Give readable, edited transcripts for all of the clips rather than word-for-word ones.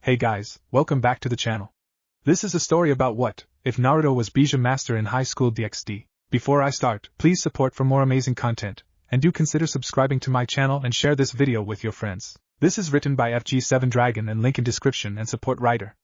Hey guys, welcome back to the channel. This is a story about what if Naruto was Bijuu Master in High School DxD. Before I start, please support for more amazing content, and do consider subscribing to my channel and share this video with your friends. This is written by FG7 Dragon and link in description and support writer.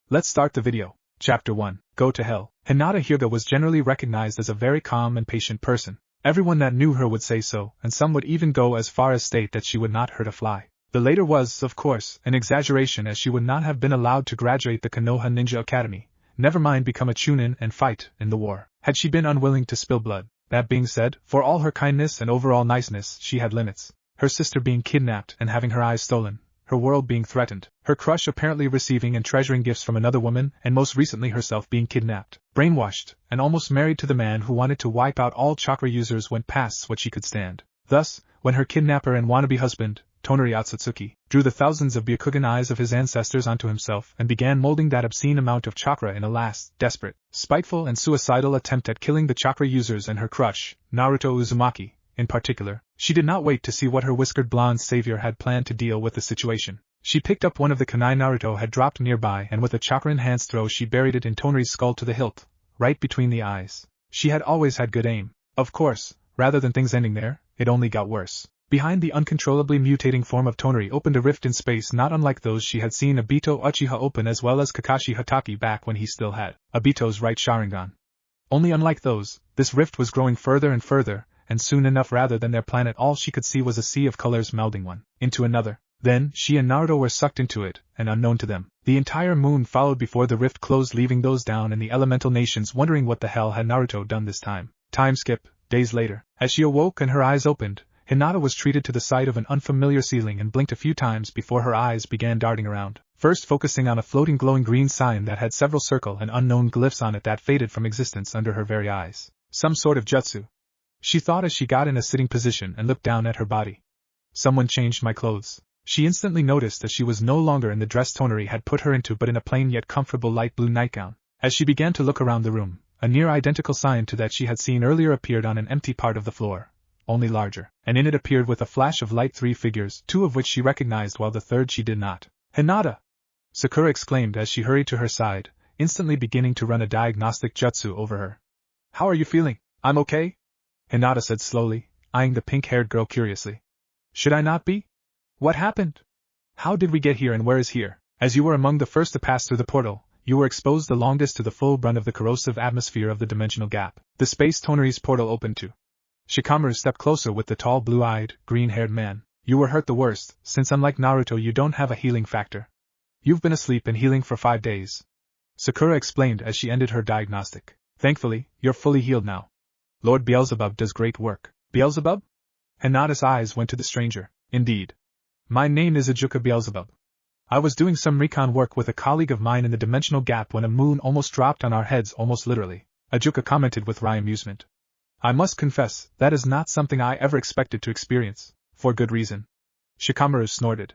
Let's start the video. Chapter 1, Go to Hell. Hinata Hyuga was generally recognized as a very calm and patient person. Everyone that knew her would say so, and some would even go as far as state that she would not hurt a fly. The later was, of course, an exaggeration, as she would not have been allowed to graduate the Konoha Ninja Academy, never mind become a chunin and fight in the war, had she been unwilling to spill blood. That being said, for all her kindness and overall niceness, she had limits. Her sister being kidnapped and having her eyes stolen, her world being threatened, her crush apparently receiving and treasuring gifts from another woman, and most recently herself being kidnapped, brainwashed, and almost married to the man who wanted to wipe out all chakra users went past what she could stand. Thus, when her kidnapper and wannabe husband, Tonari Otsutsuki, drew the thousands of Byakugan eyes of his ancestors onto himself and began molding that obscene amount of chakra in a last, desperate, spiteful and suicidal attempt at killing the chakra users and her crush, Naruto Uzumaki, in particular, she did not wait to see what her whiskered blonde savior had planned to deal with the situation. She picked up one of the kunai Naruto had dropped nearby and with a chakra-enhanced throw she buried it in Tonari's skull to the hilt, right between the eyes. She had always had good aim. Of course, rather than things ending there, it only got worse. Behind the uncontrollably mutating form of Tonari opened a rift in space not unlike those she had seen Obito Uchiha open, as well as Kakashi Hatake back when he still had Obito's right Sharingan. Only unlike those, this rift was growing further and further, and soon enough rather than their planet all she could see was a sea of colors melding one into another. Then, she and Naruto were sucked into it, and unknown to them, the entire moon followed before the rift closed, leaving those down in the elemental nations wondering what the hell had Naruto done this time. Time skip, days later. As she awoke and her eyes opened, Hinata was treated to the sight of an unfamiliar ceiling and blinked a few times before her eyes began darting around, first focusing on a floating glowing green sign that had several circle and unknown glyphs on it that faded from existence under her very eyes. Some sort of jutsu, she thought as she got in a sitting position and looked down at her body. Someone changed my clothes. She instantly noticed that she was no longer in the dress Tonari had put her into but in a plain yet comfortable light blue nightgown. As she began to look around the room, a near identical sign to that she had seen earlier appeared on an empty part of the floor, only larger, and in it appeared with a flash of light 3 figures, 2 of which she recognized while the third she did not. "Hinata!" Sakura exclaimed as she hurried to her side, instantly beginning to run a diagnostic jutsu over her. "How are you feeling?" "I'm okay," Hinata said slowly, eyeing the pink-haired girl curiously. "Should I not be? What happened? How did we get here and where is here?" "As you were among the first to pass through the portal, you were exposed the longest to the full brunt of the corrosive atmosphere of the dimensional gap. The space Tonari's portal opened to." Shikamaru stepped closer with the tall blue-eyed, green-haired man. "You were hurt the worst, since unlike Naruto you don't have a healing factor. You've been asleep and healing for 5 days. Sakura explained as she ended her diagnostic. "Thankfully, you're fully healed now. Lord Beelzebub does great work." "Beelzebub?" Hinata's eyes went to the stranger. "Indeed. My name is Ajuka Beelzebub. I was doing some recon work with a colleague of mine in the dimensional gap when a moon almost dropped on our heads, almost literally," Ajuka commented with wry amusement. "I must confess, that is not something I ever expected to experience, for good reason." Shikamaru snorted.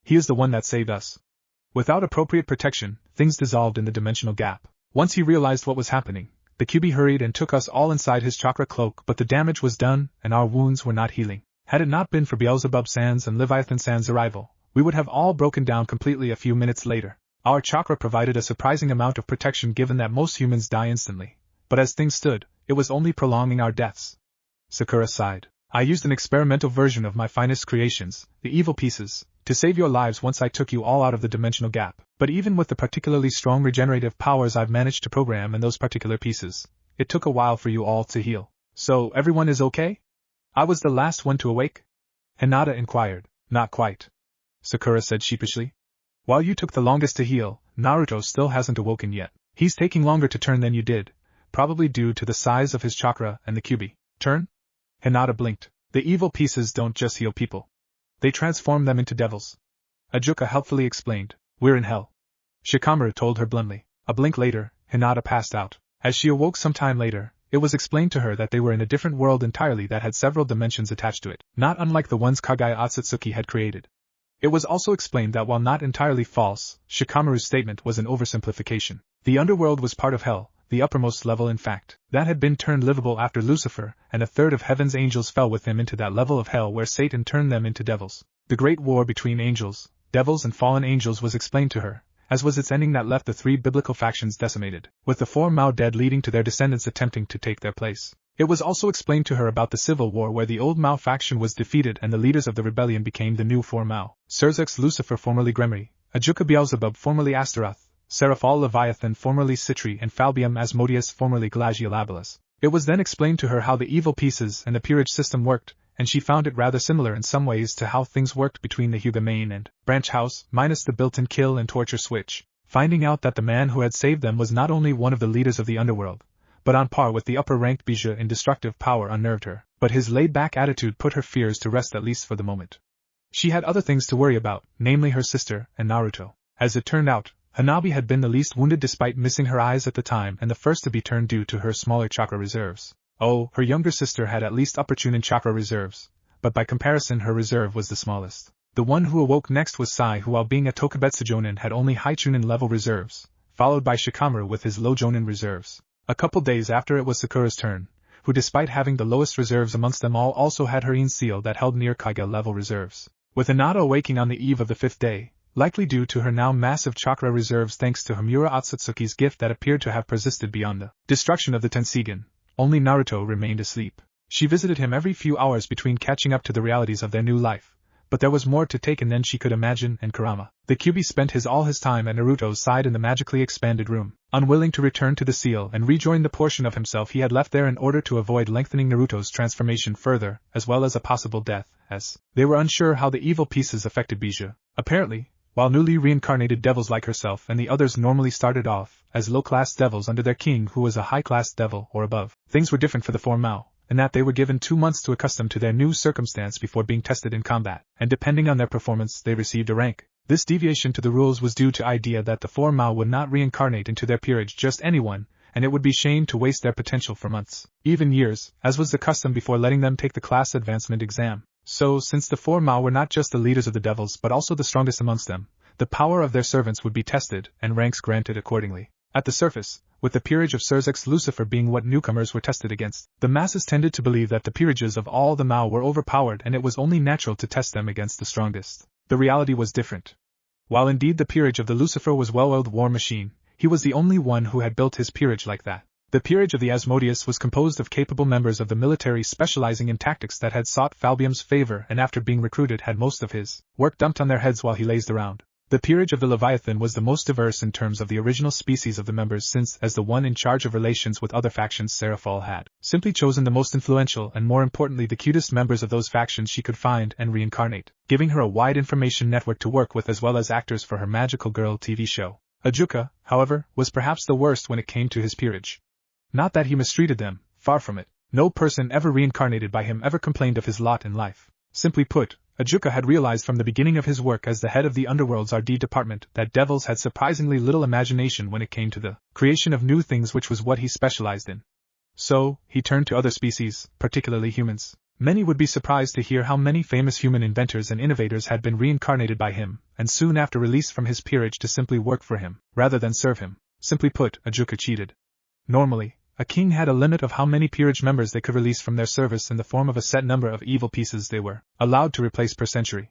"He is the one that saved us. Without appropriate protection, things dissolved in the dimensional gap. Once he realized what was happening, the QB hurried and took us all inside his chakra cloak, but the damage was done, and our wounds were not healing. Had it not been for Beelzebub-san's and Leviathan-san's arrival, we would have all broken down completely a few minutes later. Our chakra provided a surprising amount of protection given that most humans die instantly, but as things stood, it was only prolonging our deaths." Sakura sighed. "I used an experimental version of my finest creations, the evil pieces, to save your lives once I took you all out of the dimensional gap, but even with the particularly strong regenerative powers I've managed to program in those particular pieces, it took a while for you all to heal." "So everyone is okay? I was the last one to awake?" Hinata inquired. "Not quite," Sakura said sheepishly. "While you took the longest to heal, Naruto still hasn't awoken yet. He's taking longer to turn than you did, probably due to the size of his chakra and the QB. Turn?" Hinata blinked. "The evil pieces don't just heal people. They transform them into devils," Ajuka helpfully explained. "We're in hell," Shikamaru told her bluntly. A blink later, Hinata passed out. As she awoke some time later, it was explained to her that they were in a different world entirely that had several dimensions attached to it, not unlike the ones Kagaya Otsutsuki had created. It was also explained that while not entirely false, Shikamaru's statement was an oversimplification. The underworld was part of hell, the uppermost level in fact, that had been turned livable after Lucifer and a third of heaven's angels fell with him into that level of hell where Satan turned them into devils. The great war between angels, devils and fallen angels was explained to her, as was its ending that left the three biblical factions decimated, with the four Mao dead leading to their descendants attempting to take their place. It was also explained to her about the civil war where the old Mao faction was defeated and the leaders of the rebellion became the new four Mao: Serzex Lucifer formerly Gremory, Ajuka Beelzebub formerly Astaroth, Seraphol Leviathan formerly Citri and Falbium Asmodeus formerly Glaciolabulus. It was then explained to her how the evil pieces and the peerage system worked, and she found it rather similar in some ways to how things worked between the Huga main and branch house, minus the built-in kill and torture switch. Finding out that the man who had saved them was not only one of the leaders of the underworld, but on par with the upper-ranked Bijuu in destructive power unnerved her, but his laid-back attitude put her fears to rest at least for the moment. She had other things to worry about, namely her sister and Naruto. As it turned out, Hanabi had been the least wounded despite missing her eyes at the time and the first to be turned due to her smaller chakra reserves. Oh, her younger sister had at least upper Chunin chakra reserves, but by comparison her reserve was the smallest. The one who awoke next was Sai, who while being a Tokubetsu Jonin had only high Chunin level reserves, followed by Shikamaru with his low Jonin reserves. A couple days after it was Sakura's turn, who despite having the lowest reserves amongst them all also had her Yin seal that held near Kaiga level reserves. With Hinata awaking on the eve of the fifth day, likely due to her now massive chakra reserves thanks to Hamura Otsutsuki's gift that appeared to have persisted beyond the destruction of the Tensigen, only Naruto remained asleep. She visited him every few hours between catching up to the realities of their new life, but there was more to take in than she could imagine, and Kurama, the Kyuubi, spent all his time at Naruto's side in the magically expanded room, unwilling to return to the seal and rejoin the portion of himself he had left there in order to avoid lengthening Naruto's transformation further, as well as a possible death, as they were unsure how the evil pieces affected Bijuu. Apparently, while newly reincarnated devils like herself and the others normally started off as low-class devils under their king who was a high-class devil or above, things were different for the four Mao, in that they were given 2 months to accustom to their new circumstance before being tested in combat, and depending on their performance they received a rank. This deviation to the rules was due to idea that the four Mao would not reincarnate into their peerage just anyone, and it would be shame to waste their potential for months, even years, as was the custom before letting them take the class advancement exam. So, since the four Mao were not just the leaders of the devils but also the strongest amongst them, the power of their servants would be tested, and ranks granted accordingly. At the surface, with the peerage of Serzex Lucifer being what newcomers were tested against, the masses tended to believe that the peerages of all the Mao were overpowered and it was only natural to test them against the strongest. The reality was different. While indeed the peerage of the Lucifer was well-oiled war machine, he was the only one who had built his peerage like that. The peerage of the Asmodeus was composed of capable members of the military specializing in tactics that had sought Falbium's favor and after being recruited had most of his work dumped on their heads while he lazed around. The peerage of the Leviathan was the most diverse in terms of the original species of the members since, as the one in charge of relations with other factions, Seraphol had simply chosen the most influential and more importantly the cutest members of those factions she could find and reincarnate, giving her a wide information network to work with as well as actors for her Magical Girl TV show. Ajuka, however, was perhaps the worst when it came to his peerage. Not that he mistreated them, far from it. No person ever reincarnated by him ever complained of his lot in life. Simply put, Ajuka had realized from the beginning of his work as the head of the Underworld's RD department that devils had surprisingly little imagination when it came to the creation of new things, which was what he specialized in. So, he turned to other species, particularly humans. Many would be surprised to hear how many famous human inventors and innovators had been reincarnated by him, and soon after released from his peerage to simply work for him, rather than serve him. Simply put, Ajuka cheated. Normally, a king had a limit of how many peerage members they could release from their service in the form of a set number of evil pieces they were allowed to replace per century.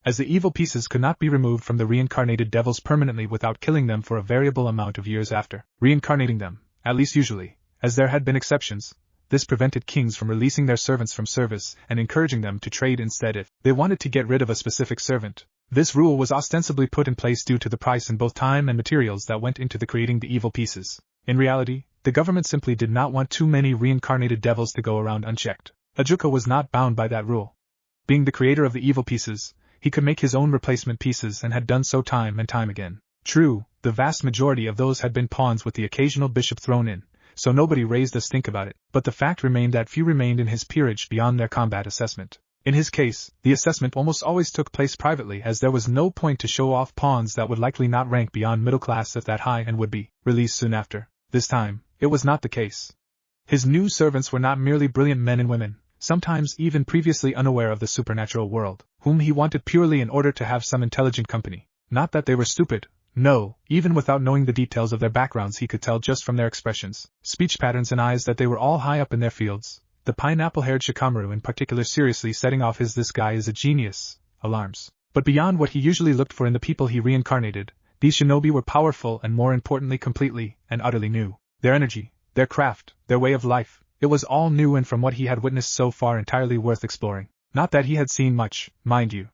As the evil pieces could not be removed from the reincarnated devils permanently without killing them for a variable amount of years after reincarnating them, at least usually, as there had been exceptions, this prevented kings from releasing their servants from service and encouraging them to trade instead if they wanted to get rid of a specific servant. This rule was ostensibly put in place due to the price in both time and materials that went into the creating the evil pieces. In reality, the government simply did not want too many reincarnated devils to go around unchecked. Ajuka was not bound by that rule. Being the creator of the evil pieces, he could make his own replacement pieces and had done so time and time again. True, the vast majority of those had been pawns with the occasional bishop thrown in, so nobody raised a stink about it, but the fact remained that few remained in his peerage beyond their combat assessment. In his case, the assessment almost always took place privately as there was no point to show off pawns that would likely not rank beyond middle class if that high and would be released soon after. This time, it was not the case. His new servants were not merely brilliant men and women, sometimes even previously unaware of the supernatural world, whom he wanted purely in order to have some intelligent company. Not that they were stupid, no, even without knowing the details of their backgrounds he could tell just from their expressions, speech patterns and eyes that they were all high up in their fields, the pineapple-haired Shikamaru in particular seriously setting off his "this guy is a genius" alarms. But beyond what he usually looked for in the people he reincarnated, These shinobi were powerful and more importantly completely and utterly new. Their energy, their craft, their way of life, it was all new and from what he had witnessed so far entirely worth exploring. Not that he had seen much, mind you.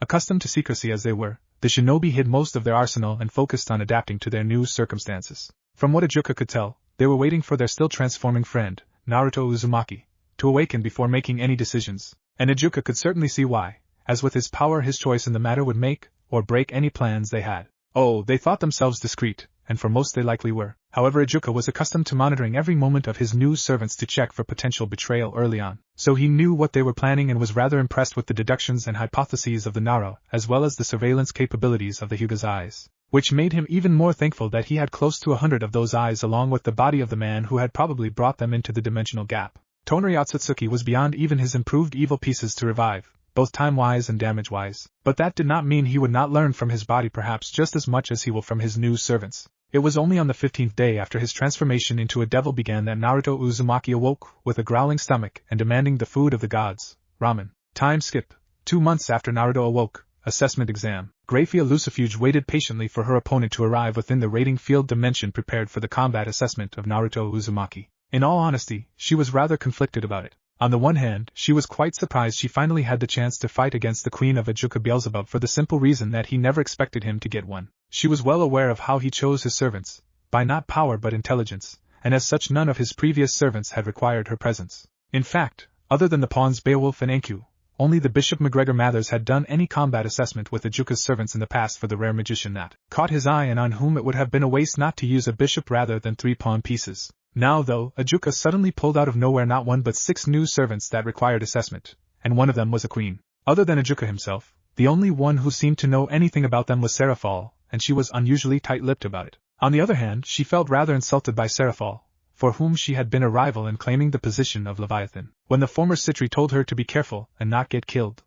Accustomed to secrecy as they were, the shinobi hid most of their arsenal and focused on adapting to their new circumstances. From what Ijuka could tell, they were waiting for their still transforming friend, Naruto Uzumaki, to awaken before making any decisions. And Ijuka could certainly see why, as with his power his choice in the matter would make or break any plans they had. Oh, they thought themselves discreet, and for most they likely were. However, Ijuka was accustomed to monitoring every moment of his new servants to check for potential betrayal early on, so he knew what they were planning and was rather impressed with the deductions and hypotheses of the Naro, as well as the surveillance capabilities of the Hyuga's eyes, which made him even more thankful that he had close to 100 of those eyes along with the body of the man who had probably brought them into the dimensional gap. Tonari Otsutsuki was beyond even his improved evil pieces to revive, both time-wise and damage-wise, but that did not mean he would not learn from his body perhaps just as much as he will from his new servants. It was only on the 15th day after his transformation into a devil began that Naruto Uzumaki awoke with a growling stomach and demanding the food of the gods, ramen. Time skip. 2 months after Naruto awoke, assessment exam. Graphia Lucifuge waited patiently for her opponent to arrive within the rating field dimension prepared for the combat assessment of Naruto Uzumaki. In all honesty, she was rather conflicted about it. On the one hand, she was quite surprised she finally had the chance to fight against the Queen of Ijuka Beelzebub for the simple reason that he never expected him to get one. She was well aware of how he chose his servants, by not power but intelligence, and as such none of his previous servants had required her presence. In fact, other than the pawns Beowulf and Enku, only the Bishop McGregor Mathers had done any combat assessment with Ijuka's servants in the past for the rare magician that caught his eye and on whom it would have been a waste not to use a bishop rather than 3 pawn pieces. Now though, Ijuka suddenly pulled out of nowhere not 1 but 6 new servants that required assessment, and one of them was a queen. Other than Ijuka himself, the only one who seemed to know anything about them was Seraphal, and she was unusually tight-lipped about it. On the other hand, she felt rather insulted by Seraphal, for whom she had been a rival in claiming the position of Leviathan, when the former Citri told her to be careful and not get killed.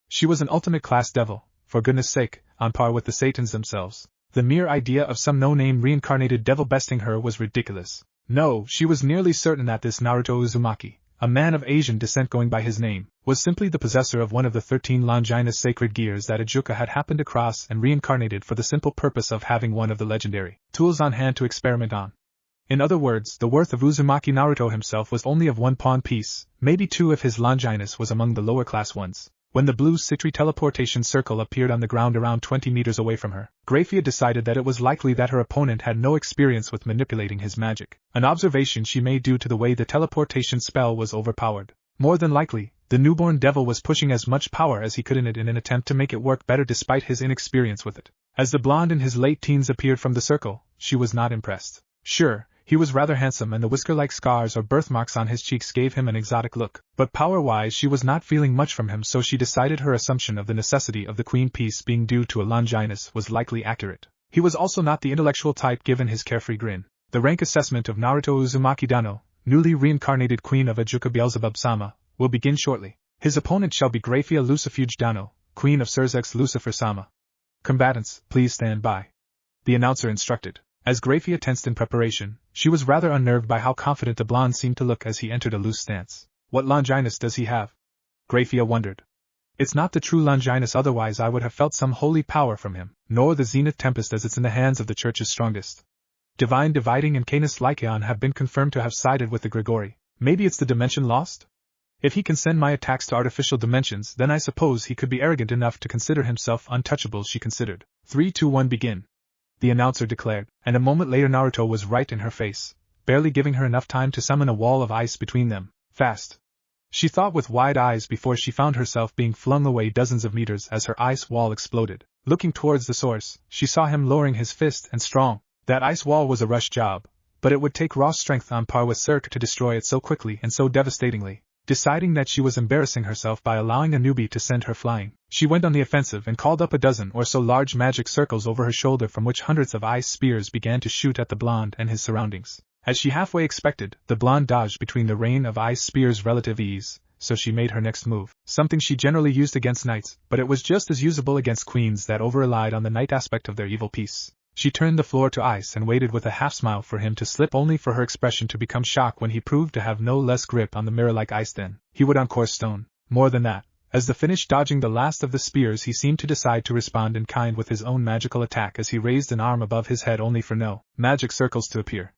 She was an ultimate class devil, for goodness sake, on par with the Satans themselves. The mere idea of some no-name reincarnated devil besting her was ridiculous. No, she was nearly certain that this Naruto Uzumaki, a man of Asian descent going by his name, was simply the possessor of one of the 13 Longinus sacred gears that Ijuka had happened across and reincarnated for the simple purpose of having one of the legendary tools on hand to experiment on. In other words, the worth of Uzumaki Naruto himself was only of 1 pawn piece, maybe 2 if his Longinus was among the lower class ones. When the blue Citri teleportation circle appeared on the ground around 20 meters away from her, Graphia decided that it was likely that her opponent had no experience with manipulating his magic, an observation she made due to the way the teleportation spell was overpowered. More than likely, the newborn devil was pushing as much power as he could in it in an attempt to make it work better despite his inexperience with it. As the blonde in his late teens appeared from the circle, she was not impressed. Sure, he was rather handsome and the whisker-like scars or birthmarks on his cheeks gave him an exotic look, but power-wise she was not feeling much from him, so she decided her assumption of the necessity of the queen piece being due to a Longinus was likely accurate. He was also not the intellectual type given his carefree grin. The rank assessment of Naruto Uzumaki Dano, newly reincarnated queen of Ijuka Beelzebub-sama, will begin shortly. His opponent shall be Graphia Lucifuge Dano, queen of Surzex Lucifer-sama. Combatants, please stand by. The announcer instructed. As Graphia tensed in preparation, she was rather unnerved by how confident the blonde seemed to look as he entered a loose stance. What Longinus does he have? Graphia wondered. It's not the true Longinus, otherwise I would have felt some holy power from him, nor the Zenith Tempest as it's in the hands of the Church's strongest. Divine Dividing and Canis Lycaon have been confirmed to have sided with the Grigori. Maybe it's the dimension lost? If he can send my attacks to artificial dimensions, then I suppose he could be arrogant enough to consider himself untouchable, she considered. 3, 2, 1, begin. The announcer declared, and a moment later Naruto was right in her face, barely giving her enough time to summon a wall of ice between them. Fast. She thought with wide eyes before she found herself being flung away dozens of meters as her ice wall exploded. Looking towards the source, she saw him lowering his fist and strong. That ice wall was a rush job, but it would take raw strength on par with Cirque to destroy it so quickly and so devastatingly. Deciding that she was embarrassing herself by allowing a newbie to send her flying, she went on the offensive and called up a dozen or so large magic circles over her shoulder from which hundreds of ice spears began to shoot at the blonde and his surroundings. As she halfway expected, the blonde dodged between the rain of ice spears relative ease, so she made her next move, something she generally used against knights, but it was just as usable against queens that over-relied on the knight aspect of their evil piece. She turned the floor to ice and waited with a half-smile for him to slip, only for her expression to become shocked when he proved to have no less grip on the mirror-like ice than he would on coarse stone. More than that, As the finish dodging the last of the spears, he seemed to decide to respond in kind with his own magical attack as he raised an arm above his head only for no magic circles to appear.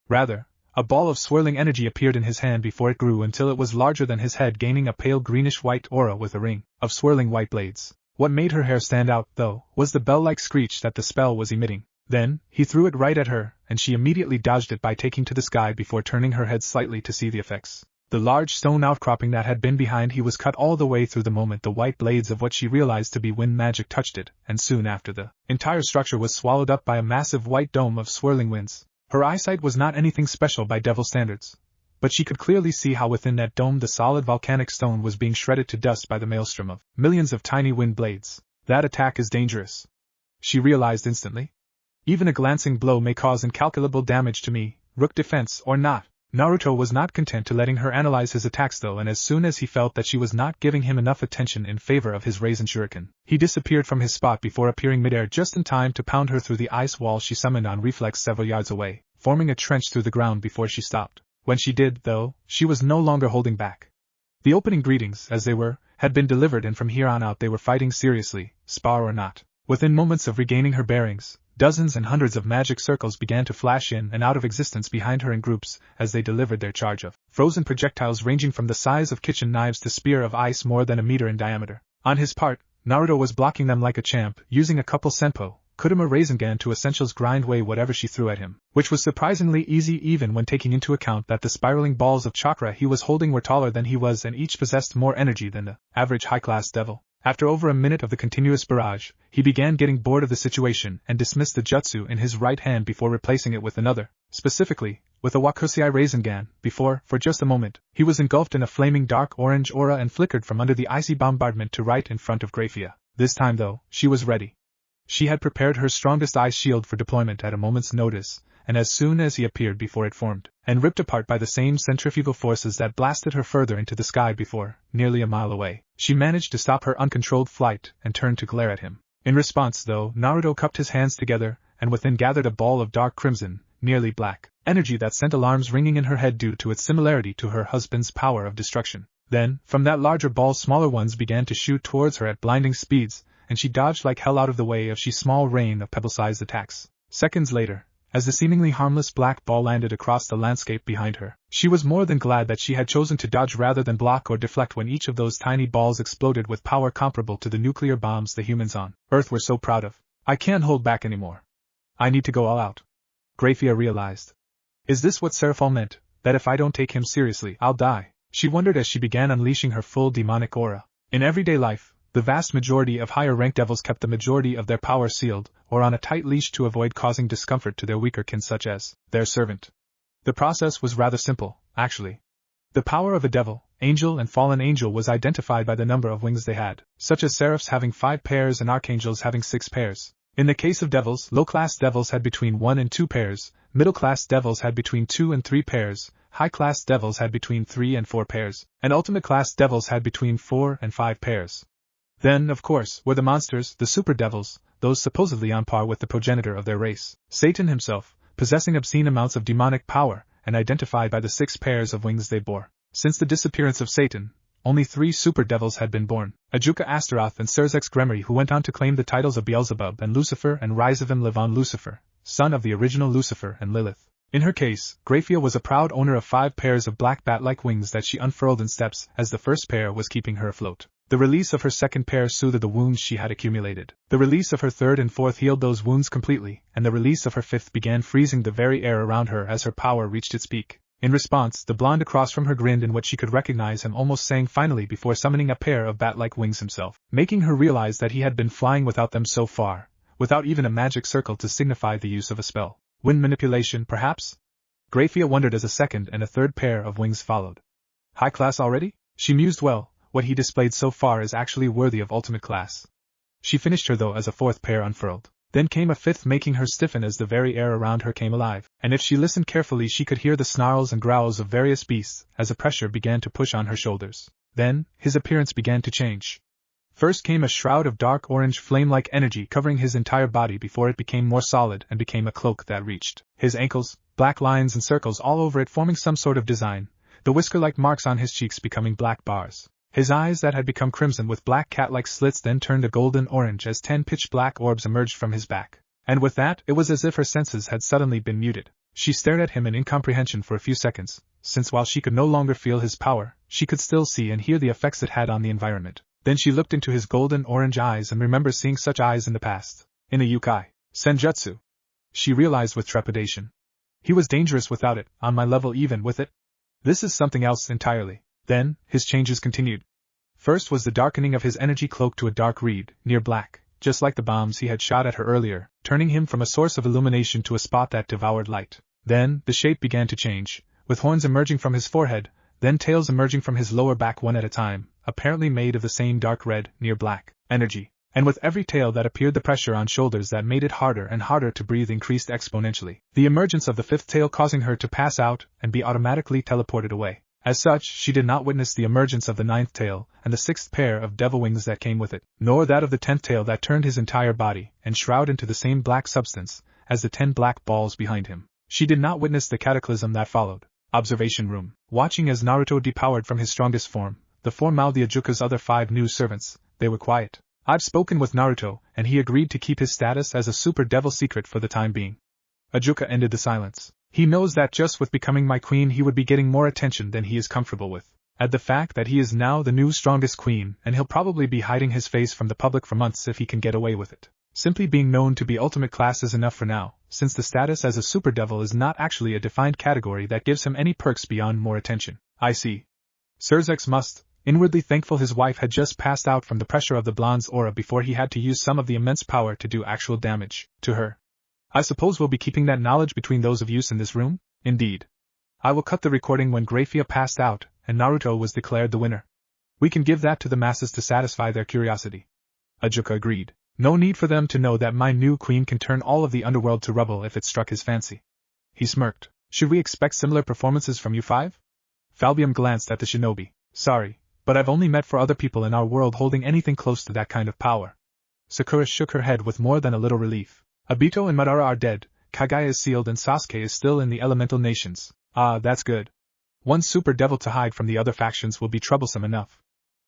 Rather, a ball of swirling energy appeared in his hand before it grew until it was larger than his head, gaining a pale greenish-white aura with a ring of swirling white blades. What made her hair stand out, though, was the bell-like screech that the spell was emitting. Then, he threw it right at her, and she immediately dodged it by taking to the sky before turning her head slightly to see the effects. The large stone outcropping that had been behind he was cut all the way through the moment the white blades of what she realized to be wind magic touched it, and soon after the entire structure was swallowed up by a massive white dome of swirling winds. Her eyesight was not anything special by devil standards, but she could clearly see how within that dome the solid volcanic stone was being shredded to dust by the maelstrom of millions of tiny wind blades. That attack is dangerous, she realized instantly. Even a glancing blow may cause incalculable damage to me, rook defense or not. Naruto was not content to letting her analyze his attacks though, and as soon as he felt that she was not giving him enough attention in favor of his Raisin Shuriken, he disappeared from his spot before appearing midair just in time to pound her through the ice wall she summoned on reflex several yards away, forming a trench through the ground before she stopped. When she did, though, she was no longer holding back. The opening greetings, as they were, had been delivered, and from here on out they were fighting seriously, spar or not. Within moments of regaining her bearings, dozens and hundreds of magic circles began to flash in and out of existence behind her in groups as they delivered their charge of frozen projectiles ranging from the size of kitchen knives to spear of ice more than a meter in diameter. On his part, Naruto was blocking them like a champ, using a couple senpo, Kurama Rasengan to essentials grind away whatever she threw at him, which was surprisingly easy even when taking into account that the spiraling balls of chakra he was holding were taller than he was and each possessed more energy than the average high-class devil. After over a minute of the continuous barrage, he began getting bored of the situation and dismissed the jutsu in his right hand before replacing it with another, specifically, with a Wakusei Rasengan, before, for just a moment, he was engulfed in a flaming dark orange aura and flickered from under the icy bombardment to right in front of Graphia. This time though, she was ready. She had prepared her strongest ice shield for deployment at a moment's notice, and as soon as he appeared before it formed, and ripped apart by the same centrifugal forces that blasted her further into the sky before, nearly a mile away, she managed to stop her uncontrolled flight and turned to glare at him. In response though, Naruto cupped his hands together, and within gathered a ball of dark crimson, nearly black, energy that sent alarms ringing in her head due to its similarity to her husband's power of destruction. Then, from that larger ball smaller ones began to shoot towards her at blinding speeds, and she dodged like hell out of the way of she small rain of pebble-sized attacks. Seconds later, as the seemingly harmless black ball landed across the landscape behind her, she was more than glad that she had chosen to dodge rather than block or deflect when each of those tiny balls exploded with power comparable to the nuclear bombs the humans on Earth were so proud of. I can't hold back anymore. I need to go all out. Graphia realized. Is this what Seraphol meant, that if I don't take him seriously, I'll die? She wondered as she began unleashing her full demonic aura. In everyday life, the vast majority of higher-ranked devils kept the majority of their power sealed, or on a tight leash to avoid causing discomfort to their weaker kin such as their servant. The process was rather simple, actually. The power of a devil, angel and fallen angel was identified by the number of wings they had, such as seraphs having 5 pairs and archangels having 6 pairs. In the case of devils, low-class devils had between 1 and 2 pairs, middle-class devils had between 2 and 3 pairs, high-class devils had between 3 and 4 pairs, and ultimate-class devils had between 4 and 5 pairs. Then, of course, were the monsters, the super devils, those supposedly on par with the progenitor of their race, Satan himself, possessing obscene amounts of demonic power, and identified by the 6 pairs of wings they bore. Since the disappearance of Satan, only 3 super devils had been born, Ajuka Astaroth and Serzex Gremory, who went on to claim the titles of Beelzebub and Lucifer, and Rizavim Levon Lucifer, son of the original Lucifer and Lilith. In her case, Graphia was a proud owner of 5 pairs of black bat-like wings that she unfurled in steps, as the first pair was keeping her afloat. The release of her second pair soothed the wounds she had accumulated. The release of her third and fourth healed those wounds completely, and the release of her fifth began freezing the very air around her as her power reached its peak. In response, the blonde across from her grinned in what she could recognize him, almost saying finally before summoning a pair of bat-like wings himself, making her realize that he had been flying without them so far, without even a magic circle to signify the use of a spell. Wind manipulation, perhaps? Graphia wondered as a second and a third pair of wings followed. High class already? She mused, well, what he displayed so far is actually worthy of ultimate class. She finished her though as a fourth pair unfurled. Then came a fifth, making her stiffen as the very air around her came alive, and if she listened carefully she could hear the snarls and growls of various beasts as a pressure began to push on her shoulders. Then, his appearance began to change. First came a shroud of dark orange flame-like energy covering his entire body before it became more solid and became a cloak that reached his ankles, black lines and circles all over it forming some sort of design, the whisker-like marks on his cheeks becoming black bars. His eyes that had become crimson with black cat-like slits then turned a golden orange as 10 pitch-black orbs emerged from his back. And with that, it was as if her senses had suddenly been muted. She stared at him in incomprehension for a few seconds, since while she could no longer feel his power, she could still see and hear the effects it had on the environment. Then she looked into his golden orange eyes and remembered seeing such eyes in the past. In a yukai senjutsu. She realized with trepidation. He was dangerous without it, on my level even with it. This is something else entirely. Then, his changes continued. First was the darkening of his energy cloak to a dark reed, near black, just like the bombs he had shot at her earlier, turning him from a source of illumination to a spot that devoured light. Then, the shape began to change, with horns emerging from his forehead, then tails emerging from his lower back one at a time, apparently made of the same dark red, near black, energy. And with every tail that appeared the pressure on shoulders that made it harder and harder to breathe increased exponentially, the emergence of the fifth tail causing her to pass out and be automatically teleported away. As such, she did not witness the emergence of the ninth tail and the sixth pair of devil wings that came with it, nor that of the 10th tail that turned his entire body and shrouded into the same black substance as the 10 black balls behind him. She did not witness the cataclysm that followed. Observation room. Watching as Naruto depowered from his strongest form, the four-mouthed Ajuka's other 5 new servants, they were quiet. I've spoken with Naruto, and he agreed to keep his status as a super devil secret for the time being. Ajuka ended the silence. He knows that just with becoming my queen he would be getting more attention than he is comfortable with. Add the fact that he is now the new strongest queen, and he'll probably be hiding his face from the public for months if he can get away with it. Simply being known to be ultimate class is enough for now, since the status as a super devil is not actually a defined category that gives him any perks beyond more attention. I see. Surzex must, inwardly thankful his wife had just passed out from the pressure of the blonde's aura before he had to use some of the immense power to do actual damage to her. I suppose we'll be keeping that knowledge between those of us in this room? Indeed. I will cut the recording when Graphia passed out and Naruto was declared the winner. We can give that to the masses to satisfy their curiosity. Ajuka agreed. No need for them to know that my new queen can turn all of the underworld to rubble if it struck his fancy. He smirked. Should we expect similar performances from you 5? Falbium glanced at the shinobi. Sorry, but I've only met 4 other people in our world holding anything close to that kind of power. Sakura shook her head with more than a little relief. Obito and Madara are dead, Kagaya is sealed and Sasuke is still in the elemental nations. Ah, that's good. One super devil to hide from the other factions will be troublesome enough.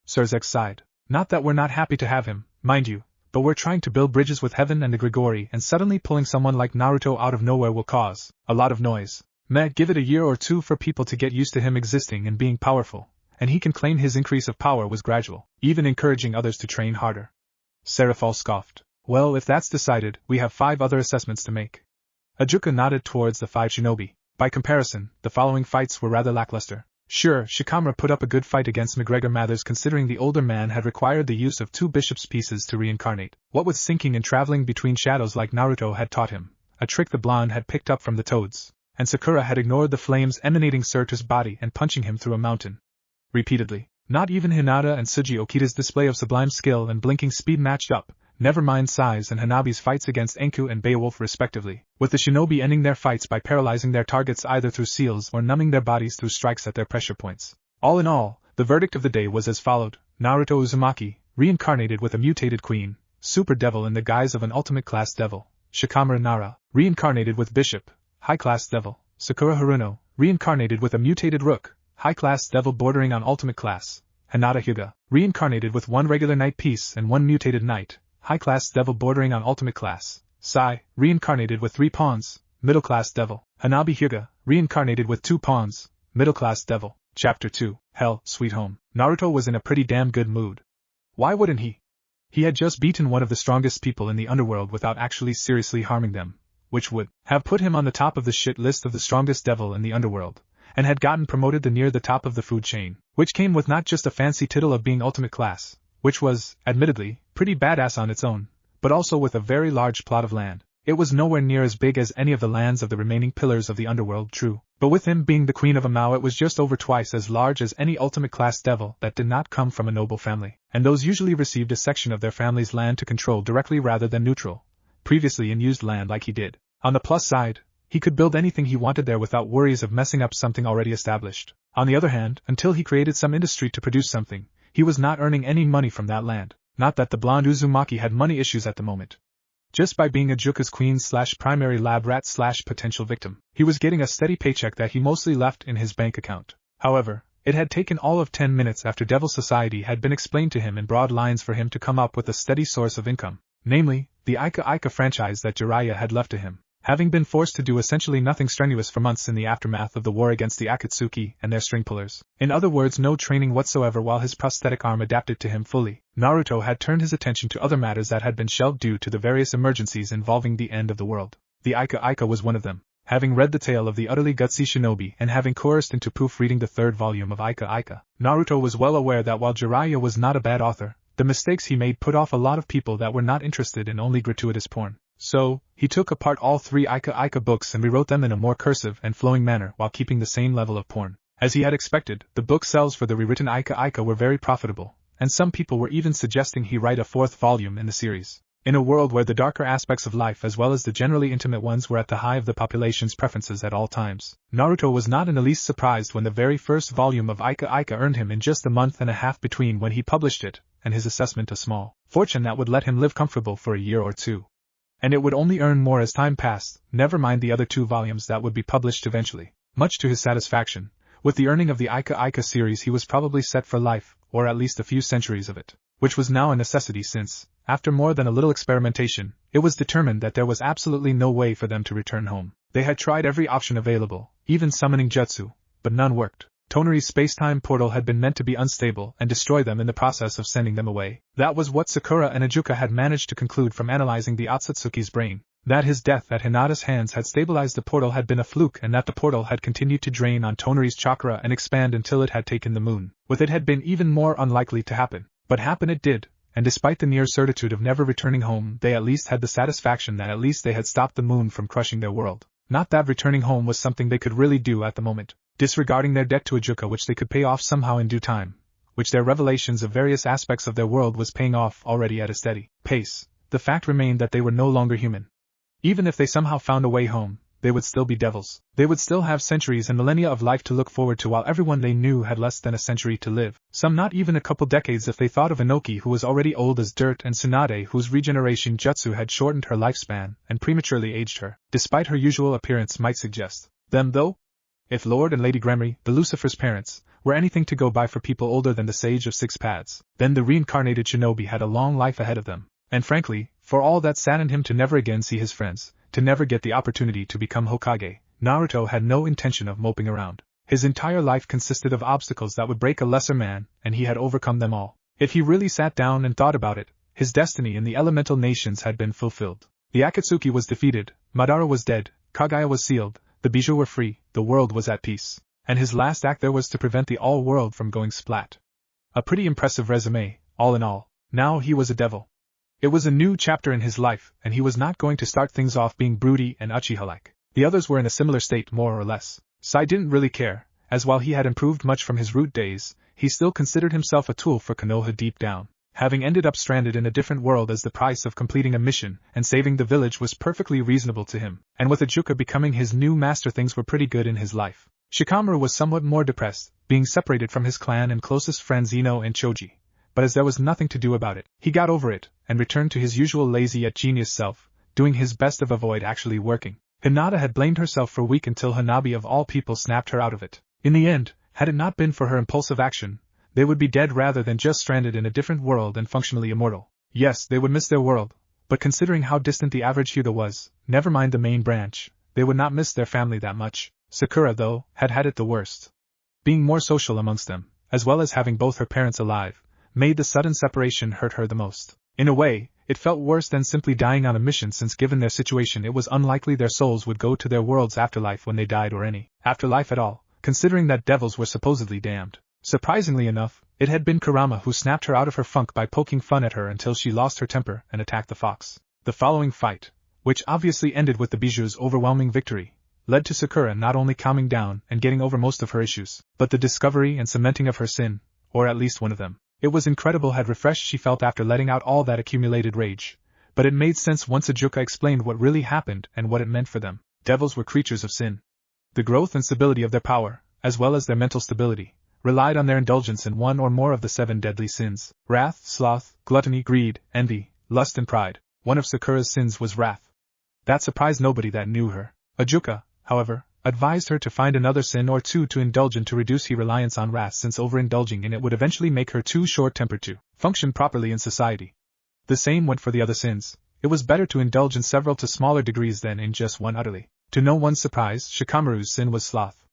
Surzex sighed. Not that we're not happy to have him, mind you, but we're trying to build bridges with heaven and the Grigori, and suddenly pulling someone like Naruto out of nowhere will cause a lot of noise. Give it a year or 2 for people to get used to him existing and being powerful, and he can claim his increase of power was gradual, even encouraging others to train harder. Seraphol scoffed. Well, if that's decided, we have 5 other assessments to make. Ajuka nodded towards the 5 shinobi. By comparison, the following fights were rather lackluster. Sure, Shikamaru put up a good fight against McGregor Mathers considering the older man had required the use of 2 bishop's pieces to reincarnate. What with sinking and traveling between shadows like Naruto had taught him, a trick the blonde had picked up from the toads, and Sakura had ignored the flames emanating Surtur's body and punching him through a mountain. Repeatedly. Not even Hinata and Tsuji Okita's display of sublime skill and blinking speed matched up, never mind Sai's and Hanabi's fights against Enku and Beowulf respectively, with the shinobi ending their fights by paralyzing their targets either through seals or numbing their bodies through strikes at their pressure points. All in all, the verdict of the day was as followed. Naruto Uzumaki, reincarnated with a mutated queen, super devil in the guise of an ultimate class devil. Shikamaru Nara, reincarnated with bishop, high class devil. Sakura Haruno, reincarnated with a mutated rook, high class devil bordering on ultimate class. Hinata Hyuga, reincarnated with 1 regular knight piece and 1 mutated knight, high-class devil bordering on ultimate class. Sai, reincarnated with 3 pawns, middle-class devil. Hanabi Hyuga, reincarnated with 2 pawns, middle-class devil. Chapter 2, Hell, Sweet Home. Naruto was in a pretty damn good mood. Why wouldn't he? He had just beaten one of the strongest people in the underworld without actually seriously harming them, which would have put him on the top of the shit list of the strongest devil in the underworld, and had gotten promoted to near the top of the food chain, which came with not just a fancy title of being ultimate class, which was, admittedly, pretty badass on its own, but also with a very large plot of land. It was nowhere near as big as any of the lands of the remaining pillars of the underworld, true, but with him being the queen of Amao it was just over twice as large as any ultimate class devil that did not come from a noble family, and those usually received a section of their family's land to control directly rather than neutral, previously in used land like he did. On the plus side, he could build anything he wanted there without worries of messing up something already established. On the other hand, until he created some industry to produce something, he was not earning any money from that land. Not that the blonde Uzumaki had money issues at the moment. Just by being Ajuka's queen/primary lab rat/potential victim, he was getting a steady paycheck that he mostly left in his bank account. However, It had taken all of 10 minutes after Devil Society had been explained to him in broad lines for him to come up with a steady source of income, namely, the Ika Ika franchise that Jiraiya had left to him. Having been forced to do essentially nothing strenuous for months in the aftermath of the war against the Akatsuki and their string pullers, in other words no training whatsoever while his prosthetic arm adapted to him fully, Naruto had turned his attention to other matters that had been shelved due to the various emergencies involving the end of the world. The Ika Ika was one of them. Having read the tale of the utterly gutsy shinobi and having coerced into proofreading the third volume of Ika Ika, Naruto was well aware that while Jiraiya was not a bad author, the mistakes he made put off a lot of people that were not interested in only gratuitous porn. So, he took apart all 3 Ika Ika books and rewrote them in a more cursive and flowing manner while keeping the same level of porn. As he had expected, the book sales for the rewritten Ika Ika were very profitable, and some people were even suggesting he write a 4th volume in the series. In a world where the darker aspects of life as well as the generally intimate ones were at the high of the population's preferences at all times, Naruto was not in the least surprised when the very first volume of Ika Ika earned him in just a month and a half between when he published it and his assessment a small fortune that would let him live comfortable for a year or two. And it would only earn more as time passed, never mind the other 2 volumes that would be published eventually. Much to his satisfaction, with the earning of the Ika Ika series he was probably set for life, or at least a few centuries of it, which was now a necessity since, after more than a little experimentation, it was determined that there was absolutely no way for them to return home. They had tried every option available, even summoning jutsu, but none worked. Tonari's space-time portal had been meant to be unstable and destroy them in the process of sending them away. That was what Sakura and Ajuka had managed to conclude from analyzing the Otsutsuki's brain. That his death at Hinata's hands had stabilized the portal had been a fluke and that the portal had continued to drain on Tonari's chakra and expand until it had taken the moon. With it had been even more unlikely to happen. But happen it did, and despite the near certitude of never returning home they at least had the satisfaction that at least they had stopped the moon from crushing their world. Not that returning home was something they could really do at the moment. Disregarding their debt to Ajuka which they could pay off somehow in due time, which their revelations of various aspects of their world was paying off already at a steady pace, the fact remained that they were no longer human. Even if they somehow found a way home, they would still be devils. They would still have centuries and millennia of life to look forward to while everyone they knew had less than a century to live. Some not even a couple decades if they thought of Inoki who was already old as dirt and Tsunade whose regeneration jutsu had shortened her lifespan and prematurely aged her, despite her usual appearance might suggest. Them though? If Lord and Lady Gremory, the Lucifer's parents, were anything to go by for people older than the Sage of Six Paths, then the reincarnated shinobi had a long life ahead of them. And frankly, for all that saddened him to never again see his friends, to never get the opportunity to become Hokage, Naruto had no intention of moping around. His entire life consisted of obstacles that would break a lesser man, and he had overcome them all. If he really sat down and thought about it, his destiny in the elemental nations had been fulfilled. The Akatsuki was defeated, Madara was dead, Kaguya was sealed, the Bijuu were free, the world was at peace. And his last act there was to prevent the all-world from going splat. A pretty impressive resume, all in all. Now he was a devil. It was a new chapter in his life, and he was not going to start things off being broody and Uchiha-like. The others were in a similar state more or less. Sai didn't really care, as while he had improved much from his root days, he still considered himself a tool for Konoha deep down. Having ended up stranded in a different world as the price of completing a mission and saving the village was perfectly reasonable to him, and with Ajuka becoming his new master things were pretty good in his life. Shikamaru was somewhat more depressed, being separated from his clan and closest friends Ino and Choji. But as there was nothing to do about it, he got over it, and returned to his usual lazy yet genius self, doing his best to avoid actually working. Hinata had blamed herself for weak until Hanabi of all people snapped her out of it. In the end, had it not been for her impulsive action, they would be dead rather than just stranded in a different world and functionally immortal. Yes, they would miss their world, but considering how distant the average Hyuga was, never mind the main branch, they would not miss their family that much. Sakura, though, had had it the worst. Being more social amongst them, as well as having both her parents alive, made the sudden separation hurt her the most. In a way, it felt worse than simply dying on a mission since given their situation it was unlikely their souls would go to their world's afterlife when they died or any afterlife at all, considering that devils were supposedly damned. Surprisingly enough, it had been Kurama who snapped her out of her funk by poking fun at her until she lost her temper and attacked the fox. The following fight, which obviously ended with the Bijuu's overwhelming victory, led to Sakura not only calming down and getting over most of her issues, but the discovery and cementing of her sin, or at least one of them. It was incredible how refreshed she felt after letting out all that accumulated rage, but it made sense once Ajuka explained what really happened and what it meant for them. Devils were creatures of sin. The growth and stability of their power, as well as their mental stability, relied on their indulgence in one or more of the 7 deadly sins: wrath, sloth, gluttony, greed, envy, lust and pride. One of Sakura's sins was wrath. That surprised nobody that knew her. Ajuka, however, advised her to find another sin or two to indulge in to reduce her reliance on wrath, since overindulging in it would eventually make her too short-tempered to function properly in society. The same went for the other sins. It was better to indulge in several to smaller degrees than in just one utterly. To no one's surprise, Shikamaru's sin was sloth.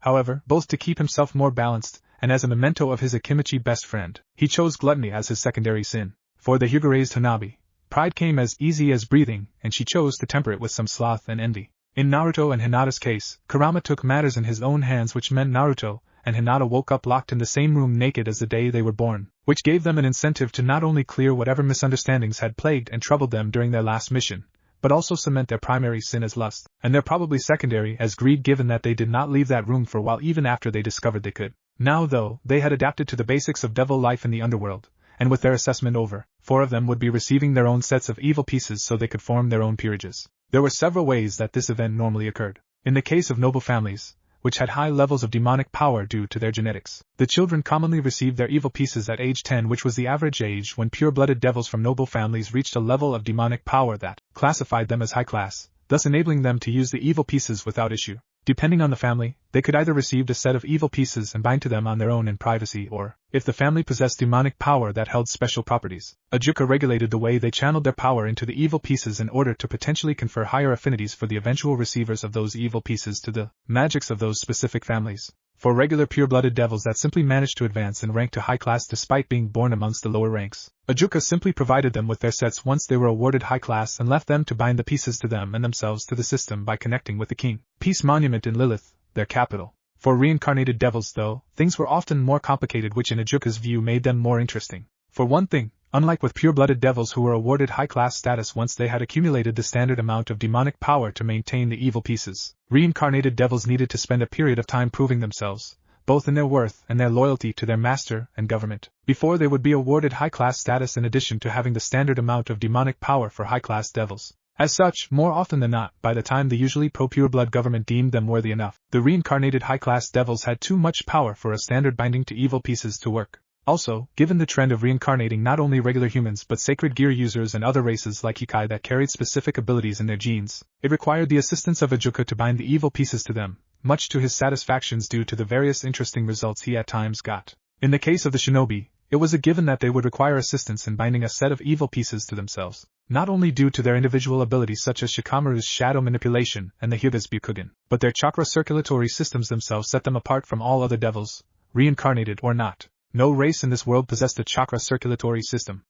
However, both to keep himself more balanced, and as a memento of his Akimichi best friend, he chose gluttony as his secondary sin. For the Hyuga-raised Hanabi, pride came as easy as breathing, and she chose to temper it with some sloth and envy. In Naruto and Hinata's case, Kurama took matters in his own hands, which meant Naruto and Hinata woke up locked in the same room naked as the day they were born, which gave them an incentive to not only clear whatever misunderstandings had plagued and troubled them during their last mission, but also cement their primary sin as lust, and their probably secondary as greed, given that they did not leave that room for a while even after they discovered they could. Now though, they had adapted to the basics of devil life in the underworld, and with their assessment over, 4 of them would be receiving their own sets of evil pieces so they could form their own peerages. There were several ways that this event normally occurred. In the case of noble families, which had high levels of demonic power due to their genetics, the children commonly received their evil pieces at age 10, which was the average age when pure-blooded devils from noble families reached a level of demonic power that classified them as high class, thus enabling them to use the evil pieces without issue. Depending on the family, they could either receive a set of evil pieces and bind to them on their own in privacy, or, if the family possessed demonic power that held special properties, a juka regulated the way they channeled their power into the evil pieces in order to potentially confer higher affinities for the eventual receivers of those evil pieces to the magics of those specific families. For regular pure-blooded devils that simply managed to advance in rank to high class despite being born amongst the lower ranks, a juka simply provided them with their sets once they were awarded high class and left them to bind the pieces to them and themselves to the system by connecting with the king. Peace Monument in Lilith, their capital. For reincarnated devils though, things were often more complicated, which in a juka's view made them more interesting. For one thing, unlike with pure-blooded devils who were awarded high-class status once they had accumulated the standard amount of demonic power to maintain the evil pieces, reincarnated devils needed to spend a period of time proving themselves, both in their worth and their loyalty to their master and government, before they would be awarded high-class status in addition to having the standard amount of demonic power for high-class devils. As such, more often than not, by the time the usually pro-pure-blood government deemed them worthy enough, the reincarnated high-class devils had too much power for a standard binding to evil pieces to work. Also, given the trend of reincarnating not only regular humans but sacred gear users and other races like Ikai that carried specific abilities in their genes, it required the assistance of a juka to bind the evil pieces to them, much to his satisfactions due to the various interesting results he at times got. In the case of the shinobi, it was a given that they would require assistance in binding a set of evil pieces to themselves, not only due to their individual abilities such as Shikamaru's shadow manipulation and the Hyuga's Byakugan, but their chakra circulatory systems themselves set them apart from all other devils, reincarnated or not. No race in this world possessed a chakra circulatory system.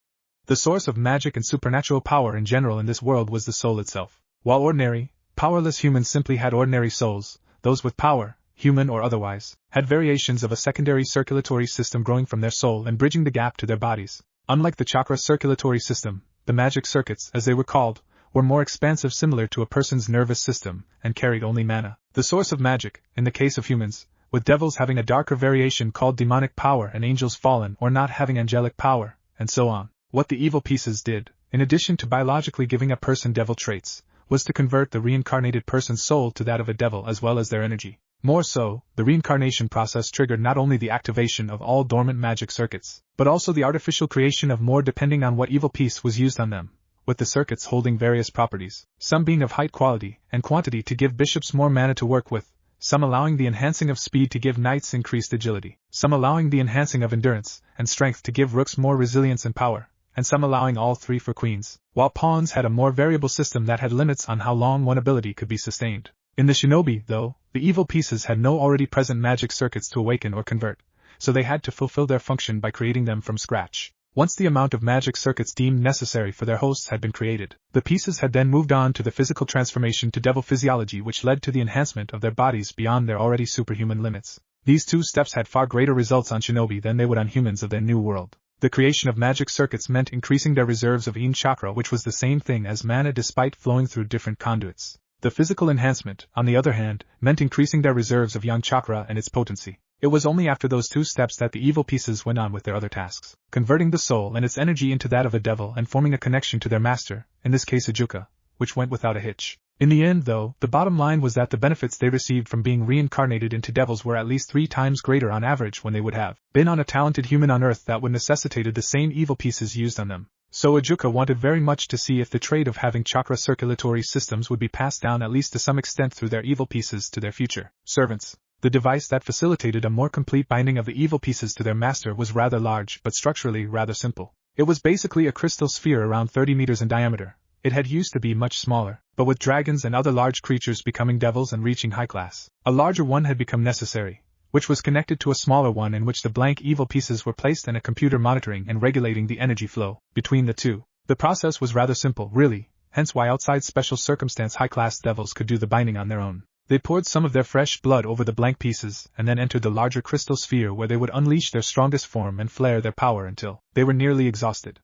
The source of magic and supernatural power in general in this world was the soul itself. While ordinary, powerless humans simply had ordinary souls, those with power, human or otherwise, had variations of a secondary circulatory system growing from their soul and bridging the gap to their bodies. Unlike the chakra circulatory system, the magic circuits, as they were called, were more expansive, similar to a person's nervous system, and carried only mana. The source of magic, in the case of humans, with devils having a darker variation called demonic power and angels fallen or not having angelic power, and so on. What the evil pieces did, in addition to biologically giving a person devil traits, was to convert the reincarnated person's soul to that of a devil as well as their energy. More so, the reincarnation process triggered not only the activation of all dormant magic circuits, but also the artificial creation of more depending on what evil piece was used on them, with the circuits holding various properties, some being of height quality and quantity to give bishops more mana to work with, some allowing the enhancing of speed to give knights increased agility, some allowing the enhancing of endurance and strength to give rooks more resilience and power, and some allowing all three for queens, while pawns had a more variable system that had limits on how long one ability could be sustained. In the shinobi, though, the evil pieces had no already present magic circuits to awaken or convert, so they had to fulfill their function by creating them from scratch. Once the amount of magic circuits deemed necessary for their hosts had been created, the pieces had then moved on to the physical transformation to devil physiology, which led to the enhancement of their bodies beyond their already superhuman limits. These two steps had far greater results on shinobi than they would on humans of their new world. The creation of magic circuits meant increasing their reserves of yin chakra, which was the same thing as mana despite flowing through different conduits. The physical enhancement, on the other hand, meant increasing their reserves of yang chakra and its potency. It was only after those two steps that the evil pieces went on with their other tasks, converting the soul and its energy into that of a devil and forming a connection to their master, in this case a juka, which went without a hitch. In the end, though, the bottom line was that the benefits they received from being reincarnated into devils were at least 3 times greater on average when they would have been on a talented human on Earth that would necessitated the same evil pieces used on them. So Ajuka wanted very much to see if the trait of having chakra circulatory systems would be passed down at least to some extent through their evil pieces to their future servants. The device that facilitated a more complete binding of the evil pieces to their master was rather large but structurally rather simple. It was basically a crystal sphere around 30 meters in diameter. It had used to be much smaller, but with dragons and other large creatures becoming devils and reaching high class, a larger one had become necessary, which was connected to a smaller one in which the blank evil pieces were placed and a computer monitoring and regulating the energy flow between the two. The process was rather simple, really, hence why outside special circumstance high-class devils could do the binding on their own. They poured some of their fresh blood over the blank pieces and then entered the larger crystal sphere where they would unleash their strongest form and flare their power until they were nearly exhausted.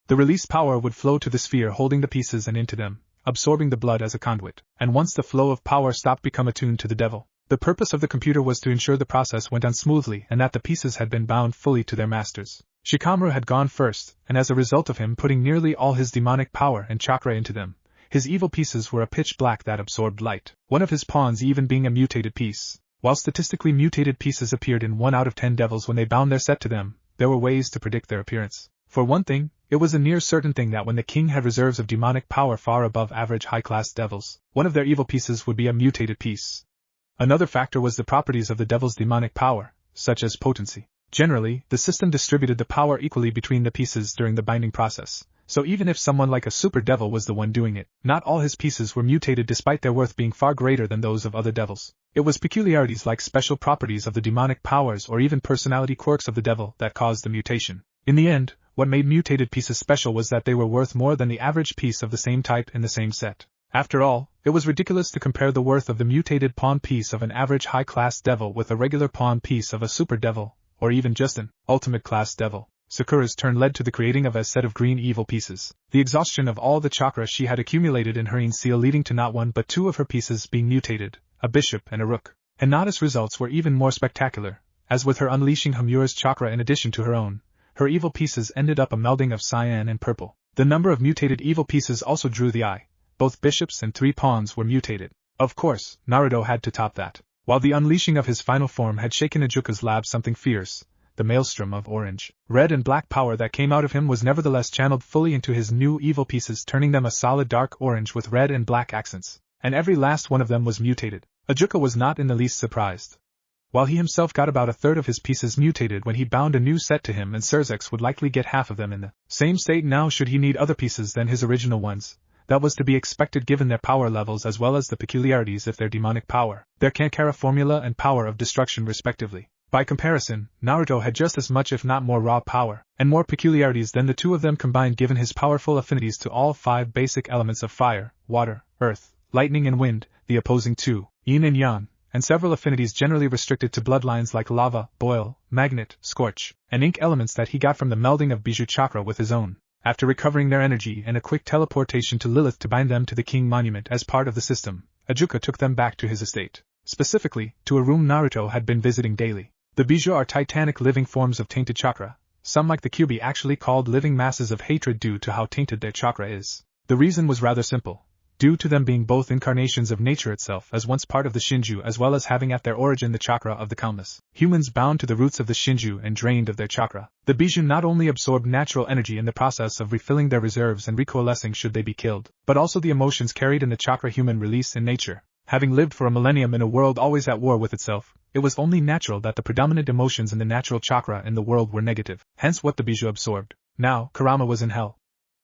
The released power would flow to the sphere holding the pieces and into them, absorbing the blood as a conduit, and once the flow of power stopped become attuned to the devil. The purpose of the computer was to ensure the process went on smoothly and that the pieces had been bound fully to their masters. Shikamaru had gone first, and as a result of him putting nearly all his demonic power and chakra into them, his evil pieces were a pitch black that absorbed light, one of his pawns even being a mutated piece. While statistically mutated pieces appeared in 1 out of 10 devils when they bound their set to them, there were ways to predict their appearance. For one thing, it was a near certain thing that when the king had reserves of demonic power far above average high-class devils, one of their evil pieces would be a mutated piece. Another factor was the properties of the devil's demonic power, such as potency. Generally, the system distributed the power equally between the pieces during the binding process, so even if someone like a super devil was the one doing it, not all his pieces were mutated despite their worth being far greater than those of other devils. It was peculiarities like special properties of the demonic powers or even personality quirks of the devil that caused the mutation. In the end, what made mutated pieces special was that they were worth more than the average piece of the same type in the same set. After all, it was ridiculous to compare the worth of the mutated pawn piece of an average high-class devil with a regular pawn piece of a super devil, or even just an ultimate class devil. Sakura's turn led to the creating of a set of green evil pieces, the exhaustion of all the chakra she had accumulated in her yin seal leading to not one but 2 of her pieces being mutated, a bishop and a rook. Hinata's results were even more spectacular, as with her unleashing Hamura's chakra in addition to her own, her evil pieces ended up a melding of cyan and purple. The number of mutated evil pieces also drew the eye. Both bishops and 3 pawns were mutated. Of course, Naruto had to top that. While the unleashing of his final form had shaken Ajuka's lab something fierce, the maelstrom of orange, red and black power that came out of him was nevertheless channeled fully into his new evil pieces, turning them a solid dark orange with red and black accents, and every last one of them was mutated. Ajuka was not in the least surprised. While he himself got about 1/3 of his pieces mutated when he bound a new set to him, and Surzex would likely get half of them in the same state now should he need other pieces than his original ones. That was to be expected given their power levels as well as the peculiarities of their demonic power, their Kankara formula and power of destruction respectively. By comparison, Naruto had just as much if not more raw power, and more peculiarities than the 2 of them combined given his powerful affinities to all 5 basic elements of fire, water, earth, lightning and wind, the opposing 2, yin and yang, and several affinities generally restricted to bloodlines like lava, boil, magnet, scorch, and ink elements that he got from the melding of Bijuu chakra with his own. After recovering their energy and a quick teleportation to Lilith to bind them to the King Monument as part of the system, Ajuka took them back to his estate. Specifically, to a room Naruto had been visiting daily. The Bijuu are titanic living forms of tainted chakra, some like the Kyuubi actually called living masses of hatred due to how tainted their chakra is. The reason was rather simple. Due to them being both incarnations of nature itself as once part of the Shinju as well as having at their origin the chakra of the countless humans bound to the roots of the Shinju and drained of their chakra, the Bijuu not only absorbed natural energy in the process of refilling their reserves and recoalescing should they be killed, but also the emotions carried in the chakra human release in nature. Having lived for a millennium in a world always at war with itself, it was only natural that the predominant emotions in the natural chakra in the world were negative, hence what the Bijuu absorbed. Now, Kurama was in hell.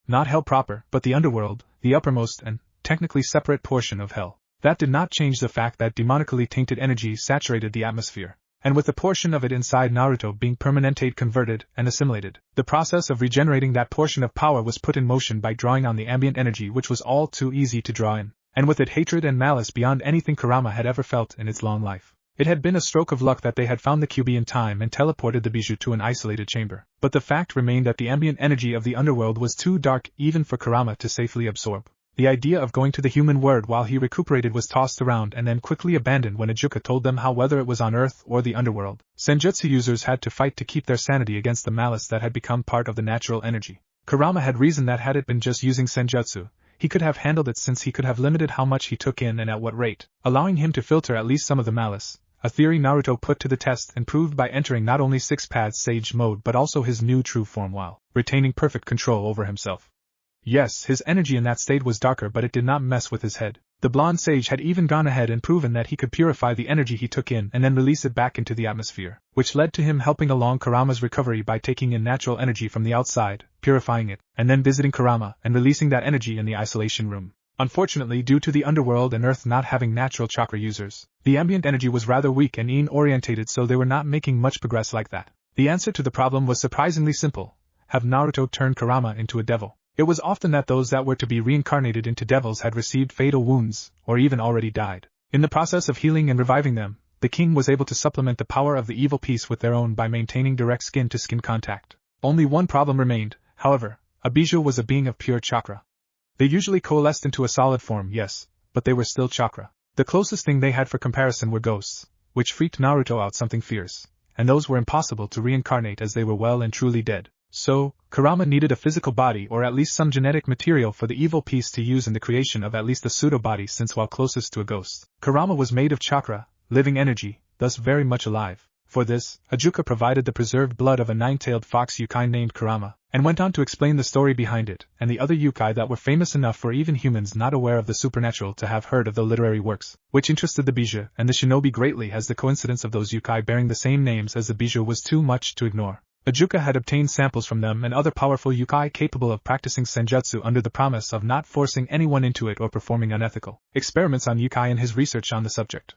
Not hell proper, but the underworld, the uppermost and technically separate portion of hell. That did not change the fact that demonically tainted energy saturated the atmosphere, and with the portion of it inside Naruto being permanente converted and assimilated, the process of regenerating that portion of power was put in motion by drawing on the ambient energy which was all too easy to draw in, and with it hatred and malice beyond anything Kurama had ever felt in its long life. It had been a stroke of luck that they had found the Kyuubi in time and teleported the Bijuu to an isolated chamber, but the fact remained that the ambient energy of the underworld was too dark even for Kurama to safely absorb. The idea of going to the human world while he recuperated was tossed around and then quickly abandoned when Ajuka told them how whether it was on Earth or the underworld, Senjutsu users had to fight to keep their sanity against the malice that had become part of the natural energy. Kurama had reasoned that had it been just using Senjutsu, he could have handled it since he could have limited how much he took in and at what rate, allowing him to filter at least some of the malice, a theory Naruto put to the test and proved by entering not only six-paths Sage mode but also his new true form while retaining perfect control over himself. Yes, his energy in that state was darker, but it did not mess with his head. The blonde sage had even gone ahead and proven that he could purify the energy he took in and then release it back into the atmosphere, which led to him helping along Kurama's recovery by taking in natural energy from the outside, purifying it, and then visiting Kurama and releasing that energy in the isolation room. Unfortunately, due to the underworld and Earth not having natural chakra users, the ambient energy was rather weak and in-orientated, so they were not making much progress like that. The answer to the problem was surprisingly simple: have Naruto turn Kurama into a devil. It was often that those that were to be reincarnated into devils had received fatal wounds, or even already died. In the process of healing and reviving them, the king was able to supplement the power of the evil piece with their own by maintaining direct skin-to-skin contact. Only one problem remained, however: a Bijuu was a being of pure chakra. They usually coalesced into a solid form, yes, but they were still chakra. The closest thing they had for comparison were ghosts, which freaked Naruto out something fierce, and those were impossible to reincarnate as they were well and truly dead. So, Kurama needed a physical body or at least some genetic material for the evil piece to use in the creation of at least a pseudo-body, since while closest to a ghost, Kurama was made of chakra, living energy, thus very much alive. For this, Ajuka provided the preserved blood of a nine-tailed fox yokai named Kurama, and went on to explain the story behind it, and the other yokai that were famous enough for even humans not aware of the supernatural to have heard of the literary works, which interested the Bijuu and the shinobi greatly, as the coincidence of those yokai bearing the same names as the Bijuu was too much to ignore. Ajuka had obtained samples from them and other powerful yokai capable of practicing senjutsu under the promise of not forcing anyone into it or performing unethical experiments on yokai in his research on the subject.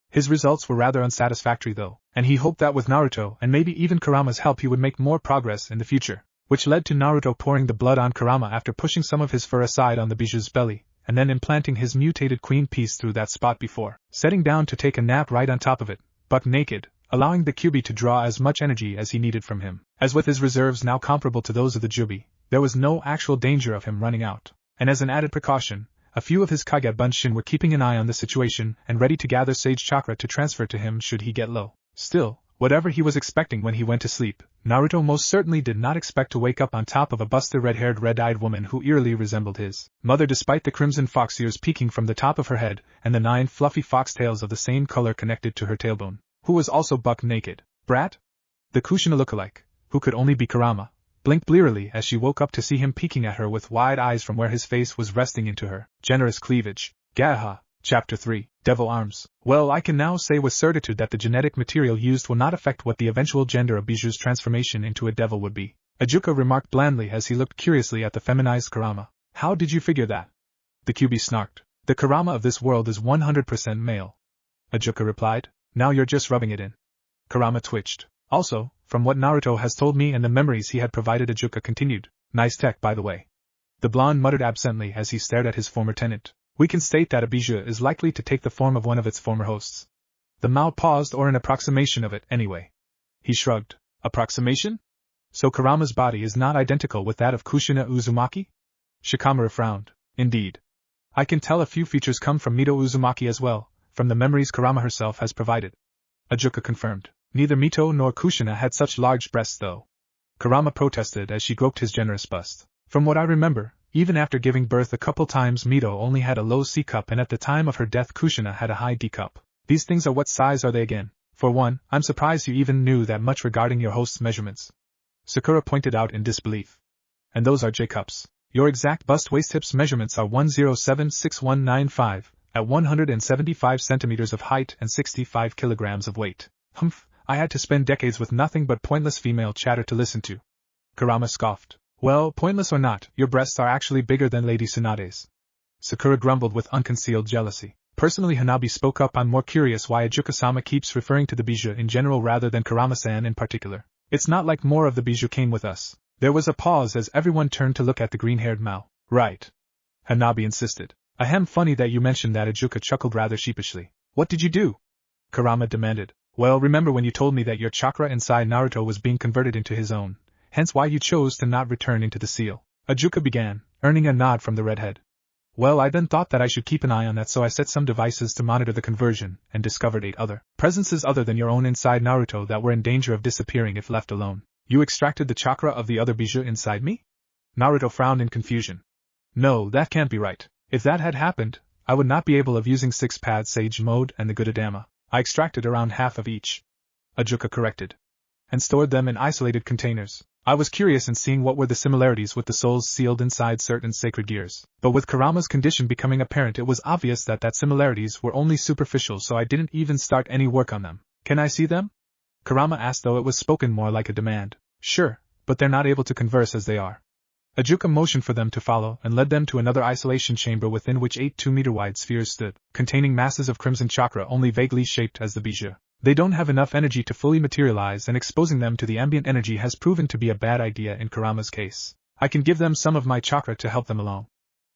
His results were rather unsatisfactory though, and he hoped that with Naruto and maybe even Kurama's help he would make more progress in the future, which led to Naruto pouring the blood on Kurama after pushing some of his fur aside on the Bijuu's belly, and then implanting his mutated queen piece through that spot before setting down to take a nap right on top of it, buck naked, allowing the Kyuubi to draw as much energy as he needed from him. As with his reserves now comparable to those of the Jubi, there was no actual danger of him running out, and as an added precaution, a few of his Kage Bunshin were keeping an eye on the situation and ready to gather sage chakra to transfer to him should he get low. Still, whatever he was expecting when he went to sleep, Naruto most certainly did not expect to wake up on top of a busted red-haired red-eyed woman who eerily resembled his mother despite the crimson fox ears peeking from the top of her head and the 9 fluffy foxtails of the same color connected to her tailbone, who was also buck naked. Brat? The Kushina lookalike, who could only be Kurama, blinked blearily as she woke up to see him peeking at her with wide eyes from where his face was resting into her generous cleavage. Gaha. Chapter 3, Devil Arms. Well, I can now say with certitude that the genetic material used will not affect what the eventual gender of Bijuu's transformation into a devil would be, Ajuka remarked blandly as he looked curiously at the feminized Kurama. How did you figure that? The Kyuubi snarked. The Kurama of this world is 100% male. Ajuka replied. Now you're just rubbing it in. Kurama twitched. Also, from what Naruto has told me and the memories he had provided, Ajuka continued. Nice tech, by the way. The blonde muttered absently as he stared at his former tenant. We can state that a Bijuu is likely to take the form of one of its former hosts. The Mao paused, or an approximation of it, anyway. He shrugged. Approximation? So Kurama's body is not identical with that of Kushina Uzumaki? Shikamaru frowned. Indeed. I can tell a few features come from Mito Uzumaki as well, from the memories Kurama herself has provided. Ajuka confirmed. Neither Mito nor Kushina had such large breasts though. Kurama protested as she groped his generous bust. From what I remember, even after giving birth a couple times, Mito only had a low C cup, and at the time of her death Kushina had a high D cup. These things are what size are they again? For one, I'm surprised you even knew that much regarding your host's measurements. Sakura pointed out in disbelief. And those are J cups. Your exact bust waist hips measurements are 1076195, at 175 centimeters of height and 65 kilograms of weight. Humph, I had to spend decades with nothing but pointless female chatter to listen to. Kurama scoffed. Well, pointless or not, your breasts are actually bigger than Lady Tsunade's. Sakura grumbled with unconcealed jealousy. Personally, Hanabi spoke up. I'm more curious why Ajuka-sama keeps referring to the Bijuu in general rather than Kurama-san in particular. It's not like more of the Bijuu came with us. There was a pause as everyone turned to look at the green-haired Mao. Right. Hanabi insisted. Ahem, funny that you mentioned that. Ajuka chuckled rather sheepishly. What did you do? Kurama demanded. Well, remember when you told me that your chakra inside Naruto was being converted into his own, hence why you chose to not return into the seal. Ajuka began, earning a nod from the redhead. Well, I then thought that I should keep an eye on that, so I set some devices to monitor the conversion, and discovered 8 other presences other than your own inside Naruto that were in danger of disappearing if left alone. You extracted the chakra of the other Bijuu inside me? Naruto frowned in confusion. No, that can't be right. If that had happened, I would not be able of using 6-path Sage mode and the Good Adama. I extracted around half of each. Ajuka corrected. And stored them in isolated containers. I was curious in seeing what were the similarities with the souls sealed inside certain sacred gears. But with Kurama's condition becoming apparent, it was obvious that similarities were only superficial, so I didn't even start any work on them. Can I see them? Kurama asked, though it was spoken more like a demand. Sure, but they're not able to converse as they are. Ajuka motioned for them to follow and led them to another isolation chamber within which 8 2-meter-wide spheres stood, containing masses of crimson chakra only vaguely shaped as the Bijuu. They don't have enough energy to fully materialize, and exposing them to the ambient energy has proven to be a bad idea in Kurama's case. I can give them some of my chakra to help them along.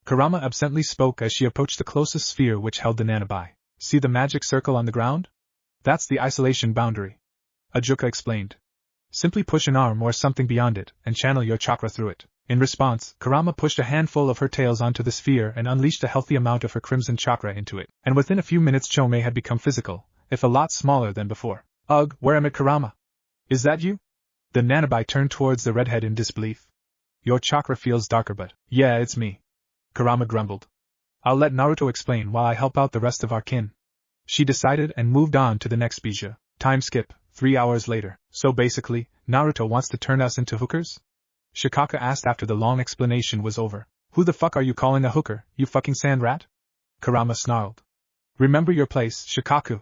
Kurama absently spoke as she approached the closest sphere which held the nanobi. See the magic circle on the ground? That's the isolation boundary. Ajuka explained. Simply push an arm or something beyond it, and channel your chakra through it. In response, Kurama pushed a handful of her tails onto the sphere and unleashed a healthy amount of her crimson chakra into it, and within a few minutes Chome had become physical, if a lot smaller than before. Ugh, where am I, Kurama? Is that you? The nanobi turned towards the redhead in disbelief. Your chakra feels darker, but yeah, it's me. Kurama grumbled. I'll let Naruto explain while I help out the rest of our kin. She decided and moved on to the next Bijuu. Time skip, 3 hours later. So basically, Naruto wants to turn us into hookers? Shikaka asked after the long explanation was over. Who the fuck are you calling a hooker, you fucking sand rat? Kurama snarled. Remember your place, Shikaku.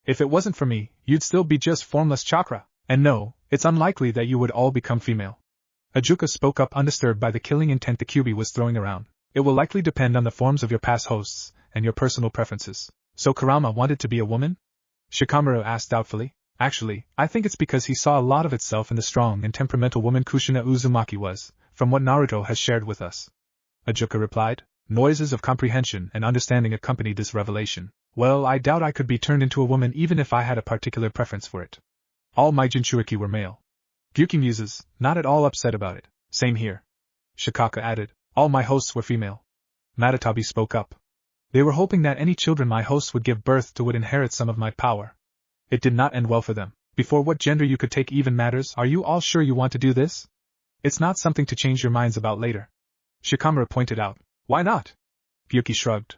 If it wasn't for me, you'd still be just formless chakra. And no, it's unlikely that you would all become female. Ajuka spoke up, undisturbed by the killing intent the Kyuubi was throwing around. It will likely depend on the forms of your past hosts, and your personal preferences. So Kurama wanted to be a woman? Shikamaru asked doubtfully. Actually, I think it's because he saw a lot of itself in the strong and temperamental woman Kushina Uzumaki was, from what Naruto has shared with us. Ajuka replied. Noises of comprehension and understanding accompanied this revelation. Well, I doubt I could be turned into a woman even if I had a particular preference for it. All my Jinchuriki were male. Gyuki muses, not at all upset about it. Same here. Shikaka added. All my hosts were female. Matatabi spoke up. They were hoping that any children my hosts would give birth to would inherit some of my power. It did not end well for them. Before what gender you could take even matters. Are you all sure you want to do this? It's not something to change your minds about later. Shikamaru pointed out. Why not? Gyuki shrugged.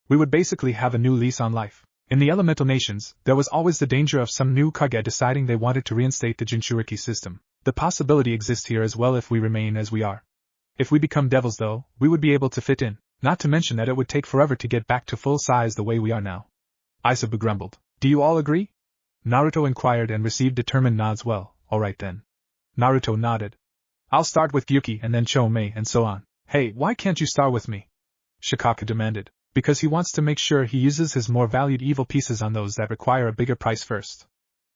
We would basically have a new lease on life. In the elemental nations, there was always the danger of some new Kage deciding they wanted to reinstate the Jinchuriki system. The possibility exists here as well if we remain as we are. If we become devils though, we would be able to fit in, not to mention that it would take forever to get back to full size the way we are now. Isabu grumbled. Do you all agree? Naruto inquired and received determined nods. Well, alright then. Naruto nodded. I'll start with Gyuki and then Chome and so on. Hey, why can't you start with me? Shikaka demanded. Because he wants to make sure he uses his more valued evil pieces on those that require a bigger price first.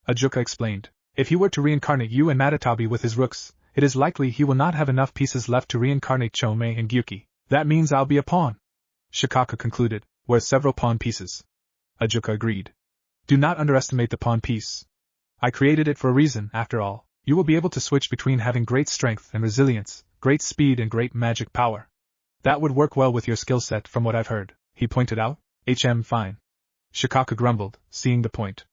Ajuka explained. If he were to reincarnate you and Matatabi with his rooks, it is likely he will not have enough pieces left to reincarnate Chome and Gyuki. That means I'll be a pawn. Shikaka concluded. Worth several pawn pieces. Ajuka agreed. Do not underestimate the pawn piece. I created it for a reason, after all. You will be able to switch between having great strength and resilience, great speed and great magic power. That would work well with your skill set from what I've heard, he pointed out. Fine. Shikaka grumbled, seeing the point.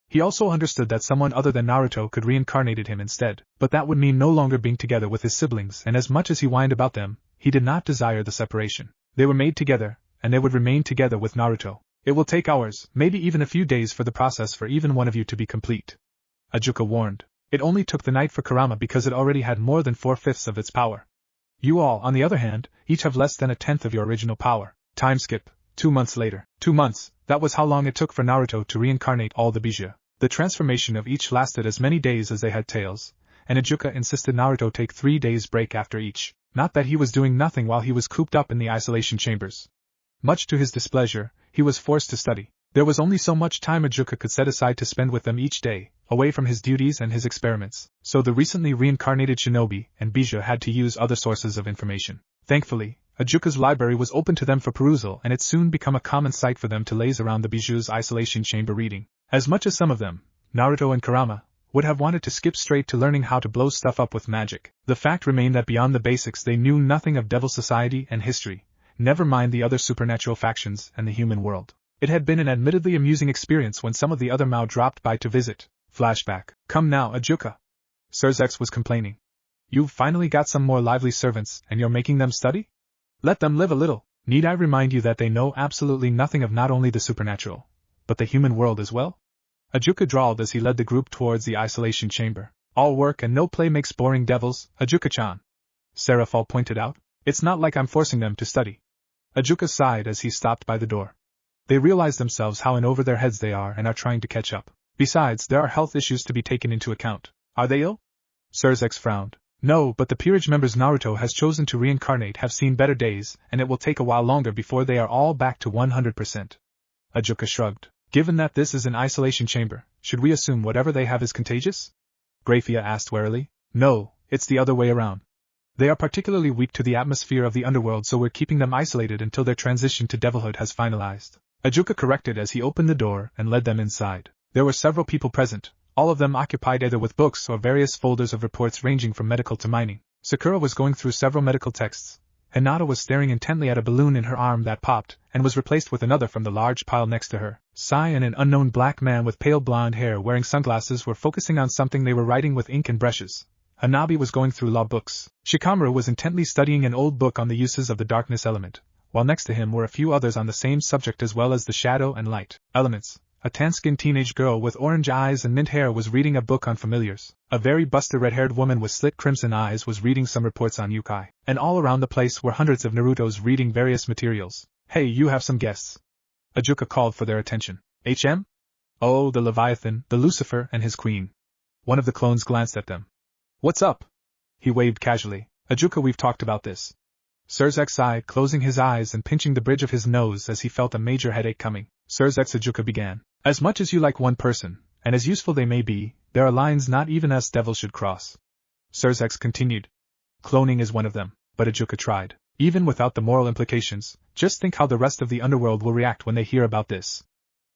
He also understood that someone other than Naruto could reincarnate him instead, but that would mean no longer being together with his siblings, and as much as he whined about them, he did not desire the separation. They were made together, and they would remain together with Naruto. It will take hours, maybe even a few days for the process for even one of you to be complete. Ajuka warned. It only took the night for Kurama because it already had more than 4/5 of its power. You all, on the other hand, each have less than 1/10 of your original power. Time skip. 2 months later. 2 months, that was how long it took for Naruto to reincarnate all the Bijuu. The transformation of each lasted as many days as they had tails, and Ajuka insisted Naruto take 3 days break after each. Not that he was doing nothing while he was cooped up in the isolation chambers. Much to his displeasure, he was forced to study. There was only so much time Ajuka could set aside to spend with them each day, away from his duties and his experiments, so the recently reincarnated shinobi and Bijuu had to use other sources of information. Thankfully, Ajuka's library was open to them for perusal, and it soon became a common sight for them to laze around the Bijuu's isolation chamber reading. As much as some of them, Naruto and Kurama, would have wanted to skip straight to learning how to blow stuff up with magic, the fact remained that beyond the basics they knew nothing of devil society and history, never mind the other supernatural factions and the human world. It had been an admittedly amusing experience when some of the other Mao dropped by to visit. Flashback. Come now, Ajuka. Sir Zex was complaining. You've finally got some more lively servants, and you're making them study? Let them live a little. Need I remind you that they know absolutely nothing of not only the supernatural, but the human world as well? Ajuka drawled as he led the group towards the isolation chamber. All work and no play makes boring devils, Ajuka-chan. Seraphol pointed out. It's not like I'm forcing them to study. Ajuka sighed as he stopped by the door. They realize themselves how in over their heads they are and are trying to catch up. Besides, there are health issues to be taken into account. Are they ill? Surzex frowned. No, but the peerage members Naruto has chosen to reincarnate have seen better days, and it will take a while longer before they are all back to 100%. Ajuka shrugged. Given that this is an isolation chamber, should we assume whatever they have is contagious? Graphia asked warily. No, it's the other way around. They are particularly weak to the atmosphere of the underworld, so we're keeping them isolated until their transition to devilhood has finalized. Ajuka corrected as he opened the door and led them inside. There were several people present, all of them occupied either with books or various folders of reports ranging from medical to mining. Sakura was going through several medical texts. Hinata was staring intently at a balloon in her arm that popped, and was replaced with another from the large pile next to her. Sai and an unknown black man with pale blonde hair wearing sunglasses were focusing on something they were writing with ink and brushes. Hanabi was going through law books. Shikamaru was intently studying an old book on the uses of the darkness element, while next to him were a few others on the same subject as well as the shadow and light elements. A tan-skinned teenage girl with orange eyes and mint hair was reading a book on familiars. A very busty red-haired woman with slit crimson eyes was reading some reports on yukai. And all around the place were hundreds of Narutos reading various materials. Hey, you have some guests. Ajuka called for their attention. HM? Oh, the Leviathan, the Lucifer, and his queen. One of the clones glanced at them. What's up? He waved casually. Ajuka, we've talked about this. Surzex sighed, closing his eyes and pinching the bridge of his nose as he felt a major headache coming. Surzex, Ajuka began. As much as you like one person, and as useful they may be, there are lines not even us devils should cross. Surzex continued. Cloning is one of them, but Ajuka tried. Even without the moral implications, just think how the rest of the underworld will react when they hear about this.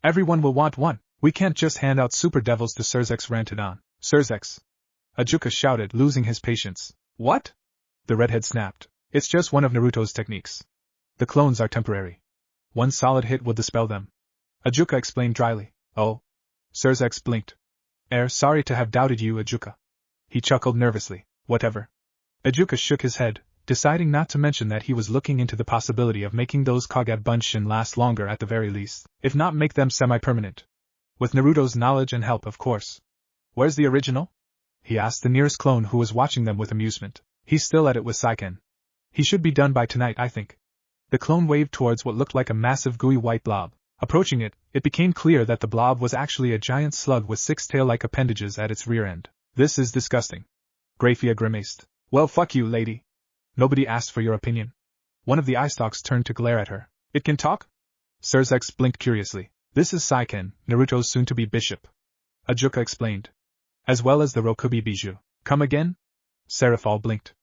Everyone will want one. We can't just hand out super devils to Surzex ranted on. Surzex! Ajuka shouted, losing his patience. What? The redhead snapped. It's just one of Naruto's techniques. The clones are temporary. One solid hit will dispel them. Ajuka explained dryly. Oh. Surzex blinked. Sorry to have doubted you, Ajuka. He chuckled nervously. Whatever. Ajuka shook his head, deciding not to mention that he was looking into the possibility of making those Kage Bunshin last longer at the very least, if not make them semi-permanent. With Naruto's knowledge and help, of course. Where's the original? He asked the nearest clone who was watching them with amusement. He's still at it with Saiken. He should be done by tonight, I think. The clone waved towards what looked like a massive gooey white blob. Approaching it, it became clear that the blob was actually a giant slug with 6 tail-like appendages at its rear end. This is disgusting. Graphia grimaced. Well, fuck you, lady. Nobody asked for your opinion. One of the eye stalks turned to glare at her. It can talk? Surzex blinked curiously. This is Saiken, Naruto's soon-to-be bishop. Ajuka explained. As well as the Rokubi Bijuu. Come again? Seraphol blinked.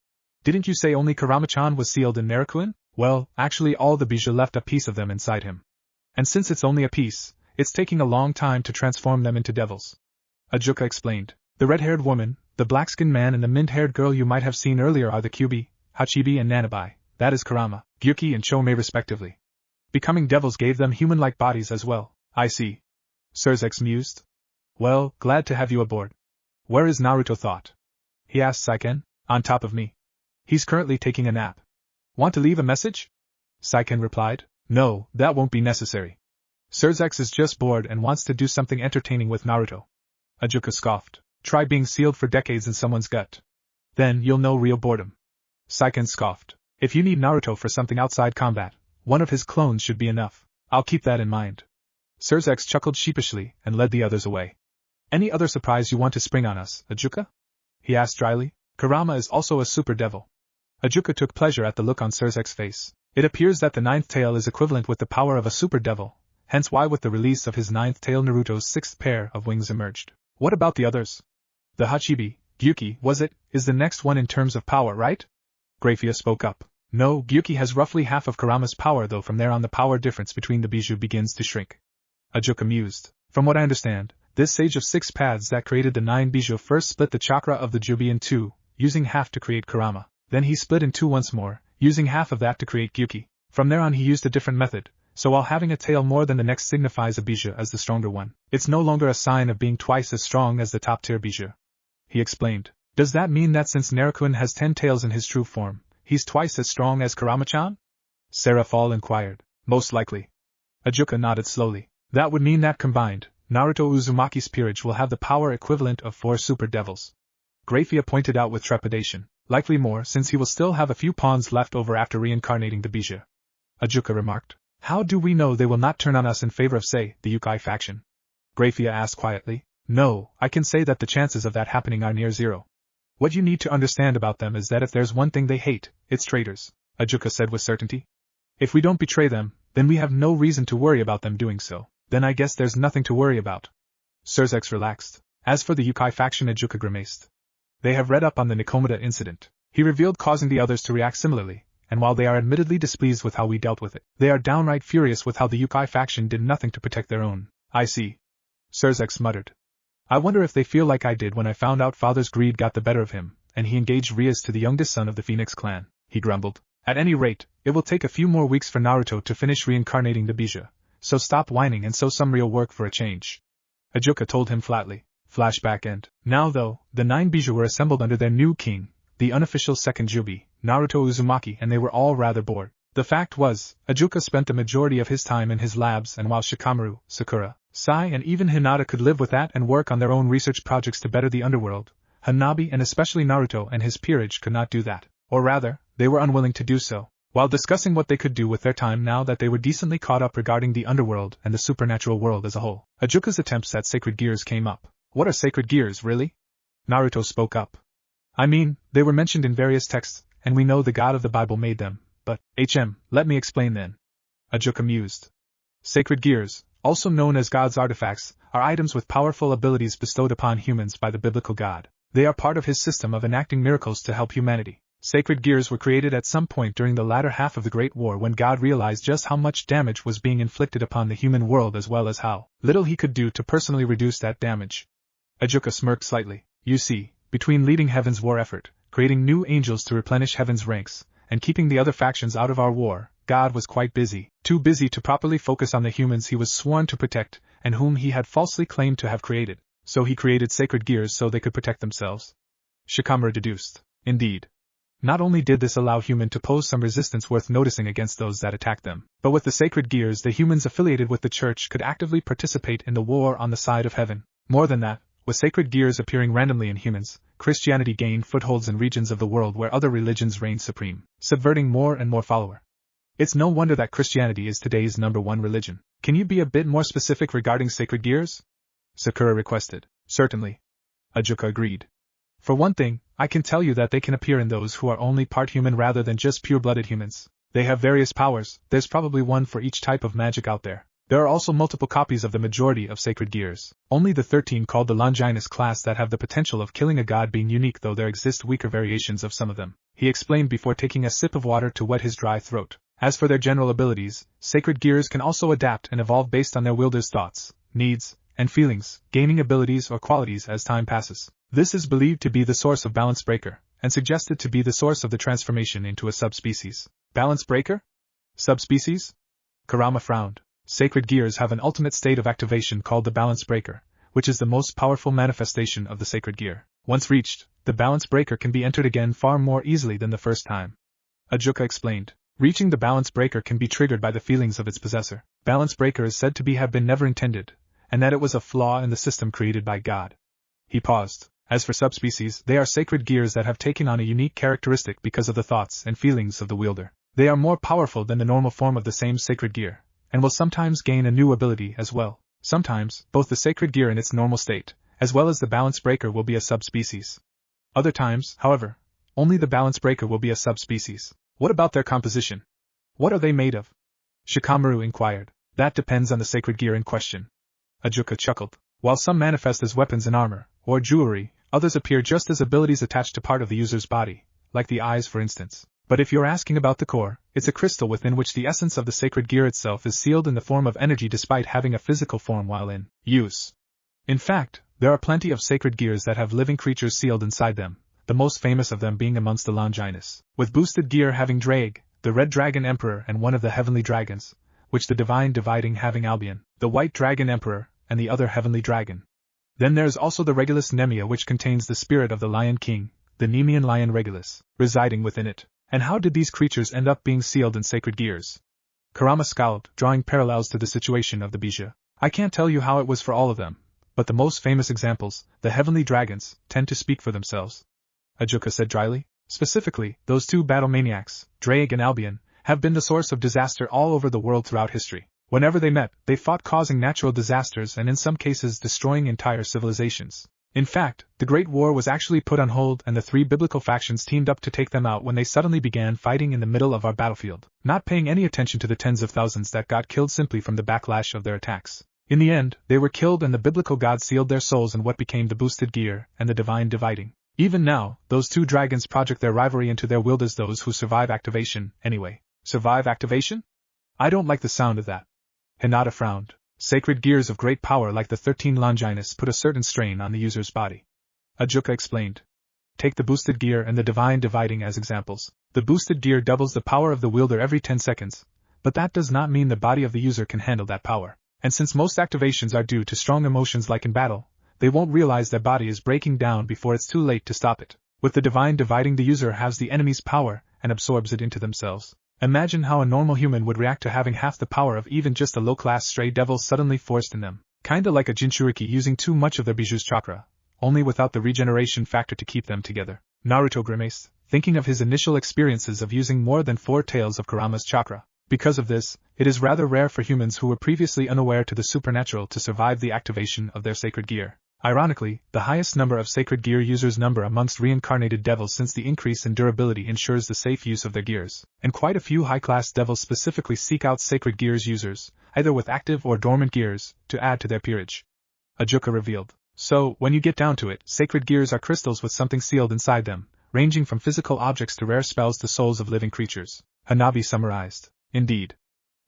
Didn't you say only Kurama-chan was sealed in Narukuin? Well, actually all the Bijuu left a piece of them inside him. And since it's only a piece, it's taking a long time to transform them into devils. Ajuka explained. The red-haired woman, the black-skinned man and the mint-haired girl you might have seen earlier are the Kyubi, Hachibi and Nanabai, that is Kurama, Gyuki and Chomei respectively. Becoming devils gave them human-like bodies as well. I see. Surzex mused. Well, glad to have you aboard. Where is Naruto thought? He asked Saiken. On top of me. He's currently taking a nap. Want to leave a message? Saiken replied. No, that won't be necessary. Surzex is just bored and wants to do something entertaining with Naruto. Ajuka scoffed. Try being sealed for decades in someone's gut. Then you'll know real boredom. Saiken scoffed. If you need Naruto for something outside combat, one of his clones should be enough. I'll keep that in mind. Surzex chuckled sheepishly and led the others away. Any other surprise you want to spring on us, Ajuka? He asked dryly. Kurama is also a super devil. Ajuka took pleasure at the look on Surzex's face. It appears that the 9th tail is equivalent with the power of a super devil, hence why with the release of his 9th tail Naruto's 6th pair of wings emerged. What about the others? The Hachibi, Gyuki, is the next one in terms of power, right? Graphia spoke up. No, Gyuki has roughly half of Kurama's power, though from there on the power difference between the Bijuu begins to shrink. Ajuka mused. From what I understand, this sage of 6 paths that created the 9 Bijuu first split the chakra of the Jubi in 2, using half to create Kurama. Then he split in 2 once more, using half of that to create Gyuki. From there on he used a different method, so while having a tail more than the next signifies a Bijuu as the stronger one, it's no longer a sign of being twice as strong as the top tier Bijuu. He explained. Does that mean that since Narukuin has 10 tails in his true form, he's twice as strong as Kurama-chan? Seraphol inquired. Most likely. Ajuka nodded slowly. That would mean that combined, Naruto Uzumaki's peerage will have the power equivalent of 4 super devils. Grafia pointed out with trepidation, likely more since he will still have a few pawns left over after reincarnating the Bijuu. Ajuka remarked. How do we know they will not turn on us in favor of, say, the Yukai faction? Grafia asked quietly. No, I can say that the chances of that happening are near zero. What you need to understand about them is that if there's one thing they hate, it's traitors, Ajuka said with certainty. If we don't betray them, then we have no reason to worry about them doing so. Then I guess there's nothing to worry about. Surzex relaxed. As for the Yukai faction, Ajuka grimaced. They have read up on the Nikomata incident, he revealed, causing the others to react similarly, and while they are admittedly displeased with how we dealt with it, they are downright furious with how the Yukai faction did nothing to protect their own. I see. Surzex muttered. I wonder if they feel like I did when I found out father's greed got the better of him, and he engaged Rias to the youngest son of the Phoenix clan, he grumbled. At any rate, it will take a few more weeks for Naruto to finish reincarnating the Bijuu, so stop whining and show some real work for a change. Ajuka told him flatly. Flashback end. Now though, the 9 Bijuu were assembled under their new king, the unofficial second Jubi, Naruto Uzumaki, and they were all rather bored. The fact was, Ajuka spent the majority of his time in his labs, and while Shikamaru, Sakura, Sai and even Hinata could live with that and work on their own research projects to better the underworld, Hanabi and especially Naruto and his peerage could not do that, or rather, they were unwilling to do so. While discussing what they could do with their time now that they were decently caught up regarding the underworld and the supernatural world as a whole, Ajuka's attempts at sacred gears came up. What are sacred gears, really? Naruto spoke up. I mean, they were mentioned in various texts, and we know the god of the Bible made them, but, let me explain then. Ajuka mused. Sacred gears, also known as God's artifacts, are items with powerful abilities bestowed upon humans by the biblical God. They are part of his system of enacting miracles to help humanity. Sacred gears were created at some point during the latter half of the Great War when God realized just how much damage was being inflicted upon the human world as well as how little he could do to personally reduce that damage. Ajuka smirked slightly. You see, between leading Heaven's war effort, creating new angels to replenish Heaven's ranks, and keeping the other factions out of our war, God was quite busy, too busy to properly focus on the humans he was sworn to protect, and whom he had falsely claimed to have created. So he created sacred gears so they could protect themselves. Shikamaru deduced. Indeed. Not only did this allow human to pose some resistance worth noticing against those that attacked them, but with the sacred gears the humans affiliated with the church could actively participate in the war on the side of heaven. More than that, with sacred gears appearing randomly in humans, Christianity gained footholds in regions of the world where other religions reigned supreme, subverting more and more followers. It's no wonder that Christianity is today's #1 religion. Can you be a bit more specific regarding sacred gears? Sakura requested. Certainly. Ajuka agreed. For one thing, I can tell you that they can appear in those who are only part human rather than just pure-blooded humans. They have various powers, there's probably one for each type of magic out there. There are also multiple copies of the majority of sacred gears, only the 13 called the Longinus class that have the potential of killing a god being unique, though there exist weaker variations of some of them, he explained before taking a sip of water to wet his dry throat. As for their general abilities, sacred gears can also adapt and evolve based on their wielder's thoughts, needs, and feelings, gaining abilities or qualities as time passes. This is believed to be the source of Balance Breaker, and suggested to be the source of the transformation into a subspecies. Balance Breaker? Subspecies? Kurama frowned. Sacred gears have an ultimate state of activation called the Balance Breaker, which is the most powerful manifestation of the sacred gear. Once reached, the Balance Breaker can be entered again far more easily than the first time. Ajuka explained. Reaching the Balance Breaker can be triggered by the feelings of its possessor. Balance Breaker is said to have been never intended, and that it was a flaw in the system created by God. He paused. As for subspecies, they are sacred gears that have taken on a unique characteristic because of the thoughts and feelings of the wielder. They are more powerful than the normal form of the same sacred gear, and will sometimes gain a new ability as well. Sometimes, both the sacred gear in its normal state, as well as the Balance Breaker will be a subspecies. Other times, however, only the Balance Breaker will be a subspecies. What about their composition? What are they made of? Shikamaru inquired. That depends on the sacred gear in question. Ajuka chuckled. While some manifest as weapons and armor, or jewelry, others appear just as abilities attached to part of the user's body, like the eyes for instance. But if you're asking about the core, it's a crystal within which the essence of the sacred gear itself is sealed in the form of energy despite having a physical form while in use. In fact, there are plenty of sacred gears that have living creatures sealed inside them, the most famous of them being amongst the Longinus, with boosted gear having Drake, the Red Dragon Emperor and one of the Heavenly Dragons, which the Divine Dividing having Albion, the White Dragon Emperor, and the other Heavenly Dragon. Then there's also the Regulus Nemia, which contains the spirit of the Lion King, the Nemean Lion Regulus, residing within it. And how did these creatures end up being sealed in sacred gears? Kurama scowled, drawing parallels to the situation of the Bijuu. I can't tell you how it was for all of them, but the most famous examples, the heavenly dragons, tend to speak for themselves. Ajuka said dryly. Specifically, those two battle maniacs, Drake and Albion, have been the source of disaster all over the world throughout history. Whenever they met, they fought, causing natural disasters and in some cases destroying entire civilizations. In fact, the Great War was actually put on hold and the three biblical factions teamed up to take them out when they suddenly began fighting in the middle of our battlefield, not paying any attention to the tens of thousands that got killed simply from the backlash of their attacks. In the end, they were killed and the biblical gods sealed their souls in what became the boosted gear and the divine dividing. Even now, those two dragons project their rivalry into their wield as those who survive activation, anyway. Survive activation? I don't like the sound of that. Hinata frowned. Sacred gears of great power like the 13 Longinus put a certain strain on the user's body. Ajuka explained. Take the boosted gear and the divine dividing as examples. The boosted gear doubles the power of the wielder every 10 seconds, but that does not mean the body of the user can handle that power. And since most activations are due to strong emotions like in battle, they won't realize their body is breaking down before it's too late to stop it. With the divine dividing, the user has the enemy's power and absorbs it into themselves. Imagine how a normal human would react to having half the power of even just a low-class stray devil suddenly forced in them. Kinda like a Jinchuriki using too much of their Bijuu's chakra, only without the regeneration factor to keep them together. Naruto grimaced, thinking of his initial experiences of using more than 4 tails of Kurama's chakra. Because of this, it is rather rare for humans who were previously unaware to the supernatural to survive the activation of their sacred gear. Ironically, the highest number of sacred gear users number amongst reincarnated devils, since the increase in durability ensures the safe use of their gears, and quite a few high-class devils specifically seek out sacred gears users, either with active or dormant gears, to add to their peerage. Ajuka revealed. So, when you get down to it, sacred gears are crystals with something sealed inside them, ranging from physical objects to rare spells to souls of living creatures. Hanabi summarized. Indeed.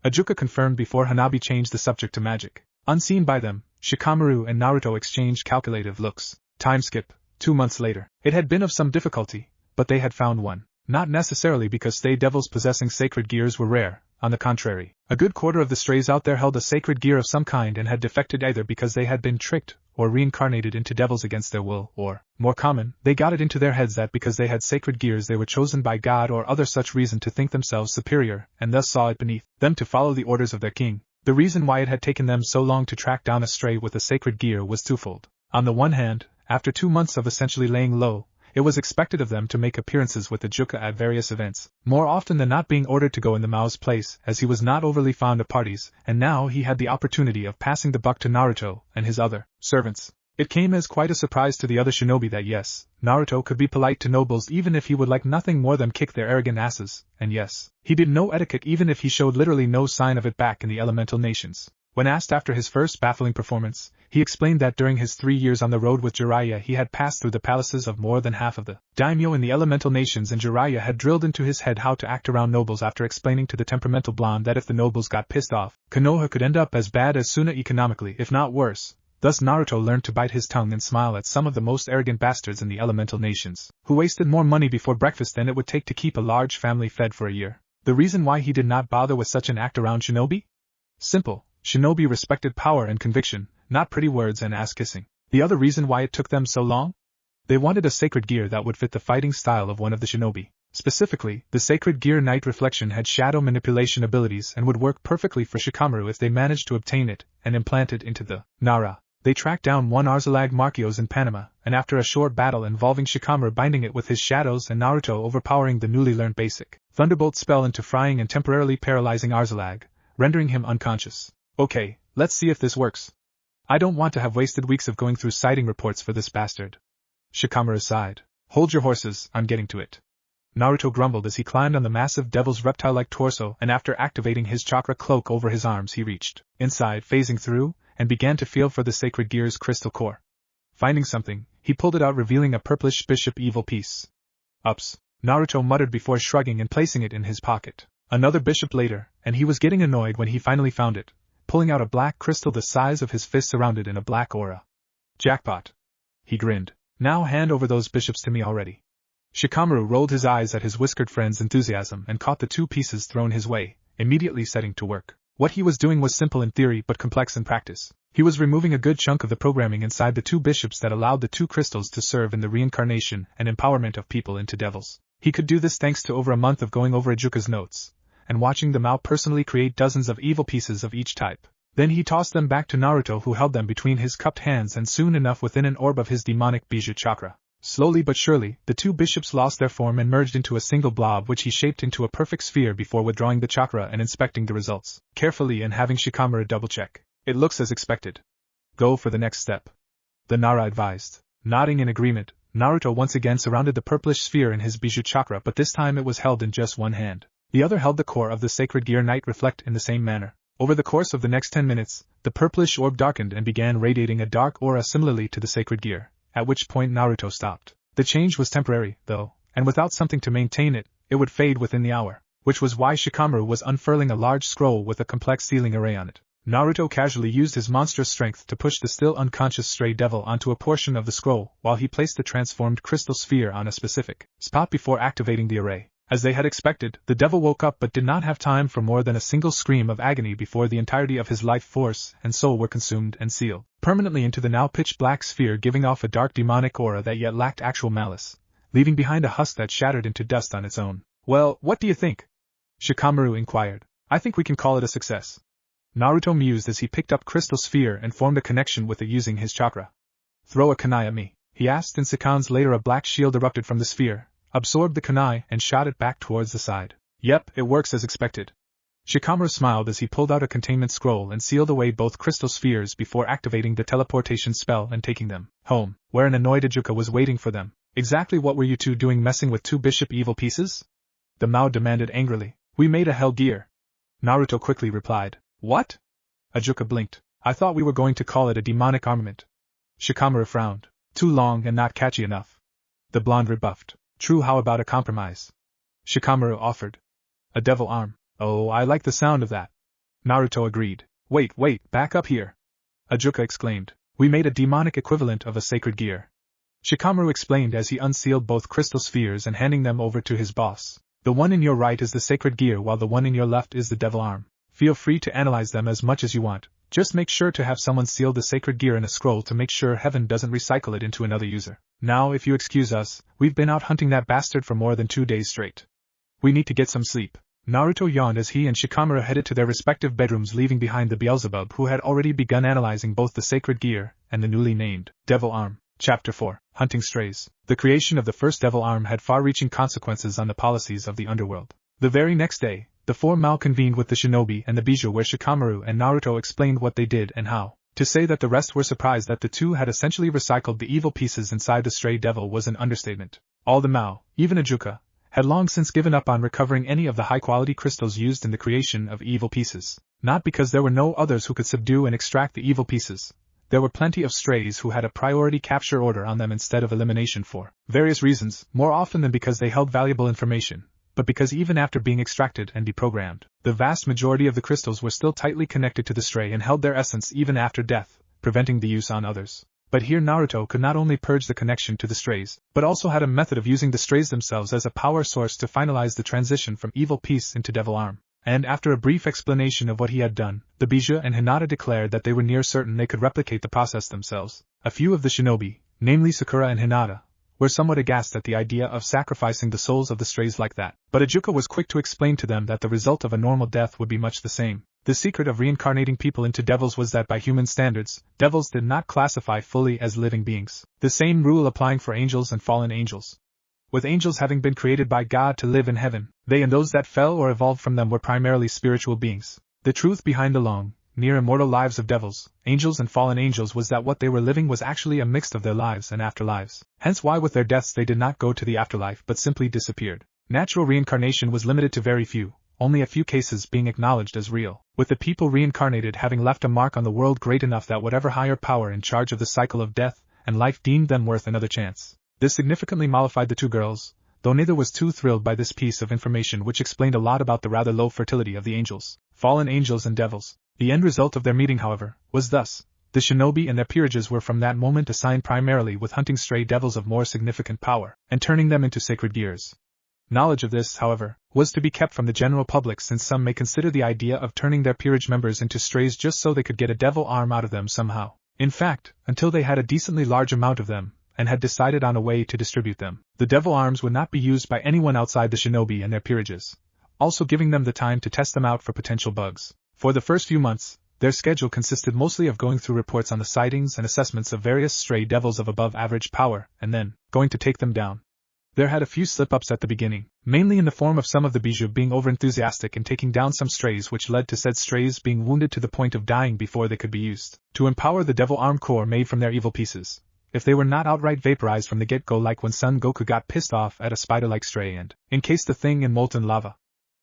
Ajuka confirmed before Hanabi changed the subject to magic. Unseen by them, Shikamaru and Naruto exchanged calculative looks. Time skip. 2 months later. It had been of some difficulty, but they had found one. Not necessarily because stray devils possessing sacred gears were rare, on the contrary. A good quarter of the strays out there held a sacred gear of some kind and had defected either because they had been tricked or reincarnated into devils against their will, or, more common, they got it into their heads that because they had sacred gears they were chosen by God or other such reason to think themselves superior, and thus saw it beneath them to follow the orders of their king. The reason why it had taken them so long to track down a stray with a sacred gear was twofold. On the one hand, after 2 months of essentially laying low, it was expected of them to make appearances with the Ajuka at various events, more often than not being ordered to go in the Mao's place, as he was not overly fond of parties, and now he had the opportunity of passing the buck to Naruto and his other servants. It came as quite a surprise to the other shinobi that yes, Naruto could be polite to nobles even if he would like nothing more than kick their arrogant asses, and yes, he did know etiquette even if he showed literally no sign of it back in the elemental nations. When asked after his first baffling performance, he explained that during his 3 years on the road with Jiraiya he had passed through the palaces of more than half of the daimyo in the elemental nations, and Jiraiya had drilled into his head how to act around nobles after explaining to the temperamental blonde that if the nobles got pissed off, Konoha could end up as bad as Suna economically, if not worse. Thus Naruto learned to bite his tongue and smile at some of the most arrogant bastards in the elemental nations, who wasted more money before breakfast than it would take to keep a large family fed for a year. The reason why he did not bother with such an act around shinobi? Simple. Shinobi respected power and conviction, not pretty words and ass-kissing. The other reason why it took them so long? They wanted a sacred gear that would fit the fighting style of one of the shinobi. Specifically, the sacred gear Night Reflection had shadow manipulation abilities and would work perfectly for Shikamaru if they managed to obtain it and implant it into the Nara. They tracked down one Arzalag Marquios in Panama, and after a short battle involving Shikamaru binding it with his shadows and Naruto overpowering the newly learned basic Thunderbolt spell into frying and temporarily paralyzing Arzalag, rendering him unconscious. Okay, let's see if this works. I don't want to have wasted weeks of going through sighting reports for this bastard. Shikamaru sighed. Hold your horses, I'm getting to it. Naruto grumbled as he climbed on the massive devil's reptile-like torso, and after activating his chakra cloak over his arms he reached inside, phasing through, and began to feel for the sacred gear's crystal core. Finding something, he pulled it out, revealing a purplish bishop evil piece. Ups, Naruto muttered before shrugging and placing it in his pocket. Another bishop later, and he was getting annoyed when he finally found it, pulling out a black crystal the size of his fist surrounded in a black aura. Jackpot. He grinned. Now hand over those bishops to me already. Shikamaru rolled his eyes at his whiskered friend's enthusiasm and caught the 2 pieces thrown his way, immediately setting to work. What he was doing was simple in theory but complex in practice. He was removing a good chunk of the programming inside the 2 bishops that allowed the 2 crystals to serve in the reincarnation and empowerment of people into devils. He could do this thanks to over a month of going over Ajuka's notes, and watching the Mao personally create dozens of evil pieces of each type. Then he tossed them back to Naruto, who held them between his cupped hands, and soon enough within an orb of his demonic Bijuu chakra. Slowly but surely, the two bishops lost their form and merged into a single blob, which he shaped into a perfect sphere before withdrawing the chakra and inspecting the results carefully and having Shikamaru double-check. It looks as expected. Go for the next step, the Nara advised. Nodding in agreement, Naruto once again surrounded the purplish sphere in his Bijuu chakra, but this time it was held in just one hand. The other held the core of the sacred gear Night Reflect in the same manner. Over the course of the next 10 minutes, the purplish orb darkened and began radiating a dark aura similarly to the sacred gear, at which point Naruto stopped. The change was temporary, though, and without something to maintain it, it would fade within the hour, which was why Shikamaru was unfurling a large scroll with a complex sealing array on it. Naruto casually used his monstrous strength to push the still unconscious stray devil onto a portion of the scroll while he placed the transformed crystal sphere on a specific spot before activating the array. As they had expected, the devil woke up but did not have time for more than a single scream of agony before the entirety of his life force and soul were consumed and sealed permanently into the now pitch-black sphere, giving off a dark demonic aura that yet lacked actual malice, leaving behind a husk that shattered into dust on its own. Well, what do you think? Shikamaru inquired. I think we can call it a success. Naruto mused as he picked up crystal sphere and formed a connection with it using his chakra. Throw a kunai at me, he asked. In seconds later a black shield erupted from the sphere, absorbed the kunai, and shot it back towards the side. Yep, it works as expected. Shikamaru smiled as he pulled out a containment scroll and sealed away both crystal spheres before activating the teleportation spell and taking them home, where an annoyed Ijuka was waiting for them. Exactly what were you two doing messing with two bishop evil pieces? The Mao demanded angrily. We made a hell gear. Naruto quickly replied. What? Ijuka blinked. I thought we were going to call it a demonic armament. Shikamaru frowned. Too long and not catchy enough. The blonde rebuffed. True, how about a compromise? Shikamaru offered. A devil arm. Oh, I like the sound of that. Naruto agreed. Wait, back up here. Ijuka exclaimed. We made a demonic equivalent of a sacred gear. Shikamaru explained as he unsealed both crystal spheres and handing them over to his boss. The one in your right is the sacred gear while the one in your left is the devil arm. Feel free to analyze them as much as you want. Just make sure to have someone seal the sacred gear in a scroll to make sure heaven doesn't recycle it into another user. Now, if you excuse us, we've been out hunting that bastard for more than 2 days straight. We need to get some sleep. Naruto yawned as he and Shikamaru headed to their respective bedrooms, leaving behind the Beelzebub, who had already begun analyzing both the sacred gear and the newly named devil arm. Chapter 4. Hunting Strays. The creation of the first devil arm had far-reaching consequences on the policies of the underworld. The very next day, the four Mao convened with the shinobi and the Bijuu, where Shikamaru and Naruto explained what they did and how. To say that the rest were surprised that the two had essentially recycled the evil pieces inside the stray devil was an understatement. All the Mao, even Ijuka, had long since given up on recovering any of the high-quality crystals used in the creation of evil pieces. Not because there were no others who could subdue and extract the evil pieces. There were plenty of strays who had a priority capture order on them instead of elimination for various reasons, more often than because they held valuable information, but because even after being extracted and deprogrammed, the vast majority of the crystals were still tightly connected to the stray and held their essence even after death, preventing the use on others. But here Naruto could not only purge the connection to the strays, but also had a method of using the strays themselves as a power source to finalize the transition from evil piece into devil arm. And after a brief explanation of what he had done, the Bijuu and Hinata declared that they were near certain they could replicate the process themselves. A few of the shinobi, namely Sakura and Hinata, were somewhat aghast at the idea of sacrificing the souls of the strays like that, but Ijuka was quick to explain to them that the result of a normal death would be much the same. The secret of reincarnating people into devils was that by human standards, devils did not classify fully as living beings, the same rule applying for angels and fallen angels. With angels having been created by God to live in heaven, they and those that fell or evolved from them were primarily spiritual beings. The truth behind the long, near immortal lives of devils, angels and fallen angels was that what they were living was actually a mix of their lives and afterlives, hence why with their deaths they did not go to the afterlife but simply disappeared. Natural reincarnation was limited to very few, only a few cases being acknowledged as real, with the people reincarnated having left a mark on the world great enough that whatever higher power in charge of the cycle of death and life deemed them worth another chance. This significantly mollified the two girls, though neither was too thrilled by this piece of information, which explained a lot about the rather low fertility of the angels, fallen angels and devils. The end result of their meeting, however, was thus. The shinobi and their peerages were from that moment assigned primarily with hunting stray devils of more significant power, and turning them into sacred gears. Knowledge of this, however, was to be kept from the general public, since some may consider the idea of turning their peerage members into strays just so they could get a devil arm out of them somehow. In fact, until they had a decently large amount of them, and had decided on a way to distribute them, the devil arms would not be used by anyone outside the shinobi and their peerages, also giving them the time to test them out for potential bugs. For the first few months, Their schedule consisted mostly of going through reports on the sightings and assessments of various stray devils of above average power, and then going to take them down. There had a few slip-ups at the beginning, mainly in the form of some of the Bijuu being overenthusiastic in taking down some strays, which led to said strays being wounded to the point of dying before they could be used to empower the devil arm core made from their evil pieces, if they were not outright vaporized from the get-go, like when Son Goku got pissed off at a spider-like stray and encased the thing in molten lava.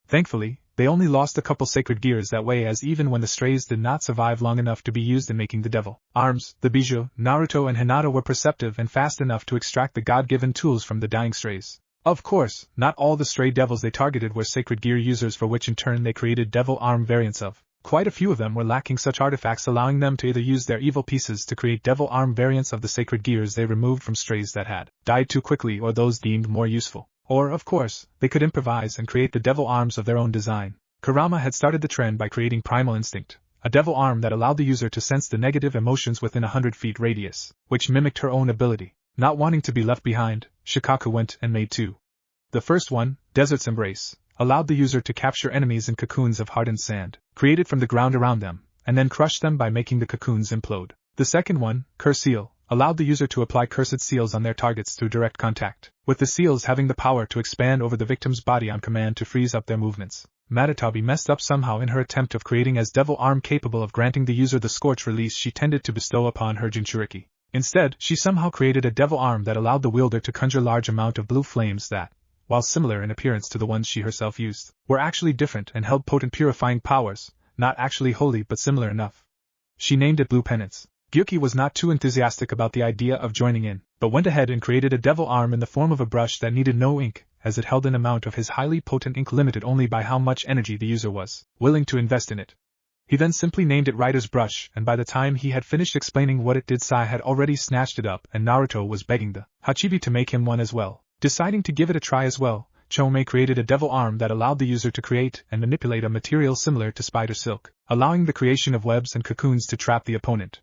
Thankfully, they only lost a couple sacred gears that way, as even when the strays did not survive long enough to be used in making the devil arms, the Bijuu, Naruto and Hinata were perceptive and fast enough to extract the god-given tools from the dying strays. Of course, not all the stray devils they targeted were sacred gear users, for which in turn they created devil arm variants of. Quite a few of them were lacking such artifacts, allowing them to either use their evil pieces to create devil arm variants of the sacred gears they removed from strays that had died too quickly or those deemed more useful. Or, of course, they could improvise and create the devil arms of their own design. Kurama had started the trend by creating Primal Instinct, a devil arm that allowed the user to sense the negative emotions within 100 feet radius, which mimicked her own ability. Not wanting to be left behind, Shikaku went and made two. The first one, Desert's Embrace, allowed the user to capture enemies in cocoons of hardened sand, created from the ground around them, and then crush them by making the cocoons implode. The second one, Curse Seal, allowed the user to apply cursed seals on their targets through direct contact, with the seals having the power to expand over the victim's body on command to freeze up their movements. Matatabi messed up somehow in her attempt of creating as devil arm capable of granting the user the scorch release she tended to bestow upon her Jinchuriki. Instead, she somehow created a devil arm that allowed the wielder to conjure large amount of blue flames that, while similar in appearance to the ones she herself used, were actually different and held potent purifying powers, not actually holy but similar enough. She named it Blue Penance. Gyuki was not too enthusiastic about the idea of joining in, but went ahead and created a devil arm in the form of a brush that needed no ink, as it held an amount of his highly potent ink limited only by how much energy the user was willing to invest in it. He then simply named it Writer's Brush, and by the time he had finished explaining what it did, Sai had already snatched it up and Naruto was begging the Hachibi to make him one as well. Deciding to give it a try as well, Chome created a devil arm that allowed the user to create and manipulate a material similar to spider silk, allowing the creation of webs and cocoons to trap the opponent.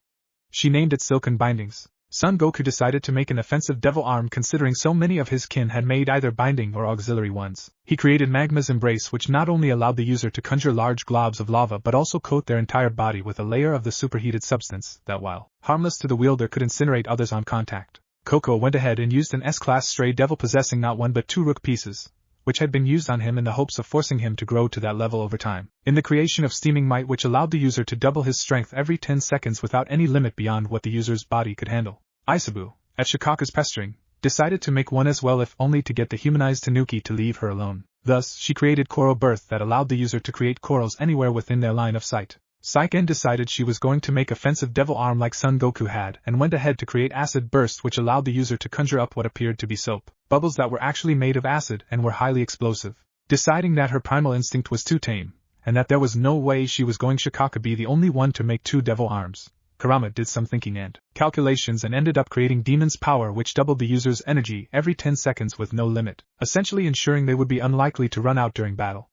She named it Silken Bindings. Son Goku decided to make an offensive devil arm, considering so many of his kin had made either binding or auxiliary ones. He created Magma's Embrace, which not only allowed the user to conjure large globs of lava but also coat their entire body with a layer of the superheated substance that, while harmless to the wielder, could incinerate others on contact. Coco went ahead and used an S-class stray devil possessing not one but two rook pieces, which had been used on him in the hopes of forcing him to grow to that level over time, in the creation of Steaming Might, which allowed the user to double his strength every 10 seconds without any limit beyond what the user's body could handle. Isabu, at Shikaku's pestering, decided to make one as well, if only to get the humanized Tanuki to leave her alone. Thus, she created Coral Birth that allowed the user to create corals anywhere within their line of sight. Saiken decided she was going to make offensive devil arm like Son Goku had, and went ahead to create Acid Burst, which allowed the user to conjure up what appeared to be soap bubbles that were actually made of acid and were highly explosive. Deciding that her primal instinct was too tame, and that there was no way she was going Shikaku be the only one to make two devil arms, Kurama did some thinking and calculations and ended up creating Demon's Power, which doubled the user's energy every 10 seconds with no limit, essentially ensuring they would be unlikely to run out during battle.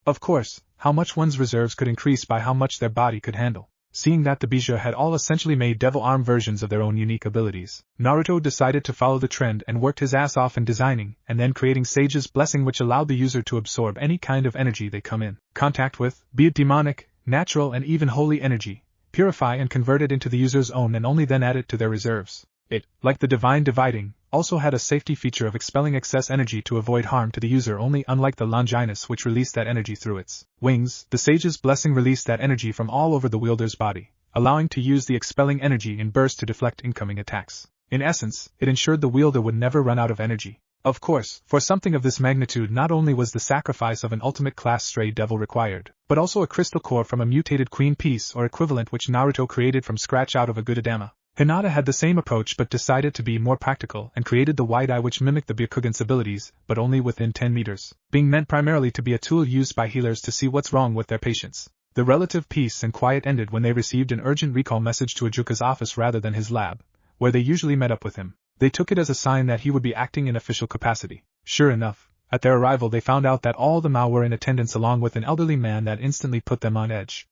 Of course, how much one's reserves could increase by how much their body could handle. Seeing that the Bijuu had all essentially made devil arm versions of their own unique abilities, Naruto decided to follow the trend and worked his ass off in designing and then creating Sage's Blessing, which allowed the user to absorb any kind of energy they come in contact with, be it demonic, natural and even holy energy, purify and convert it into the user's own and only then add it to their reserves. It, like the Divine Dividing, also had a safety feature of expelling excess energy to avoid harm to the user only, unlike the Longinus, which released that energy through its wings. The Sage's Blessing released that energy from all over the wielder's body, allowing to use the expelling energy in bursts to deflect incoming attacks. In essence, it ensured the wielder would never run out of energy. Of course, for something of this magnitude, not only was the sacrifice of an ultimate class stray devil required, but also a crystal core from a mutated queen piece or equivalent, which Naruto created from scratch out of a good Adama. Hinata had the same approach but decided to be more practical and created the Wide Eye, which mimicked the Byakugan's abilities, but only within 10 meters, being meant primarily to be a tool used by healers to see what's wrong with their patients. The relative peace and quiet ended when they received an urgent recall message to Ajuka's office rather than his lab, where they usually met up with him. They took it as a sign that he would be acting in official capacity. Sure enough, at their arrival they found out that all the Mao were in attendance along with an elderly man that instantly put them on edge.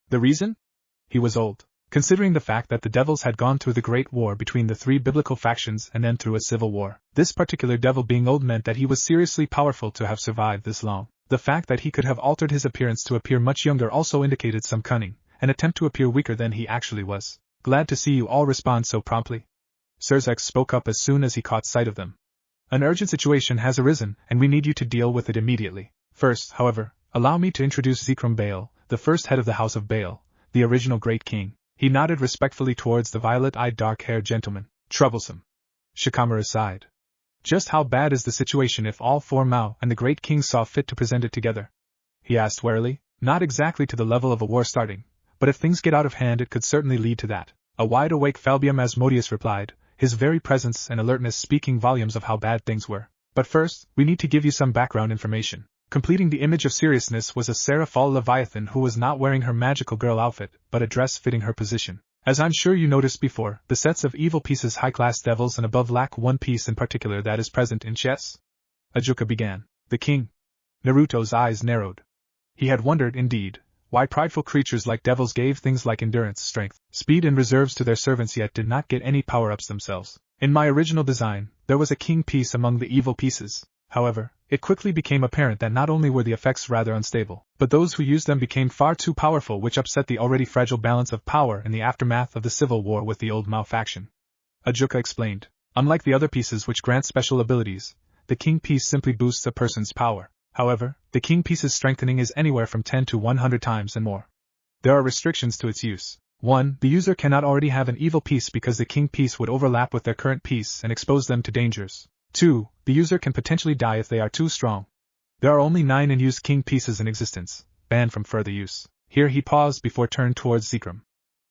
The reason? He was old. Considering the fact that the devils had gone through the Great War between the three biblical factions and then through a civil war, this particular devil being old meant that he was seriously powerful to have survived this long. The fact that he could have altered his appearance to appear much younger also indicated some cunning, and attempt to appear weaker than he actually was. Glad to see you all respond so promptly. Zephos spoke up as soon as he caught sight of them. An urgent situation has arisen, and we need you to deal with it immediately. First, however, allow me to introduce Zephos Bale, the first head of the House of Bale, the original Great King. He nodded respectfully towards the violet-eyed dark-haired gentleman. Troublesome. Shikamaru sighed. Just how bad is the situation if all four Mao and the Great King saw fit to present it together? He asked warily. Not exactly to the level of a war starting, but if things get out of hand it could certainly lead to that. A wide-awake Falbium Asmodeus replied, his very presence and alertness speaking volumes of how bad things were. But first, we need to give you some background information. Completing the image of seriousness was a Seraphal Leviathan who was not wearing her magical girl outfit, but a dress fitting her position. As I'm sure you noticed before, the sets of evil pieces high-class devils and above lack one piece in particular that is present in chess. Ajuka began. The king. Naruto's eyes narrowed. He had wondered, indeed, why prideful creatures like devils gave things like endurance, strength, speed and reserves to their servants yet did not get any power-ups themselves. In my original design, there was a king piece among the evil pieces. However, it quickly became apparent that not only were the effects rather unstable, but those who used them became far too powerful, which upset the already fragile balance of power in the aftermath of the civil war with the old Mao faction. Ajuka explained. Unlike the other pieces which grant special abilities, the king piece simply boosts a person's power. However, the king piece's strengthening is anywhere from 10 to 100 times and more. There are restrictions to its use. 1. The user cannot already have an evil piece because the king piece would overlap with their current piece and expose them to dangers. 2. The user can potentially die if they are too strong. There are only 9 unused king pieces in existence, banned from further use. Here he paused before turned towards Zephos.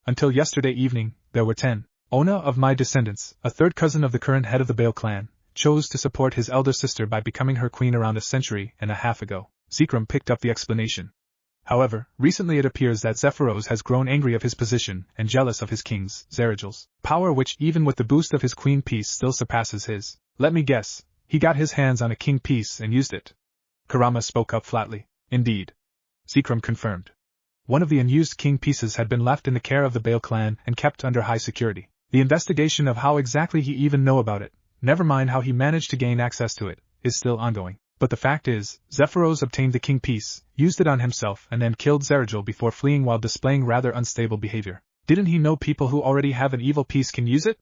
Until yesterday evening, there were 10. Ona of my descendants, a third cousin of the current head of the Bale clan, chose to support his elder sister by becoming her queen around a century and a half ago. Zephos picked up the explanation. However, recently it appears that Zephos has grown angry of his position and jealous of his king's, Zerajal's, power, which even with the boost of his queen piece still surpasses his. Let me guess, he got his hands on a king piece and used it. Kurama spoke up flatly. Indeed. Zephos confirmed. One of the unused king pieces had been left in the care of the Bale clan and kept under high security. The investigation of how exactly he even know about it, never mind how he managed to gain access to it, is still ongoing. But the fact is, Zephos obtained the king piece, used it on himself and then killed Zerajal before fleeing while displaying rather unstable behavior. Didn't he know people who already have an evil piece can use it?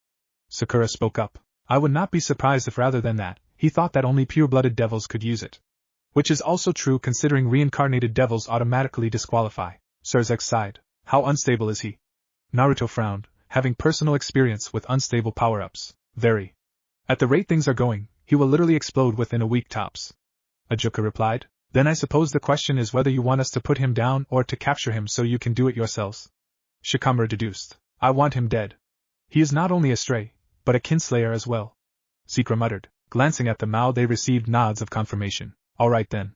Sakura spoke up. I would not be surprised if rather than that, he thought that only pure-blooded devils could use it. Which is also true considering reincarnated devils automatically disqualify. Zephos sighed. How unstable is he? Naruto frowned, having personal experience with unstable power-ups. Very. At the rate things are going, he will literally explode within a week tops. Ajuka replied. Then I suppose the question is whether you want us to put him down or to capture him so you can do it yourselves. Shikamaru deduced. I want him dead. He is not only a stray, but a kinslayer as well. Zephos muttered. Glancing at the Mao, they received nods of confirmation. All right then.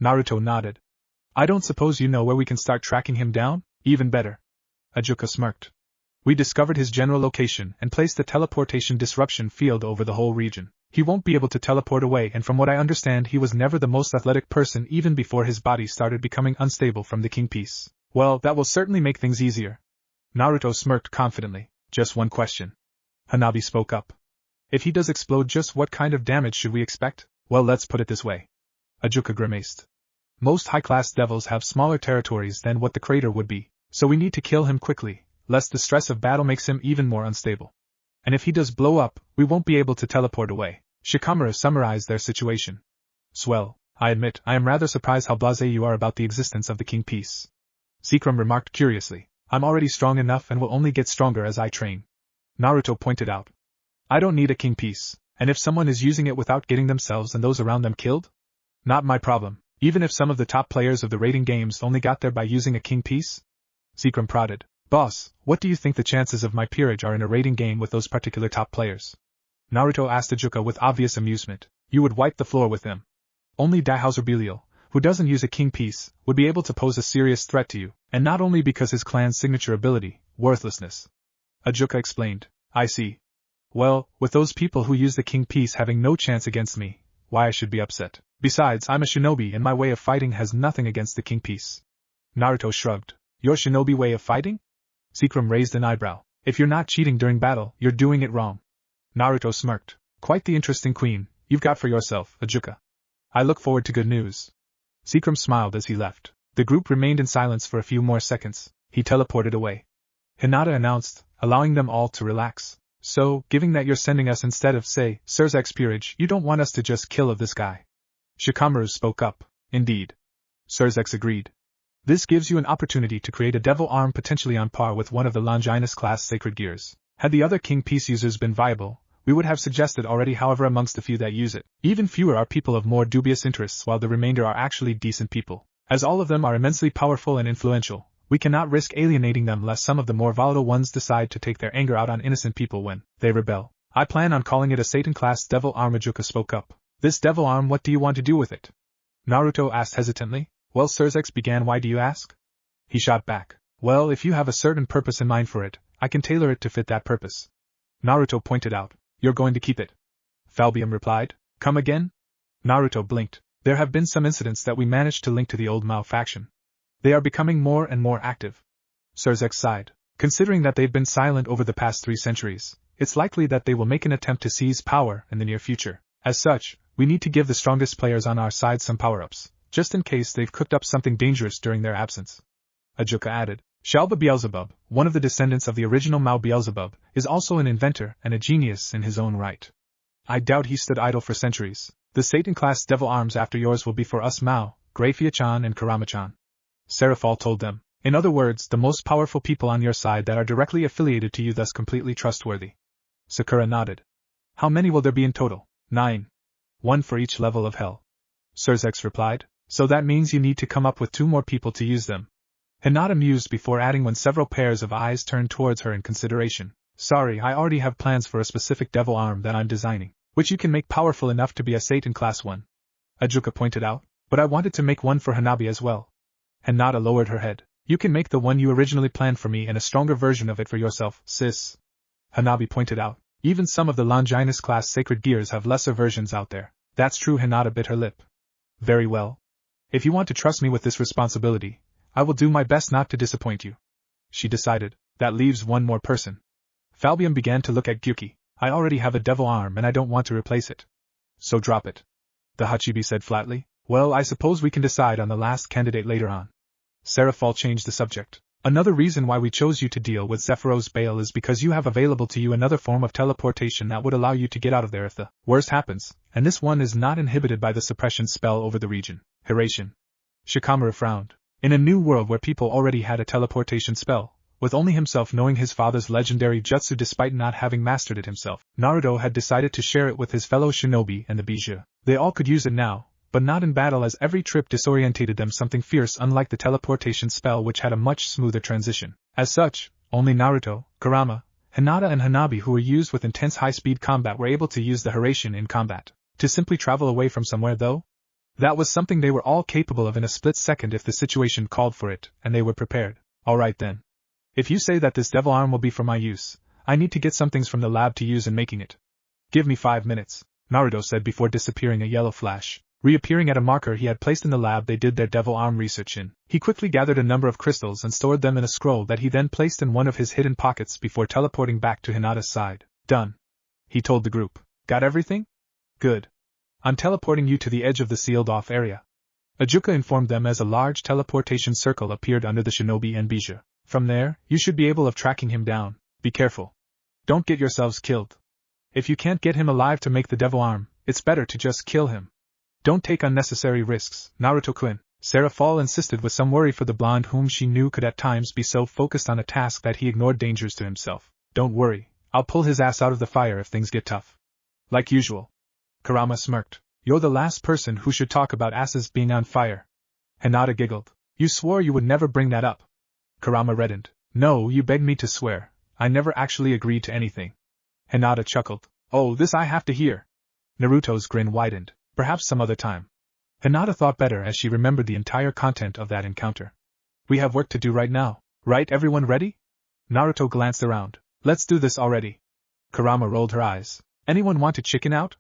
Naruto nodded. I don't suppose you know where we can start tracking him down? Even better. Ajuka smirked. We discovered his general location and placed the teleportation disruption field over the whole region. He won't be able to teleport away, and from what I understand he was never the most athletic person even before his body started becoming unstable from the king piece. Well, that will certainly make things easier. Naruto smirked confidently. Just one question. Hanabi spoke up. If he does explode, just what kind of damage should we expect? Well, let's put it this way. Ajuka grimaced. Most high-class devils have smaller territories than what the crater would be, so we need to kill him quickly, lest the stress of battle makes him even more unstable. And if he does blow up, we won't be able to teleport away. Shikamaru summarized their situation. Swell, I admit, I am rather surprised how blasé you are about the existence of the king piece. Zephos remarked curiously. I'm already strong enough and will only get stronger as I train. Naruto pointed out. I don't need a king piece, and if someone is using it without getting themselves and those around them killed? Not my problem, even if some of the top players of the rating games only got there by using a king piece? Zephos prodded. Boss, what do you think the chances of my peerage are in a rating game with those particular top players? Naruto asked Ajuka with obvious amusement. You would wipe the floor with them. Only Daihauser Belial, who doesn't use a king piece, would be able to pose a serious threat to you, and not only because his clan's signature ability, worthlessness. Ajuka explained. I see. Well, with those people who use the king piece having no chance against me, why I should be upset. Besides, I'm a shinobi and my way of fighting has nothing against the king piece. Naruto shrugged. Your shinobi way of fighting? Zephos raised an eyebrow. If you're not cheating during battle, you're doing it wrong. Naruto smirked. Quite the interesting queen you've got for yourself, Ajuka. I look forward to good news. Zephos smiled as he left. The group remained in silence for a few more seconds. He teleported away. Hinata announced, allowing them all to relax. So, given that you're sending us instead of, say, Surzex Peerage, you don't want us to just kill this guy. Shikamaru spoke up. Indeed. Surzex agreed. This gives you an opportunity to create a devil arm potentially on par with one of the Longinus class sacred gears. Had the other King Piece users been viable, we would have suggested already. However, amongst the few that use it, even fewer are people of more dubious interests, while the remainder are actually decent people. As all of them are immensely powerful and influential, we cannot risk alienating them lest some of the more volatile ones decide to take their anger out on innocent people when they rebel. I plan on calling it a Satan-class devil arm. Ajuka spoke up. This devil arm, what do you want to do with it? Naruto asked hesitantly. Well, Surzex began. Why do you ask? He shot back. Well, if you have a certain purpose in mind for it, I can tailor it to fit that purpose. Naruto pointed out. You're going to keep it? Falbium replied. Come again? Naruto blinked. There have been some incidents that we managed to link to the old Mao faction. They are becoming more and more active. Surzex sighed. Considering that they've been silent over the past 3 centuries, it's likely that they will make an attempt to seize power in the near future. As such, we need to give the strongest players on our side some power-ups, just in case they've cooked up something dangerous during their absence. Ajuka added. Shalba Beelzebub, one of the descendants of the original Mao Beelzebub, is also an inventor and a genius in his own right. I doubt he stood idle for centuries. The Satan-class devil arms after yours will be for us Mao, Grafia-chan and Kurama-chan. Serafal told them. In other words, the most powerful people on your side that are directly affiliated to you, thus completely trustworthy. Sakura nodded. How many will there be in total? 9. 1 for each level of hell. Surzex replied. So that means you need to come up with 2 more people to use them. Hinata mused before adding when several pairs of eyes turned towards her in consideration. Sorry, I already have plans for a specific devil arm that I'm designing, which you can make powerful enough to be a Satan class one. Ajuka pointed out. But I wanted to make one for Hanabi as well. Hinata lowered her head. You can make the one you originally planned for me and a stronger version of it for yourself, sis. Hanabi pointed out. Even some of the Longinus class sacred gears have lesser versions out there. That's true. Hinata bit her lip. Very well. If you want to trust me with this responsibility, I will do my best not to disappoint you. She decided. That leaves one more person. Falbium began to look at Gyuki. I already have a devil arm and I don't want to replace it. So drop it. The Hachibi said flatly. Well, I suppose we can decide on the last candidate later on. Serafal changed the subject. Another reason why we chose you to deal with Zephos Bale is because you have available to you another form of teleportation that would allow you to get out of there if the worst happens, and this one is not inhibited by the suppression spell over the region. Hiration. Shikamaru frowned. In a new world where people already had a teleportation spell, with only himself knowing his father's legendary jutsu despite not having mastered it himself, Naruto had decided to share it with his fellow shinobi and the Bijuu. They all could use it now, but not in battle, as every trip disorientated them something fierce, unlike the teleportation spell which had a much smoother transition. As such, only Naruto, Kurama, Hinata and Hanabi, who were used with intense high-speed combat, were able to use the Hiration in combat. To simply travel away from somewhere, though? That was something they were all capable of in a split second if the situation called for it, and they were prepared. Alright then. If you say that this devil arm will be for my use, I need to get some things from the lab to use in making it. Give me 5 minutes, Naruto said before disappearing a yellow flash. Reappearing at a marker he had placed in the lab they did their devil arm research in, he quickly gathered a number of crystals and stored them in a scroll that he then placed in one of his hidden pockets before teleporting back to Hinata's side. Done. He told the group. Got everything? Good. I'm teleporting you to the edge of the sealed-off area. Ajuka informed them as a large teleportation circle appeared under the shinobi and Bijuu. From there, you should be able of tracking him down. Be careful. Don't get yourselves killed. If you can't get him alive to make the devil arm, it's better to just kill him. Don't take unnecessary risks, Naruto-kun, Serafal insisted with some worry for the blonde whom she knew could at times be so focused on a task that he ignored dangers to himself. Don't worry, I'll pull his ass out of the fire if things get tough. Like usual. Kurama smirked. You're the last person who should talk about asses being on fire. Hinata giggled. You swore you would never bring that up. Kurama reddened. No, you begged me to swear. I never actually agreed to anything. Hinata chuckled. Oh, this I have to hear. Naruto's grin widened. Perhaps some other time. Hinata thought better as she remembered the entire content of that encounter. We have work to do right now. Right, everyone ready? Naruto glanced around. Let's do this already. Kurama rolled her eyes. Anyone want to chicken out?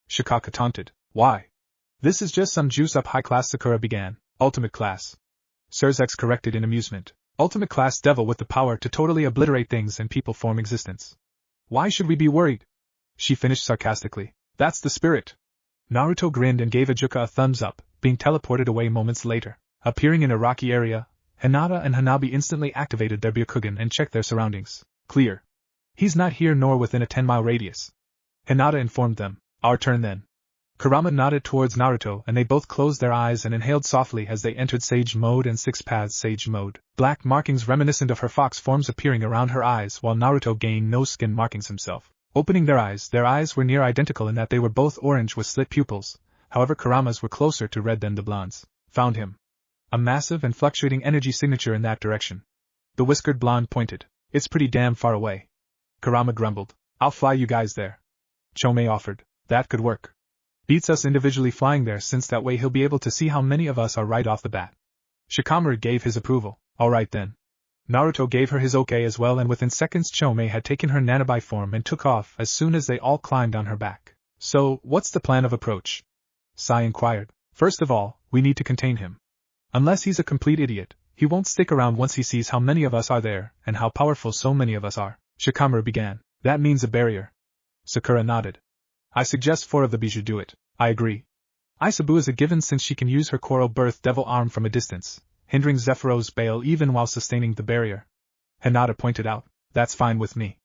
Shikaka taunted. Why? This is just some juice-up high-class. Sakura began. Ultimate class. Surzex corrected in amusement. Ultimate class devil with the power to totally obliterate things and people form existence. Why should we be worried? She finished sarcastically. That's the spirit. Naruto grinned and gave Ajuka a thumbs up, being teleported away moments later. Appearing in a rocky area, Hinata and Hanabi instantly activated their Byakugan and checked their surroundings. Clear. He's not here nor within a 10-mile radius. Hinata informed them. Our turn then. Kurama nodded towards Naruto and they both closed their eyes and inhaled softly as they entered Sage Mode and Six Paths Sage Mode. Black markings reminiscent of her fox forms appearing around her eyes while Naruto gained no skin markings himself. Opening their eyes were near identical in that they were both orange with slit pupils, however Kurama's were closer to red than the blonde's. Found him. A massive and fluctuating energy signature in that direction. The whiskered blonde pointed. It's pretty damn far away. Kurama grumbled. I'll fly you guys there. Chomei offered. That could work. Beats us individually flying there since that way he'll be able to see how many of us are right off the bat. Shikamaru gave his approval. Alright then. Naruto gave her his okay as well and within seconds Chomei had taken her nanobi form and took off as soon as they all climbed on her back. So, what's the plan of approach? Sai inquired. First of all, we need to contain him. Unless he's a complete idiot, he won't stick around once he sees how many of us are there and how powerful so many of us are. Shikamaru began. That means a barrier. Sakura nodded. I suggest 4 of the Bijuu do it. I agree. Isabu is a given since she can use her Coral Birth Devil Arm from a distance, hindering Zephos Bale even while sustaining the barrier. Hinata pointed out. That's fine with me.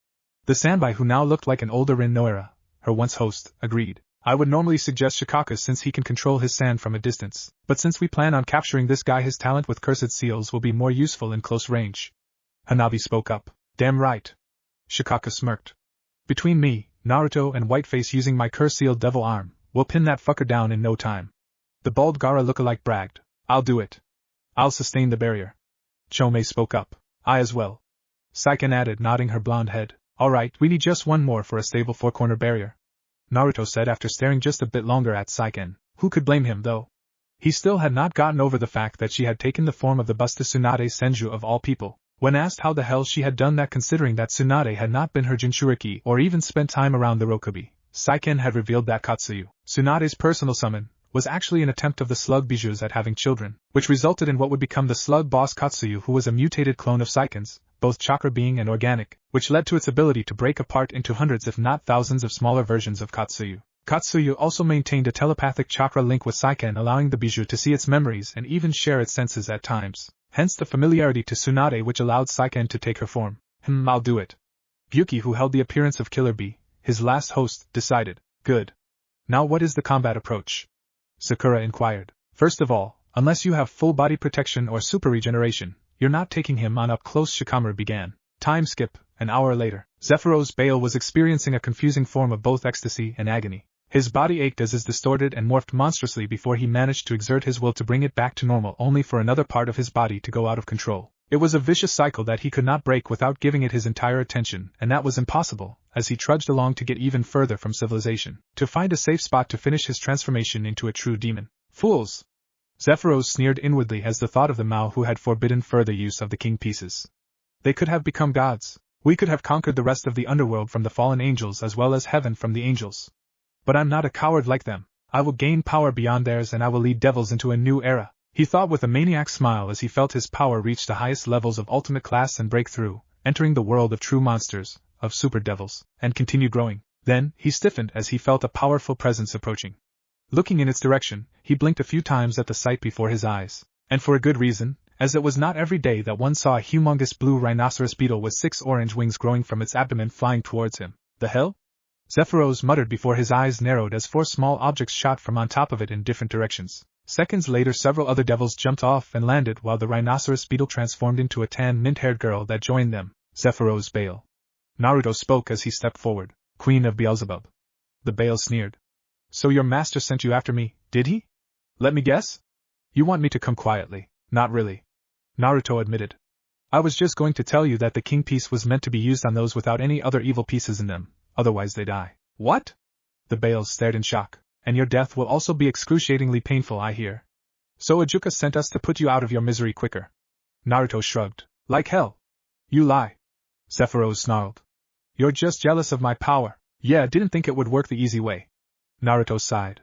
The Sanbai who now looked like an older Rin Noera, her once host, agreed. I would normally suggest Shikaka since he can control his sand from a distance, but since we plan on capturing this guy his talent with cursed seals will be more useful in close range. Hanabi spoke up. Damn right. Shikaka smirked. Between me, Naruto and Whiteface using my curse-sealed devil arm, we'll pin that fucker down in no time. The bald Gaara lookalike bragged. I'll do it. I'll sustain the barrier. Chomei spoke up. I as well. Saiken added, nodding her blonde head. Alright, we need just one more for a stable 4-corner barrier. Naruto said after staring just a bit longer at Saiken. Who could blame him, though? He still had not gotten over the fact that she had taken the form of the busted Tsunade Senju of all people. When asked how the hell she had done that considering that Tsunade had not been her Jinchuriki or even spent time around the Rokubi, Saiken had revealed that Katsuyu, Tsunade's personal summon, was actually an attempt of the slug Bijuus at having children, which resulted in what would become the slug boss Katsuyu who was a mutated clone of Saiken's, both chakra being and organic, which led to its ability to break apart into hundreds if not thousands of smaller versions of Katsuyu. Katsuyu also maintained a telepathic chakra link with Saiken allowing the Bijuu to see its memories and even share its senses at times. Hence the familiarity to Tsunade which allowed Saiken to take her form. I'll do it. Gyuki, who held the appearance of Killer Bee, his last host, decided. Good. Now what is the combat approach? Sakura inquired. First of all, unless you have full body protection or super regeneration, you're not taking him on up close. Shikamaru began. Time skip, an hour later. Zephos Bale was experiencing a confusing form of both ecstasy and agony. His body ached as is distorted and morphed monstrously before he managed to exert his will to bring it back to normal only for another part of his body to go out of control. It was a vicious cycle that he could not break without giving it his entire attention, and that was impossible, as he trudged along to get even further from civilization, to find a safe spot to finish his transformation into a true demon. Fools! Zephos sneered inwardly as the thought of the Mao who had forbidden further use of the king pieces. They could have become gods. We could have conquered the rest of the underworld from the fallen angels as well as heaven from the angels. But I'm not a coward like them. I will gain power beyond theirs and I will lead devils into a new era, he thought with a maniac smile as he felt his power reach the highest levels of ultimate class and breakthrough, entering the world of true monsters, of super devils, and continue growing. Then, he stiffened as he felt a powerful presence approaching. Looking in its direction, he blinked a few times at the sight before his eyes. And for a good reason, as it was not every day that one saw a humongous blue rhinoceros beetle with 6 orange wings growing from its abdomen flying towards him. The hell? Zephos muttered before his eyes narrowed as 4 small objects shot from on top of it in different directions. Seconds later several other devils jumped off and landed while the rhinoceros beetle transformed into a tan mint-haired girl that joined them, Zephos Bale. Naruto spoke as he stepped forward. Queen of Beelzebub. The Bale sneered. So your master sent you after me, did he? Let me guess? You want me to come quietly? Not really. Naruto admitted. I was just going to tell you that the king piece was meant to be used on those without any other evil pieces in them, otherwise they die. What? The Bales stared in shock. And your death will also be excruciatingly painful, I hear. So Ajuka sent us to put you out of your misery quicker. Naruto shrugged. Like hell. You lie. Zephos snarled. You're just jealous of my power. Yeah, didn't think it would work the easy way. Naruto sighed.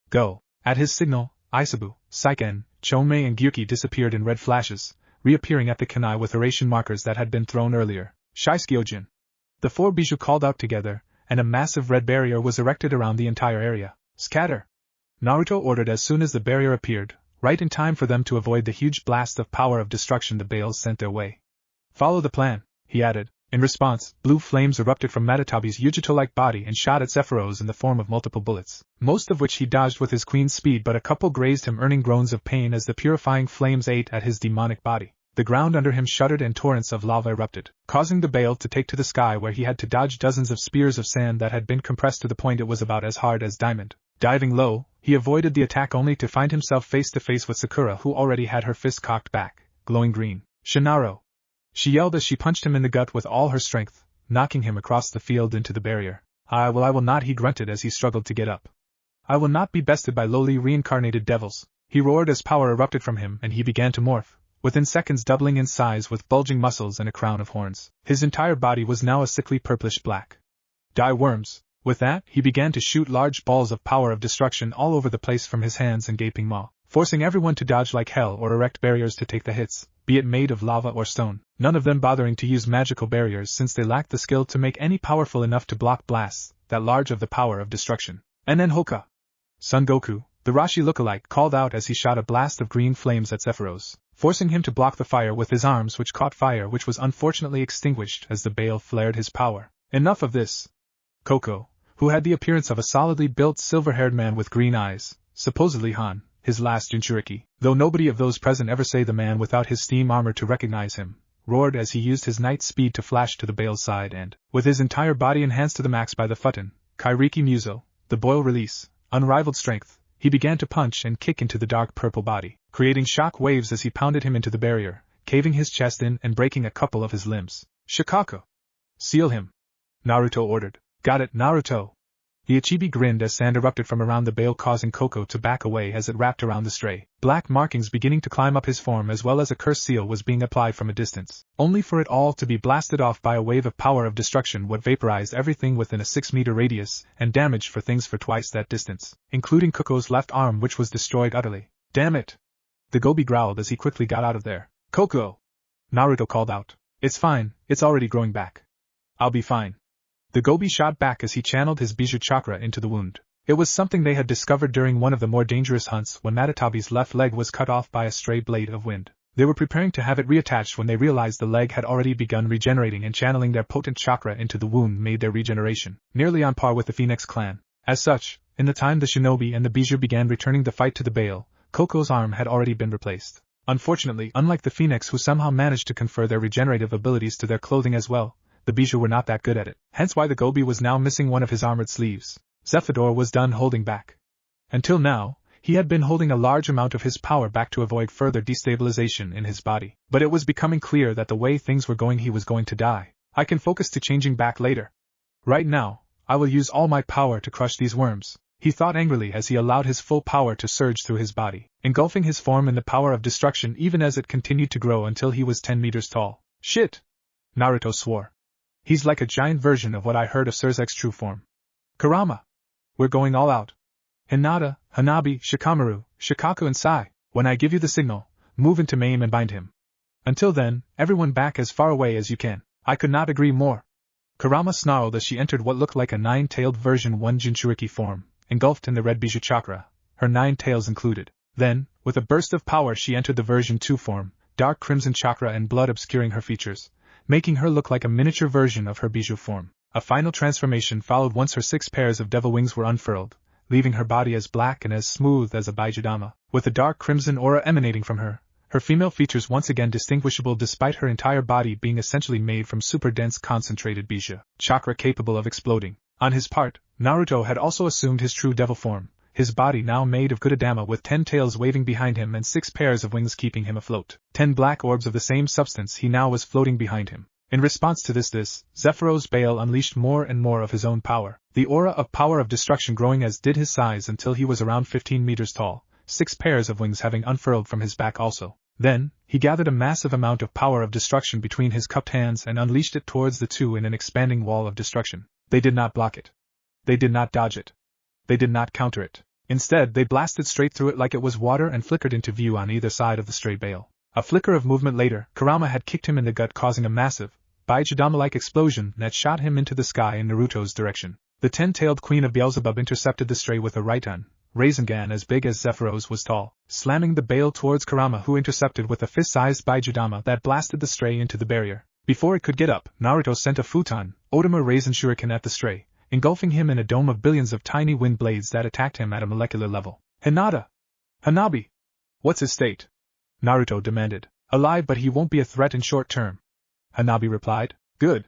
Go. At his signal, Isabu, Saiken, Chomei and Gyuki disappeared in red flashes, reappearing at the kanai with Horatian markers that had been thrown earlier. Shiskyo-jin. The 4 Bijuu called out together, and a massive red barrier was erected around the entire area. Scatter! Naruto ordered as soon as the barrier appeared, right in time for them to avoid the huge blast of power of destruction the Bales sent their way. Follow the plan, he added. In response, blue flames erupted from Matatabi's Yujito-like body and shot at Zephos in the form of multiple bullets, most of which he dodged with his queen's speed, but a couple grazed him, earning groans of pain as the purifying flames ate at his demonic body. The ground under him shuddered and torrents of lava erupted, causing the Bale to take to the sky, where he had to dodge dozens of spears of sand that had been compressed to the point it was about as hard as diamond. Diving low, he avoided the attack only to find himself face to face with Sakura, who already had her fist cocked back, glowing green. Shinaro! She yelled as she punched him in the gut with all her strength, knocking him across the field into the barrier. I will not, he grunted as he struggled to get up. I will not be bested by lowly reincarnated devils, he roared as power erupted from him and he began to morph, within seconds doubling in size with bulging muscles and a crown of horns. His entire body was now a sickly purplish black. Die worms! With that, he began to shoot large balls of power of destruction all over the place from his hands and gaping maw, forcing everyone to dodge like hell or erect barriers to take the hits, be it made of lava or stone, none of them bothering to use magical barriers since they lacked the skill to make any powerful enough to block blasts that large of the power of destruction. And then Hoka! Son Goku, the Rashi lookalike, called out as he shot a blast of green flames at Zephos, forcing him to block the fire with his arms, which caught fire, which was unfortunately extinguished as the Bale flared his power. Enough of this! Koko, who had the appearance of a solidly built silver-haired man with green eyes, supposedly Han, his last Jinchuriki, though nobody of those present ever say the man without his steam armor to recognize him, roared as he used his night speed to flash to the Bale's side and, with his entire body enhanced to the max by the Futon, Kairiki Muso, the boil release, unrivaled strength, he began to punch and kick into the dark purple body, creating shock waves as he pounded him into the barrier, caving his chest in and breaking a couple of his limbs. Shikako! Seal him! Naruto ordered. Got it, Naruto! The Ichibi grinned as sand erupted from around the Bale, causing Koko to back away as it wrapped around the stray black markings beginning to climb up his form, as well as a curse seal was being applied from a distance, only for it all to be blasted off by a wave of power of destruction what vaporized everything within a 6-meter radius and damaged for things for twice that distance, including Koko's left arm, which was destroyed utterly. Damn it! The Gobi growled as he quickly got out of there. Koko! Naruto called out. It's fine, it's already growing back. I'll be fine. The Gobi shot back as he channeled his Bijuu chakra into the wound. It was something they had discovered during one of the more dangerous hunts when Matatabi's left leg was cut off by a stray blade of wind. They were preparing to have it reattached when they realized the leg had already begun regenerating, and channeling their potent chakra into the wound made their regeneration nearly on par with the Phoenix clan. As such, in the time the shinobi and the Bijuu began returning the fight to the Bale, Koko's arm had already been replaced. Unfortunately, unlike the Phoenix, who somehow managed to confer their regenerative abilities to their clothing as well, the Bijuu were not that good at it, hence why the Gobi was now missing one of his armored sleeves. Zephador was done holding back. Until now, he had been holding a large amount of his power back to avoid further destabilization in his body, but it was becoming clear that the way things were going he was going to die. I can focus to changing back later. Right now, I will use all my power to crush these worms, he thought angrily as he allowed his full power to surge through his body, engulfing his form in the power of destruction even as it continued to grow until he was 10 meters tall. Shit! Naruto swore. He's like a giant version of what I heard of Surzek's true form. Kurama! We're going all out. Hinata, Hanabi, Shikamaru, Shikaku and Sai, when I give you the signal, move into Mame and bind him. Until then, everyone back as far away as you can. I could not agree more. Kurama snarled as she entered what looked like a 9-tailed version 1 Jinchuriki form, engulfed in the red Bijuu chakra, her 9 tails included. Then, with a burst of power she entered the version 2 form, dark crimson chakra and blood obscuring her features, making her look like a miniature version of her Bijuu form. A final transformation followed once her 6 pairs of devil wings were unfurled, leaving her body as black and as smooth as a Baijudama, with a dark crimson aura emanating from her, her female features once again distinguishable despite her entire body being essentially made from super dense concentrated Bijuu chakra capable of exploding. On his part, Naruto had also assumed his true devil form, his body now made of Gudadama with 10 tails waving behind him and 6 pairs of wings keeping him afloat. 10 black orbs of the same substance he now was floating behind him. In response to this, Zephos Bale unleashed more and more of his own power, the aura of power of destruction growing as did his size until he was around 15 meters tall, 6 pairs of wings having unfurled from his back also. Then, he gathered a massive amount of power of destruction between his cupped hands and unleashed it towards the two in an expanding wall of destruction. They did not block it. They did not dodge it. They did not counter it. Instead, they blasted straight through it like it was water and flickered into view on either side of the stray Bale. A flicker of movement later, Kurama had kicked him in the gut, causing a massive, Baijudama-like explosion that shot him into the sky in Naruto's direction. The 10-tailed queen of Beelzebub intercepted the stray with a right-on, Rasengan as big as Zephos was tall, slamming the bale towards Kurama, who intercepted with a fist-sized Bijuu that blasted the stray into the barrier. Before it could get up, Naruto sent a futon, Otama Raisin Shuriken at the stray, engulfing him in a dome of billions of tiny wind blades that attacked him at a molecular level. Hinata! Hanabi! What's his state? Naruto demanded. Alive, but he won't be a threat in short term. Hanabi replied. Good.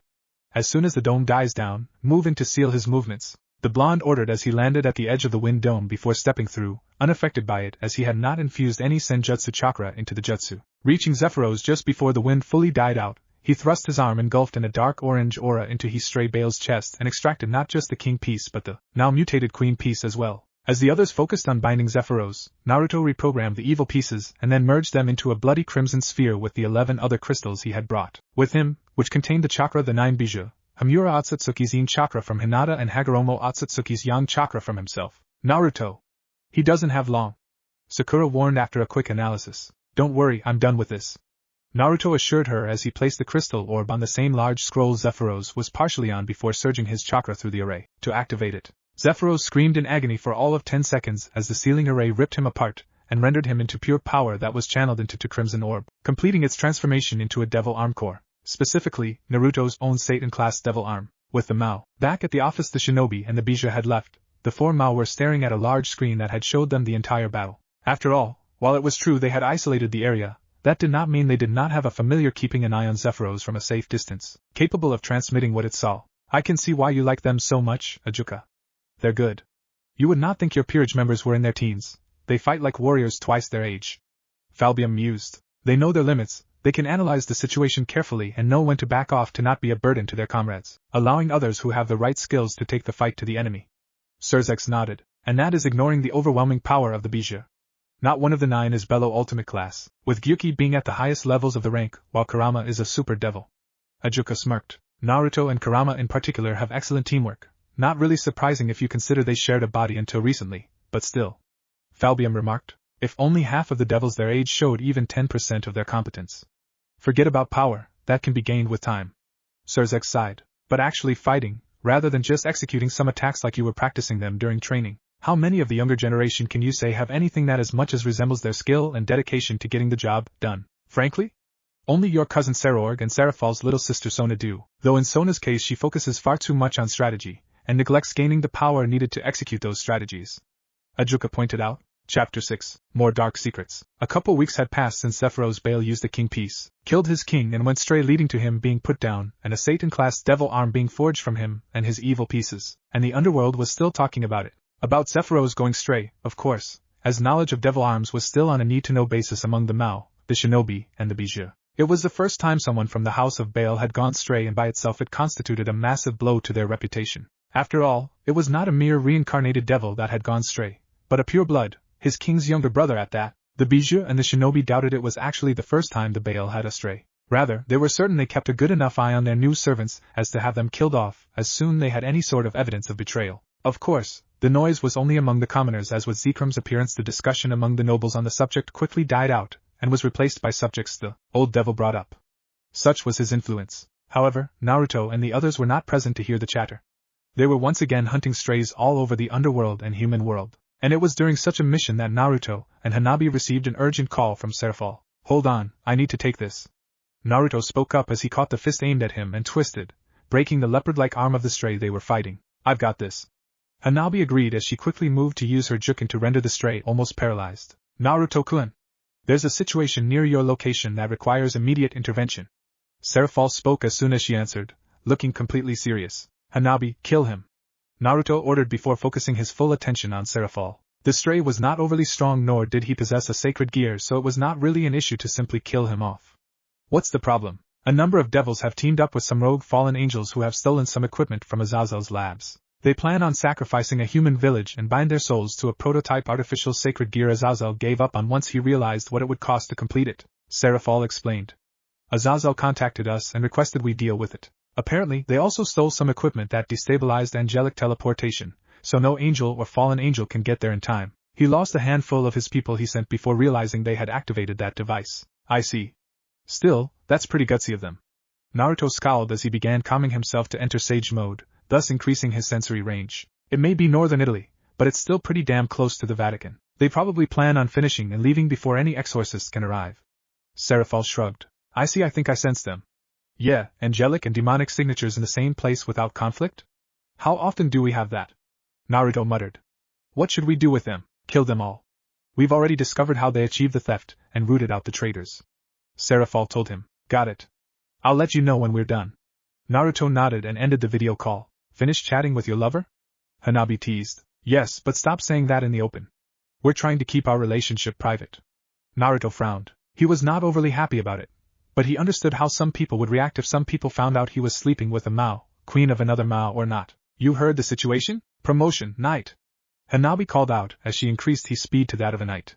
As soon as the dome dies down, move in to seal his movements, the blonde ordered as he landed at the edge of the wind dome before stepping through, unaffected by it as he had not infused any senjutsu chakra into the jutsu. Reaching Zephos just before the wind fully died out, he thrust his arm engulfed in a dark orange aura into his stray Bale's chest and extracted not just the king piece but the, now mutated queen piece as well. As the others focused on binding Zephos, Naruto reprogrammed the evil pieces and then merged them into a bloody crimson sphere with the 11 other crystals he had brought with him, which contained the chakra, the 9 Bijuu, Hamura Otsutsuki's Yin chakra from Hinata and Hagoromo Otsutsuki's Yang chakra from himself. Naruto. He doesn't have long. Sakura warned after a quick analysis. Don't worry, I'm done with this. Naruto assured her as he placed the crystal orb on the same large scroll Zephos was partially on before surging his chakra through the array to activate it. Zephos screamed in agony for all of 10 seconds as the sealing array ripped him apart and rendered him into pure power that was channeled into Crimson Orb, completing its transformation into a Devil Arm core. Specifically, Naruto's own Satan-class Devil Arm. With the Mao back at the office the shinobi and the Bijuu had left, the 4 Mao were staring at a large screen that had showed them the entire battle. After all, while it was true they had isolated the area, that did not mean they did not have a familiar keeping an eye on Zephos from a safe distance, capable of transmitting what it saw. I can see why you like them so much, Ajuka. They're good. You would not think your peerage members were in their teens. They fight like warriors twice their age. Falbium mused. They know their limits, they can analyze the situation carefully and know when to back off to not be a burden to their comrades, allowing others who have the right skills to take the fight to the enemy. Surzex nodded. And that is ignoring the overwhelming power of the Bijuu. Not one of the 9 is Bello Ultimate Class, with Gyuki being at the highest levels of the rank, while Kurama is a super devil. Ajuka smirked. Naruto and Kurama in particular have excellent teamwork. Not really surprising if you consider they shared a body until recently, but still. Falbium remarked. If only half of the devils their age showed even 10% of their competence. Forget about power, that can be gained with time. Surzex sighed. But actually fighting, rather than just executing some attacks like you were practicing them during training. How many of the younger generation can you say have anything that as much as resembles their skill and dedication to getting the job done? Frankly? Only your cousin Sarorg and Seraphal's little sister Sona do, though in Sona's case she focuses far too much on strategy, and neglects gaining the power needed to execute those strategies. Ajuka pointed out. Chapter 6. More Dark Secrets. A couple weeks had passed since Zephos Bale used the king piece, killed his king and went stray, leading to him being put down, and a Satan-class devil arm being forged from him and his evil pieces, and the underworld was still talking about it. About Zephos going stray, of course, as knowledge of devil arms was still on a need-to-know basis among the Mao, the shinobi, and the Bijuu. It was the first time someone from the House of Bale had gone stray, and by itself it constituted a massive blow to their reputation. After all, it was not a mere reincarnated devil that had gone stray, but a pure blood, his king's younger brother at that. The Bijuu and the shinobi doubted it was actually the first time the Bale had a stray. Rather, they were certain they kept a good enough eye on their new servants as to have them killed off as soon they had any sort of evidence of betrayal. Of course, the noise was only among the commoners, as with Zekram's appearance the discussion among the nobles on the subject quickly died out, and was replaced by subjects the old devil brought up. Such was his influence. However, Naruto and the others were not present to hear the chatter. They were once again hunting strays all over the underworld and human world, and it was during such a mission that Naruto and Hanabi received an urgent call from Seraphal. Hold on, I need to take this. Naruto spoke up as he caught the fist aimed at him and twisted, breaking the leopard-like arm of the stray they were fighting. I've got this. Hanabi agreed as she quickly moved to use her Jukin to render the stray almost paralyzed. Naruto-kun, there's a situation near your location that requires immediate intervention. Seraphal spoke as soon as she answered, looking completely serious. Hanabi, kill him. Naruto ordered before focusing his full attention on Seraphal. The stray was not overly strong, nor did he possess a sacred gear, so it was not really an issue to simply kill him off. What's the problem? A number of devils have teamed up with some rogue fallen angels who have stolen some equipment from Azazel's labs. They plan on sacrificing a human village and bind their souls to a prototype artificial sacred gear Azazel gave up on once he realized what it would cost to complete it, Seraphal explained. Azazel contacted us and requested we deal with it. Apparently, they also stole some equipment that destabilized angelic teleportation, so no angel or fallen angel can get there in time. He lost a handful of his people he sent before realizing they had activated that device. I see. Still, that's pretty gutsy of them. Naruto scowled as he began calming himself to enter sage mode, thus increasing his sensory range. It may be northern Italy, but it's still pretty damn close to the Vatican. They probably plan on finishing and leaving before any exorcists can arrive. Zephos shrugged. I think I sense them. Yeah, angelic and demonic signatures in the same place without conflict? How often do we have that? Naruto muttered. What should we do with them? Kill them all. We've already discovered how they achieved the theft, and rooted out the traitors. Zephos told him. Got it. I'll let you know when we're done. Naruto nodded and ended the video call. Finished chatting with your lover? Hanabi teased. Yes, but stop saying that in the open. We're trying to keep our relationship private. Naruto frowned. He was not overly happy about it, but he understood how some people would react if some people found out he was sleeping with a Mao, queen of another Mao or not. You heard the situation? Promotion, knight. Hanabi called out as she increased his speed to that of a knight.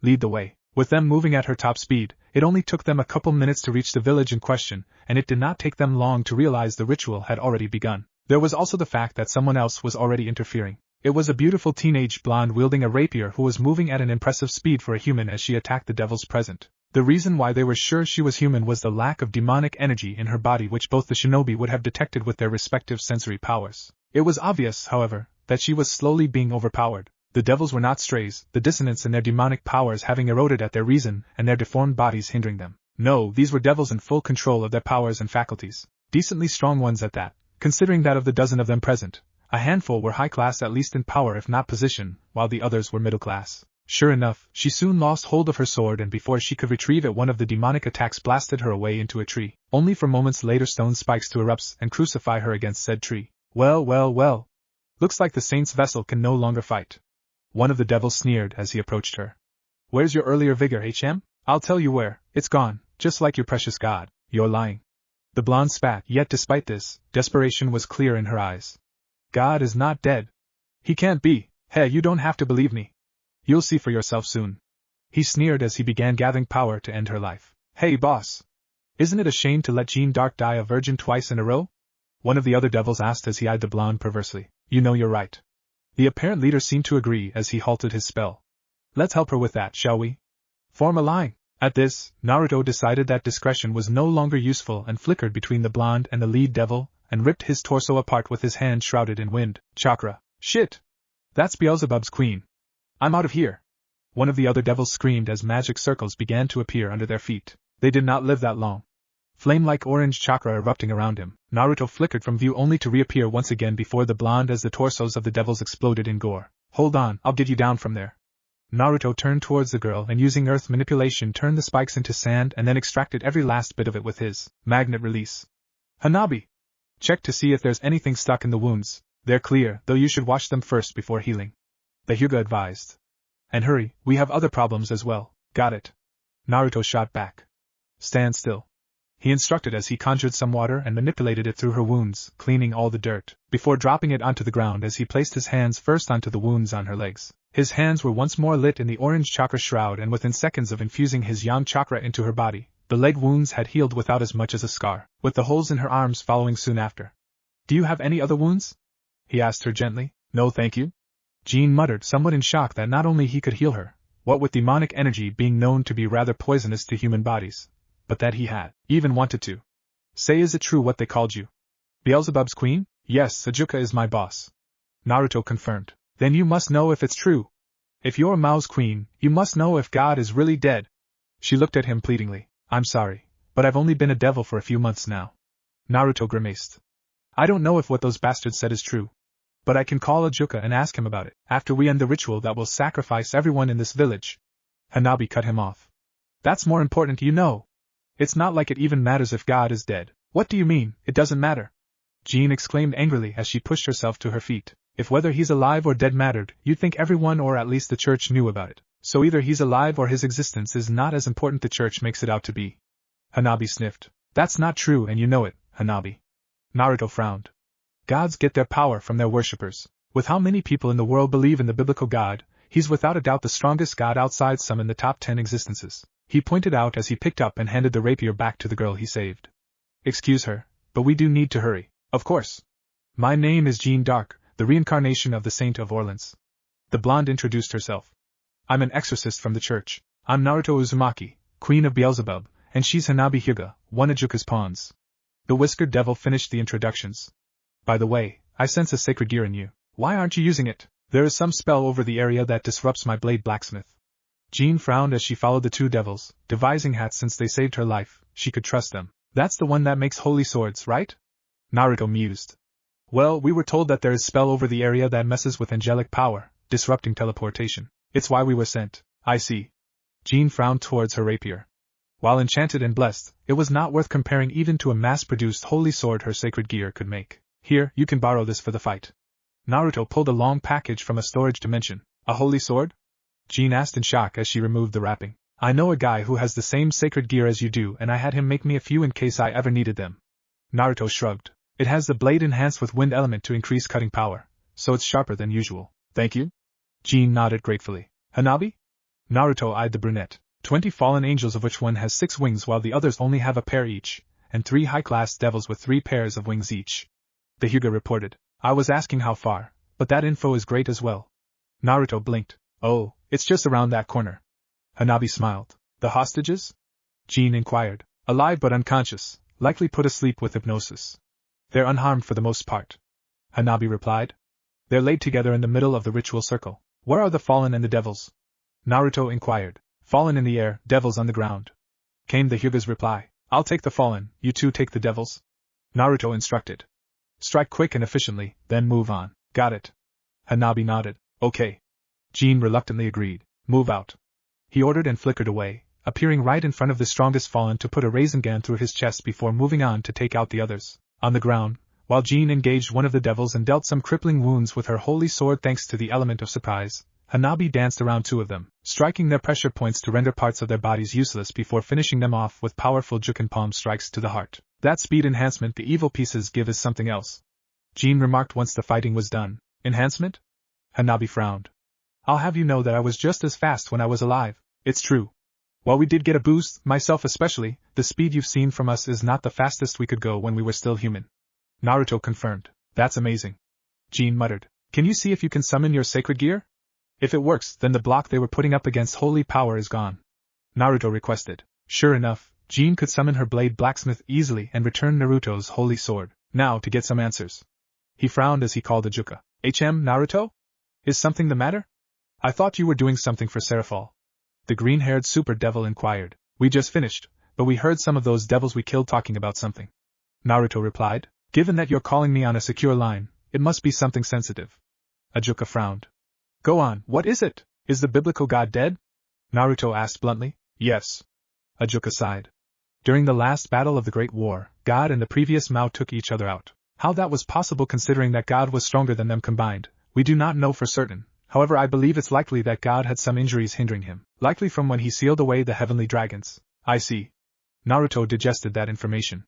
Lead the way. With them moving at her top speed, it only took them a couple minutes to reach the village in question, and it did not take them long to realize the ritual had already begun. There was also the fact that someone else was already interfering. It was a beautiful teenage blonde wielding a rapier who was moving at an impressive speed for a human as she attacked the devils present. The reason why they were sure she was human was the lack of demonic energy in her body, which both the shinobi would have detected with their respective sensory powers. It was obvious, however, that she was slowly being overpowered. The devils were not strays, the dissonance in their demonic powers having eroded at their reason and their deformed bodies hindering them. No, these were devils in full control of their powers and faculties. Decently strong ones at that, considering that of the dozen of them present, a handful were high class, at least in power if not position, while the others were middle class. Sure enough, she soon lost hold of her sword, and before she could retrieve it, one of the demonic attacks blasted her away into a tree, only for moments later stone spikes to erupt and crucify her against said tree. Well. Looks like the saint's vessel can no longer fight. One of the devils sneered as he approached her. Where's your earlier vigor, HM? I'll tell you where, it's gone, just like your precious god. You're lying. The blonde spat, yet despite this, desperation was clear in her eyes. God is not dead. He can't be. Hey, you don't have to believe me. You'll see for yourself soon. He sneered as he began gathering power to end her life. Hey boss. Isn't it a shame to let Jeanne d'Arc die a virgin twice in a row? One of the other devils asked as he eyed the blonde perversely. You know you're right. The apparent leader seemed to agree as he halted his spell. Let's help her with that, shall we? Form a line. At this, Naruto decided that discretion was no longer useful and flickered between the blonde and the lead devil, and ripped his torso apart with his hand shrouded in wind chakra. Shit! That's Beelzebub's queen. I'm out of here. One of the other devils screamed as magic circles began to appear under their feet. They did not live that long. Flame-like orange chakra erupting around him, Naruto flickered from view only to reappear once again before the blonde as the torsos of the devils exploded in gore. Hold on, I'll get you down from there. Naruto turned towards the girl and using earth manipulation turned the spikes into sand and then extracted every last bit of it with his magnet release. Hanabi! Check to see if there's anything stuck in the wounds. They're clear, though you should wash them first before healing. The Hyuga advised. And hurry, we have other problems as well. Got it. Naruto shot back. Stand still. He instructed as he conjured some water and manipulated it through her wounds, cleaning all the dirt, before dropping it onto the ground as he placed his hands first onto the wounds on her legs. His hands were once more lit in the orange chakra shroud, and within seconds of infusing his yang chakra into her body, the leg wounds had healed without as much as a scar, with the holes in her arms following soon after. Do you have any other wounds? He asked her gently. No thank you. Jeanne muttered, somewhat in shock that not only he could heal her, what with demonic energy being known to be rather poisonous to human bodies, but that he had even wanted to. Say, is it true what they called you? Beelzebub's queen? Yes, Sajuka is my boss. Naruto confirmed. Then you must know if it's true. If you're Mao's queen, you must know if God is really dead. She looked at him pleadingly. I'm sorry, but I've only been a devil for a few months now. Naruto grimaced. I don't know if what those bastards said is true, but I can call Ajuka and ask him about it, after we end the ritual that will sacrifice everyone in this village. Hanabi cut him off. That's more important, you know. It's not like it even matters if God is dead. What do you mean, it doesn't matter? Jeanne exclaimed angrily as she pushed herself to her feet. If whether he's alive or dead mattered, you'd think everyone or at least the church knew about it. So either he's alive or his existence is not as important the church makes it out to be. Hanabi sniffed. That's not true and you know it, Hanabi. Naruto frowned. Gods get their power from their worshippers. With how many people in the world believe in the biblical God, he's without a doubt the strongest god outside some in the top 10 existences. He pointed out as he picked up and handed the rapier back to the girl he saved. Excuse her, but we do need to hurry. Of course. My name is Jeanne d'Arc, the reincarnation of the Saint of Orleans. The blonde introduced herself. I'm an exorcist from the church. I'm Naruto Uzumaki, queen of Beelzebub, and she's Hanabi Hyuga, one of Ajuka's pawns. The whiskered devil finished the introductions. By the way, I sense a sacred gear in you. Why aren't you using it? There is some spell over the area that disrupts my blade blacksmith. Jeanne frowned as she followed the two devils, devising hats since they saved her life, she could trust them. That's the one that makes holy swords, right? Naruto mused. Well, we were told that there is spell over the area that messes with angelic power, disrupting teleportation. It's why we were sent. I see. Jeanne frowned towards her rapier. While enchanted and blessed, it was not worth comparing even to a mass-produced holy sword her sacred gear could make. Here, you can borrow this for the fight. Naruto pulled a long package from a storage dimension. A holy sword? Jeanne asked in shock as she removed the wrapping. I know a guy who has the same sacred gear as you do, and I had him make me a few in case I ever needed them. Naruto shrugged. It has the blade enhanced with wind element to increase cutting power, so it's sharper than usual. Thank you? Jeanne nodded gratefully. Hanabi? Naruto eyed the brunette. 20 fallen angels, of which one has 6 wings while the others only have a pair each, and 3 high-class devils with 3 pairs of wings each. The Hyuga reported. I was asking how far, but that info is great as well. Naruto blinked. Oh, it's just around that corner. Hanabi smiled. The hostages? Jeanne inquired. Alive but unconscious, likely put asleep with hypnosis. They're unharmed for the most part. Hanabi replied. They're laid together in the middle of the ritual circle. Where are the fallen and the devils? Naruto inquired. Fallen in the air, devils on the ground. Came the Hyuga's reply. I'll take the fallen, you two take the devils. Naruto instructed. Strike quick and efficiently, then move on. Got it. Hanabi nodded. Okay. Jeanne reluctantly agreed. Move out. He ordered and flickered away, appearing right in front of the strongest fallen to put a Rasengan through his chest before moving on to take out the others. On the ground, while Jeanne engaged one of the devils and dealt some crippling wounds with her holy sword thanks to the element of surprise, Hanabi danced around 2 of them, striking their pressure points to render parts of their bodies useless before finishing them off with powerful juken palm strikes to the heart. That speed enhancement the evil pieces give is something else. Jeanne remarked once the fighting was done. Enhancement? Hanabi frowned. I'll have you know that I was just as fast when I was alive. It's true. While we did get a boost, myself especially, the speed you've seen from us is not the fastest we could go when we were still human. Naruto confirmed. That's amazing. Jeanne muttered. Can you see if you can summon your sacred gear? If it works, then the block they were putting up against holy power is gone. Naruto requested. Sure enough, Jeanne could summon her blade blacksmith easily and return Naruto's holy sword. Now to get some answers. He frowned as he called Ajuka. Naruto? Is something the matter? I thought you were doing something for Seraphol. The green-haired super devil inquired. We just finished, but we heard some of those devils we killed talking about something. Naruto replied. Given that you're calling me on a secure line, it must be something sensitive. Ajuka frowned. Go on, what is it? Is the biblical god dead? Naruto asked bluntly. Yes. Ajuka sighed. During the last battle of the Great War, God and the previous Mao took each other out. How that was possible considering that God was stronger than them combined, we do not know for certain. However, I believe it's likely that God had some injuries hindering him, likely from when he sealed away the heavenly dragons. I see. Naruto digested that information.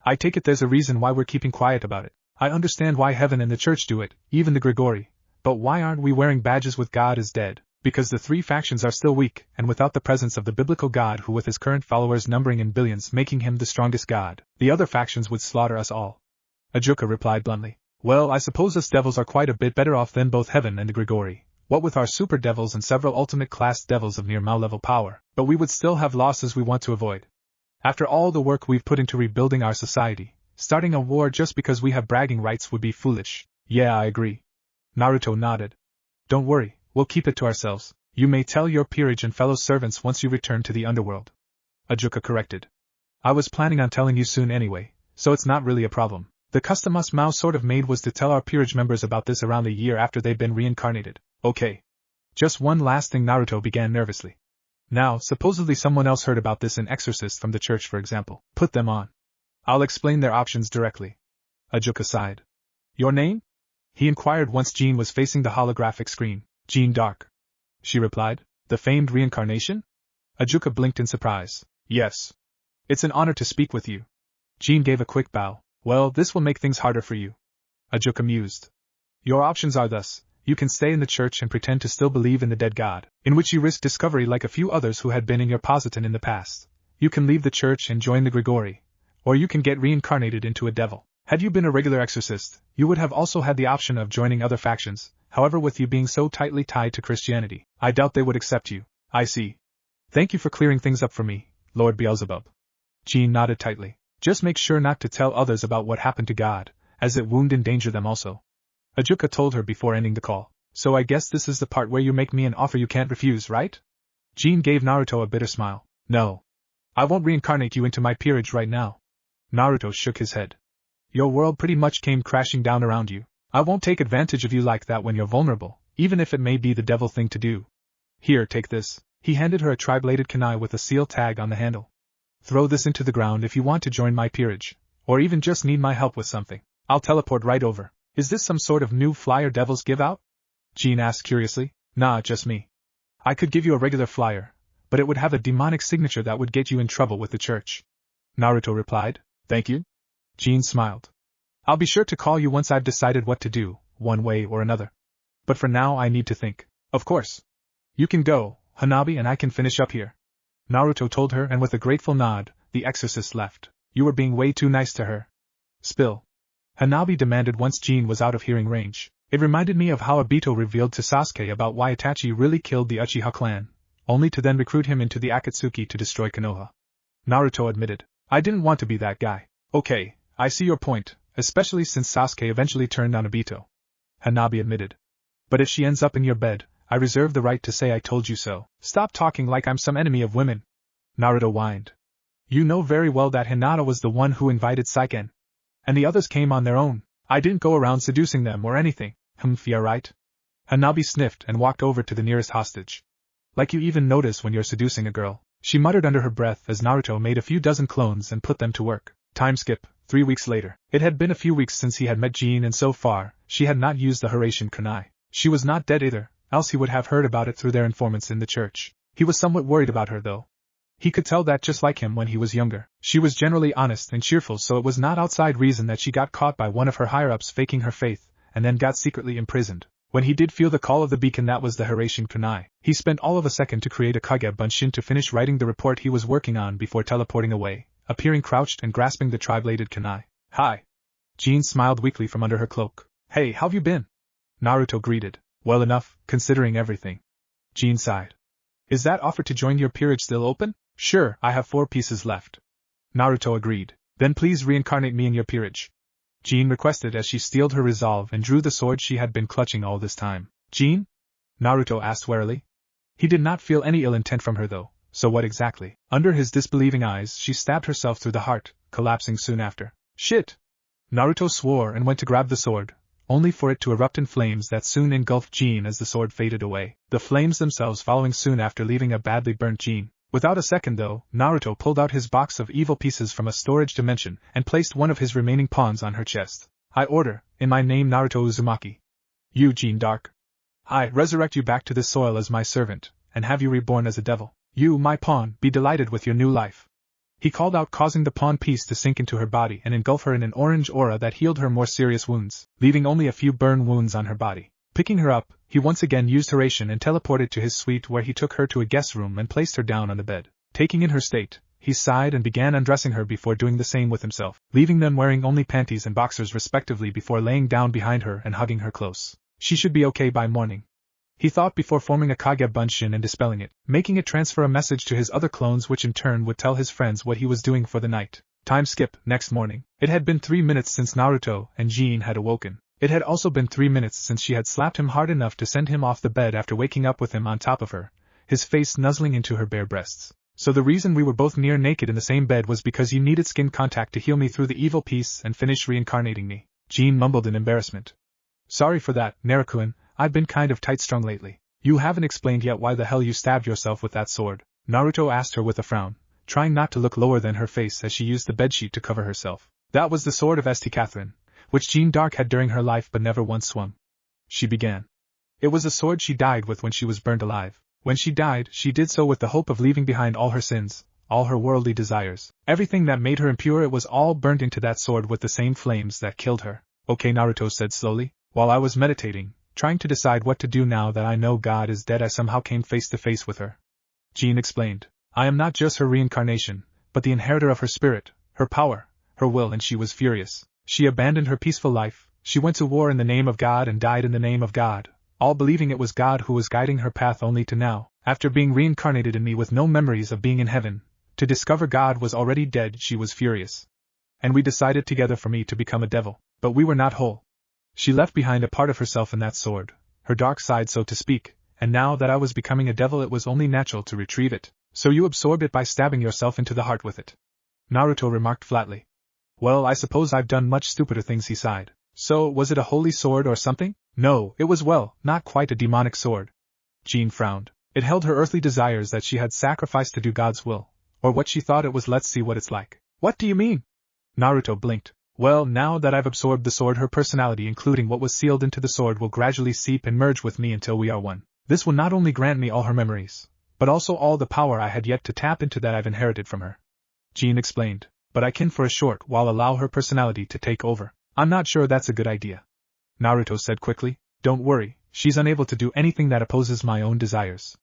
I take it there's a reason why we're keeping quiet about it. I understand why heaven and the church do it, even the Grigori. But why aren't we wearing badges with God is dead? Because the 3 factions are still weak, and without the presence of the biblical God who with his current followers numbering in billions making him the strongest god, the other factions would slaughter us all. Ajuka replied bluntly. Well, I suppose us devils are quite a bit better off than both heaven and the Grigori. What with our super devils and several ultimate class devils of near Mao level power, but we would still have losses we want to avoid. After all the work we've put into rebuilding our society, starting a war just because we have bragging rights would be foolish. Yeah, I agree. Naruto nodded. Don't worry, we'll keep it to ourselves. You may tell your peerage and fellow servants once you return to the underworld. Ajuka corrected. I was planning on telling you soon anyway, so it's not really a problem. The custom us Mao sort of made was to tell our peerage members about this around a year after they'd been reincarnated. Okay. Just one last thing, Naruto began nervously. Now, supposedly someone else heard about this in Exorcist from the church, for example. Put them on. I'll explain their options directly. Ajuka sighed. Your name? He inquired once Jeanne was facing the holographic screen. Jeanne Dark. She replied. The famed reincarnation? Ajuka blinked in surprise. Yes. It's an honor to speak with you. Jeanne gave a quick bow. Well, this will make things harder for you. Ajuka mused. Your options are thus. You can stay in the church and pretend to still believe in the dead god, in which you risk discovery like a few others who had been in your positon in the past. You can leave the church and join the Grigori. Or you can get reincarnated into a devil. Had you been a regular exorcist, you would have also had the option of joining other factions. However, with you being so tightly tied to Christianity, I doubt they would accept you. I see. Thank you for clearing things up for me, Lord Beelzebub. Jeanne nodded tightly. Just make sure not to tell others about what happened to God, as it would endanger them also. Ajuka told her before ending the call. So I guess this is the part where you make me an offer you can't refuse, right? Jeanne gave Naruto a bitter smile. No. I won't reincarnate you into my peerage right now. Naruto shook his head. Your world pretty much came crashing down around you. I won't take advantage of you like that when you're vulnerable, even if it may be the devil thing to do. Here, take this. He handed her a tri-bladed kunai with a seal tag on the handle. Throw this into the ground if you want to join my peerage, or even just need my help with something. I'll teleport right over. Is this some sort of new flyer devils give out? Jeanne asked curiously. Nah, just me. I could give you a regular flyer, but it would have a demonic signature that would get you in trouble with the church. Naruto replied. Thank you. Jeanne smiled. I'll be sure to call you once I've decided what to do, one way or another. But for now I need to think. Of course. You can go, Hanabi, and I can finish up here. Naruto told her, and with a grateful nod, the exorcist left. You were being way too nice to her. Spill. Hanabi demanded once Jeanne was out of hearing range. It reminded me of how Obito revealed to Sasuke about why Itachi really killed the Uchiha clan, only to then recruit him into the Akatsuki to destroy Konoha. Naruto admitted. I didn't want to be that guy. Okay, I see your point, especially since Sasuke eventually turned on Obito. Hanabi admitted. But if she ends up in your bed, I reserve the right to say I told you so. Stop talking like I'm some enemy of women. Naruto whined. You know very well that Hinata was the one who invited Saiken. And the others came on their own. I didn't go around seducing them or anything. Yeah, right? Hanabi sniffed and walked over to the nearest hostage. Like you even notice when you're seducing a girl, she muttered under her breath as Naruto made a few dozen clones and put them to work. Time skip, 3 weeks later. It had been a few weeks since he had met Jeanne, and so far, she had not used the Hiraishin kunai. She was not dead either, else he would have heard about it through their informants in the church. He was somewhat worried about her though. He could tell that just like him when he was younger. She was generally honest and cheerful, so it was not outside reason that she got caught by one of her higher-ups faking her faith, and then got secretly imprisoned. When he did feel the call of the beacon that was the Hiraishin kunai, he spent all of a second to create a Kage Bunshin to finish writing the report he was working on before teleporting away, appearing crouched and grasping the tri-bladed kunai. Hi. Jeanne smiled weakly from under her cloak. Hey, how've you been? Naruto greeted. Well enough, considering everything. Jeanne sighed. Is that offer to join your peerage still open? Sure, I have 4 pieces left. Naruto agreed. Then please reincarnate me in your peerage. Jeanne requested as she steeled her resolve and drew the sword she had been clutching all this time. Jeanne? Naruto asked warily. He did not feel any ill intent from her though, so what exactly? Under his disbelieving eyes she stabbed herself through the heart, collapsing soon after. Shit! Naruto swore and went to grab the sword, only for it to erupt in flames that soon engulfed Jeanne as the sword faded away, the flames themselves following soon after, leaving a badly burnt Jeanne. Without a second though, Naruto pulled out his box of evil pieces from a storage dimension and placed one of his remaining pawns on her chest. I order, in my name Naruto Uzumaki. You, Jeanne Dark. I resurrect you back to this soil as my servant, and have you reborn as a devil. You, my pawn, be delighted with your new life. He called out, causing the pawn piece to sink into her body and engulf her in an orange aura that healed her more serious wounds, leaving only a few burn wounds on her body. Picking her up, he once again used Hiraishin and teleported to his suite, where he took her to a guest room and placed her down on the bed. Taking in her state, he sighed and began undressing her before doing the same with himself, leaving them wearing only panties and boxers respectively before laying down behind her and hugging her close. She should be okay by morning, he thought before forming a Kage Bunshin and dispelling it, making it transfer a message to his other clones which in turn would tell his friends what he was doing for the night. Time skip, next morning. It had been 3 minutes since Naruto and Jeanne had awoken. It had also been 3 minutes since she had slapped him hard enough to send him off the bed after waking up with him on top of her, his face nuzzling into her bare breasts. So the reason we were both near naked in the same bed was because you needed skin contact to heal me through the evil piece and finish reincarnating me. Jeanne mumbled in embarrassment. Sorry for that, Naruto-kun, I've been kind of tight-strung lately. You haven't explained yet why the hell you stabbed yourself with that sword, Naruto asked her with a frown, trying not to look lower than her face as she used the bedsheet to cover herself. That was the sword of St. Catherine, which Jeanne Dark had during her life but never once swung. She began. It was a sword she died with when she was burned alive. When she died, she did so with the hope of leaving behind all her sins, all her worldly desires. Everything that made her impure, it was all burnt into that sword with the same flames that killed her. Okay, Naruto said slowly. While I was meditating, trying to decide what to do now that I know God is dead, I somehow came face to face with her. Jeanne explained. I am not just her reincarnation, but the inheritor of her spirit, her power, her will, and she was furious. She abandoned her peaceful life, she went to war in the name of God and died in the name of God, all believing it was God who was guiding her path, only to now, after being reincarnated in me with no memories of being in heaven, to discover God was already dead. She was furious. And we decided together for me to become a devil, but we were not whole. She left behind a part of herself in that sword, her dark side so to speak, and now that I was becoming a devil it was only natural to retrieve it. So you absorbed it by stabbing yourself into the heart with it. Naruto remarked flatly. Well, I suppose I've done much stupider things, he sighed. So, was it a holy sword or something? No, it was not quite a demonic sword. Jeanne frowned. It held her earthly desires that she had sacrificed to do God's will, or what she thought it was. Let's see what it's like. What do you mean? Naruto blinked. Well, now that I've absorbed the sword, her personality, including what was sealed into the sword, will gradually seep and merge with me until we are one. This will not only grant me all her memories, but also all the power I had yet to tap into that I've inherited from her. Jeanne explained. But I can for a short while allow her personality to take over. I'm not sure that's a good idea. Naruto said quickly. Don't worry, she's unable to do anything that opposes my own desires.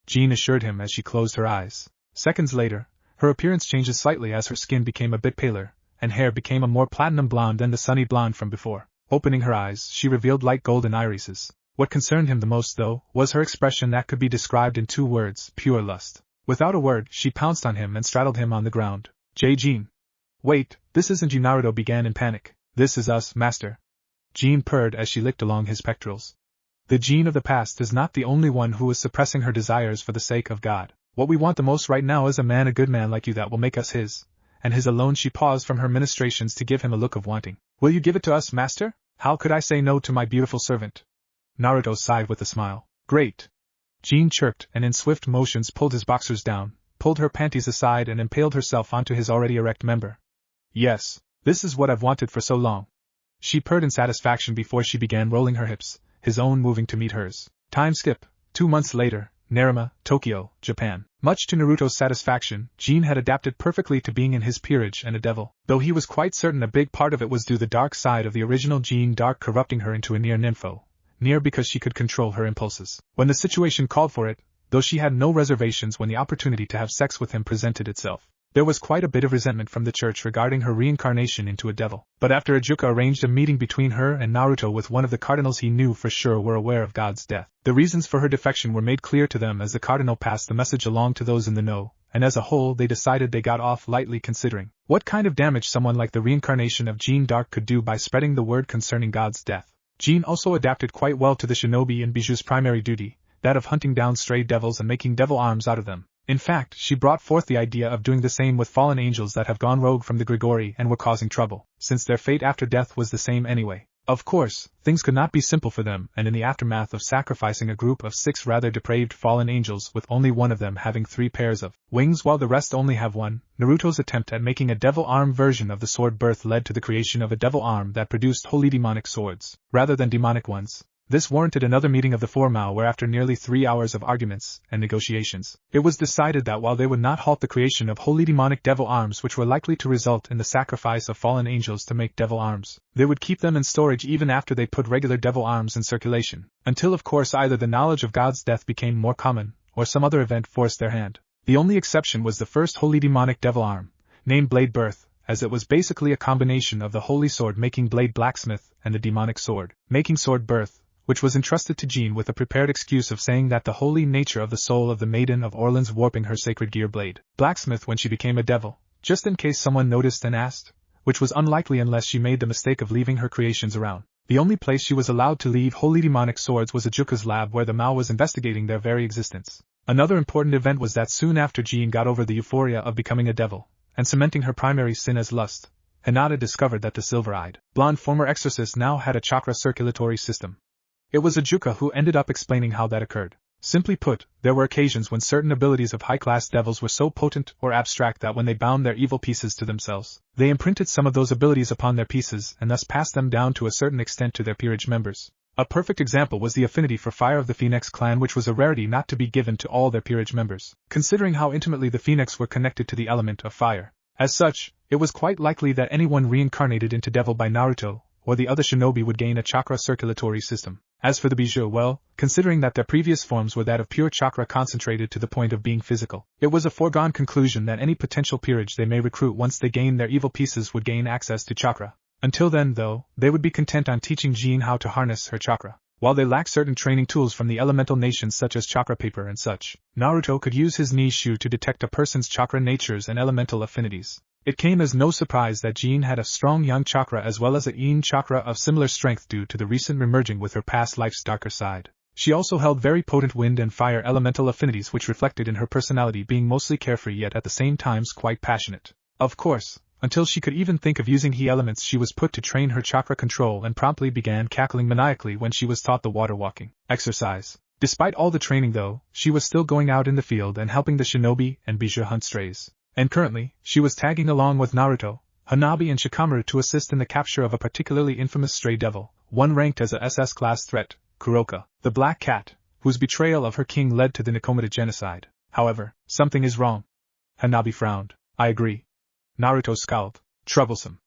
Jeanne assured him as she closed her eyes. Seconds later, her appearance changed slightly as her skin became a bit paler, and hair became a more platinum blonde than the sunny blonde from before. Opening her eyes, she revealed light golden irises. What concerned him the most, though, was her expression that could be described in 2 words, pure lust. Without a word, she pounced on him and straddled him on the ground. Jeanne. Wait, this isn't you, Naruto began in panic. This is us, master. Jeanne purred as she licked along his pectorals. The Jeanne of the past is not the only one who is suppressing her desires for the sake of God. What we want the most right now is a good man like you that will make us his, and his alone. She paused from her ministrations to give him a look of wanting. Will you give it to us, master? How could I say no to my beautiful servant? Naruto sighed with a smile. Great. Jeanne chirped and in swift motions pulled his boxers down, pulled her panties aside and impaled herself onto his already erect member. Yes, this is what I've wanted for so long. She purred in satisfaction before she began rolling her hips, his own moving to meet hers. Time skip. 2 months later, Narima, Tokyo, Japan. Much to Naruto's satisfaction, Jeanne had adapted perfectly to being in his peerage and a devil, though he was quite certain a big part of it was due the dark side of the original Jeanne, dark corrupting her into a near nympho. Near because she could control her impulses when the situation called for it, though she had no reservations when the opportunity to have sex with him presented itself. There was quite a bit of resentment from the church regarding her reincarnation into a devil, but after Ijuka arranged a meeting between her and Naruto with one of the cardinals he knew for sure were aware of God's death, the reasons for her defection were made clear to them as the cardinal passed the message along to those in the know, and as a whole they decided they got off lightly considering what kind of damage someone like the reincarnation of Jeanne d'Arc could do by spreading the word concerning God's death. Jeanne also adapted quite well to the shinobi and Bijuu's primary duty, that of hunting down stray devils and making devil arms out of them. In fact, she brought forth the idea of doing the same with fallen angels that have gone rogue from the Grigori and were causing trouble, since their fate after death was the same anyway. Of course, things could not be simple for them, and in the aftermath of sacrificing a group of 6 rather depraved fallen angels with only one of them having 3 pairs of wings while the rest only have one, Naruto's attempt at making a devil arm version of the sword birth led to the creation of a devil arm that produced wholly demonic swords, rather than demonic ones. This warranted another meeting of the Four Mao where after nearly 3 hours of arguments and negotiations, it was decided that while they would not halt the creation of wholly demonic devil arms which were likely to result in the sacrifice of fallen angels to make devil arms, they would keep them in storage even after they put regular devil arms in circulation, until of course either the knowledge of God's death became more common, or some other event forced their hand. The only exception was the first wholly demonic devil arm, named Blade Birth, as it was basically a combination of the holy sword making Blade Blacksmith and the demonic sword making Sword Birth, which was entrusted to Jeanne with a prepared excuse of saying that the holy nature of the soul of the Maiden of Orleans warping her sacred gear blade blacksmith when she became a devil, just in case someone noticed and asked, which was unlikely unless she made the mistake of leaving her creations around. The only place she was allowed to leave holy demonic swords was Ijuka's lab where the Mao was investigating their very existence. Another important event was that soon after Jeanne got over the euphoria of becoming a devil, and cementing her primary sin as lust, Hinata discovered that the silver-eyed, blonde former exorcist now had a chakra circulatory system. It was Ijuka who ended up explaining how that occurred. Simply put, there were occasions when certain abilities of high-class devils were so potent or abstract that when they bound their evil pieces to themselves, they imprinted some of those abilities upon their pieces and thus passed them down to a certain extent to their peerage members. A perfect example was the affinity for fire of the Phoenix clan, which was a rarity not to be given to all their peerage members, considering how intimately the Phoenix were connected to the element of fire. As such, it was quite likely that anyone reincarnated into devil by Naruto or the other shinobi would gain a chakra circulatory system. As for the Bijuu, well, considering that their previous forms were that of pure chakra concentrated to the point of being physical, it was a foregone conclusion that any potential peerage they may recruit once they gain their evil pieces would gain access to chakra. Until then, though, they would be content on teaching Jeanne how to harness her chakra. While they lacked certain training tools from the elemental nations such as chakra paper and such, Naruto could use his Nishu to detect a person's chakra natures and elemental affinities. It came as no surprise that Jeanne had a strong yang chakra as well as a yin chakra of similar strength due to the recent remerging with her past life's darker side. She also held very potent wind and fire elemental affinities which reflected in her personality being mostly carefree yet at the same times quite passionate. Of course, until she could even think of using he elements she was put to train her chakra control and promptly began cackling maniacally when she was taught the water walking exercise. Despite all the training though, she was still going out in the field and helping the shinobi and bijou hunt strays. And currently, she was tagging along with Naruto, Hanabi and Shikamaru to assist in the capture of a particularly infamous stray devil, one ranked as a SS class threat, Kuroka, the black cat, whose betrayal of her king led to the Nikomata genocide. However, something is wrong. Hanabi frowned. I agree. Naruto scowled. Troublesome.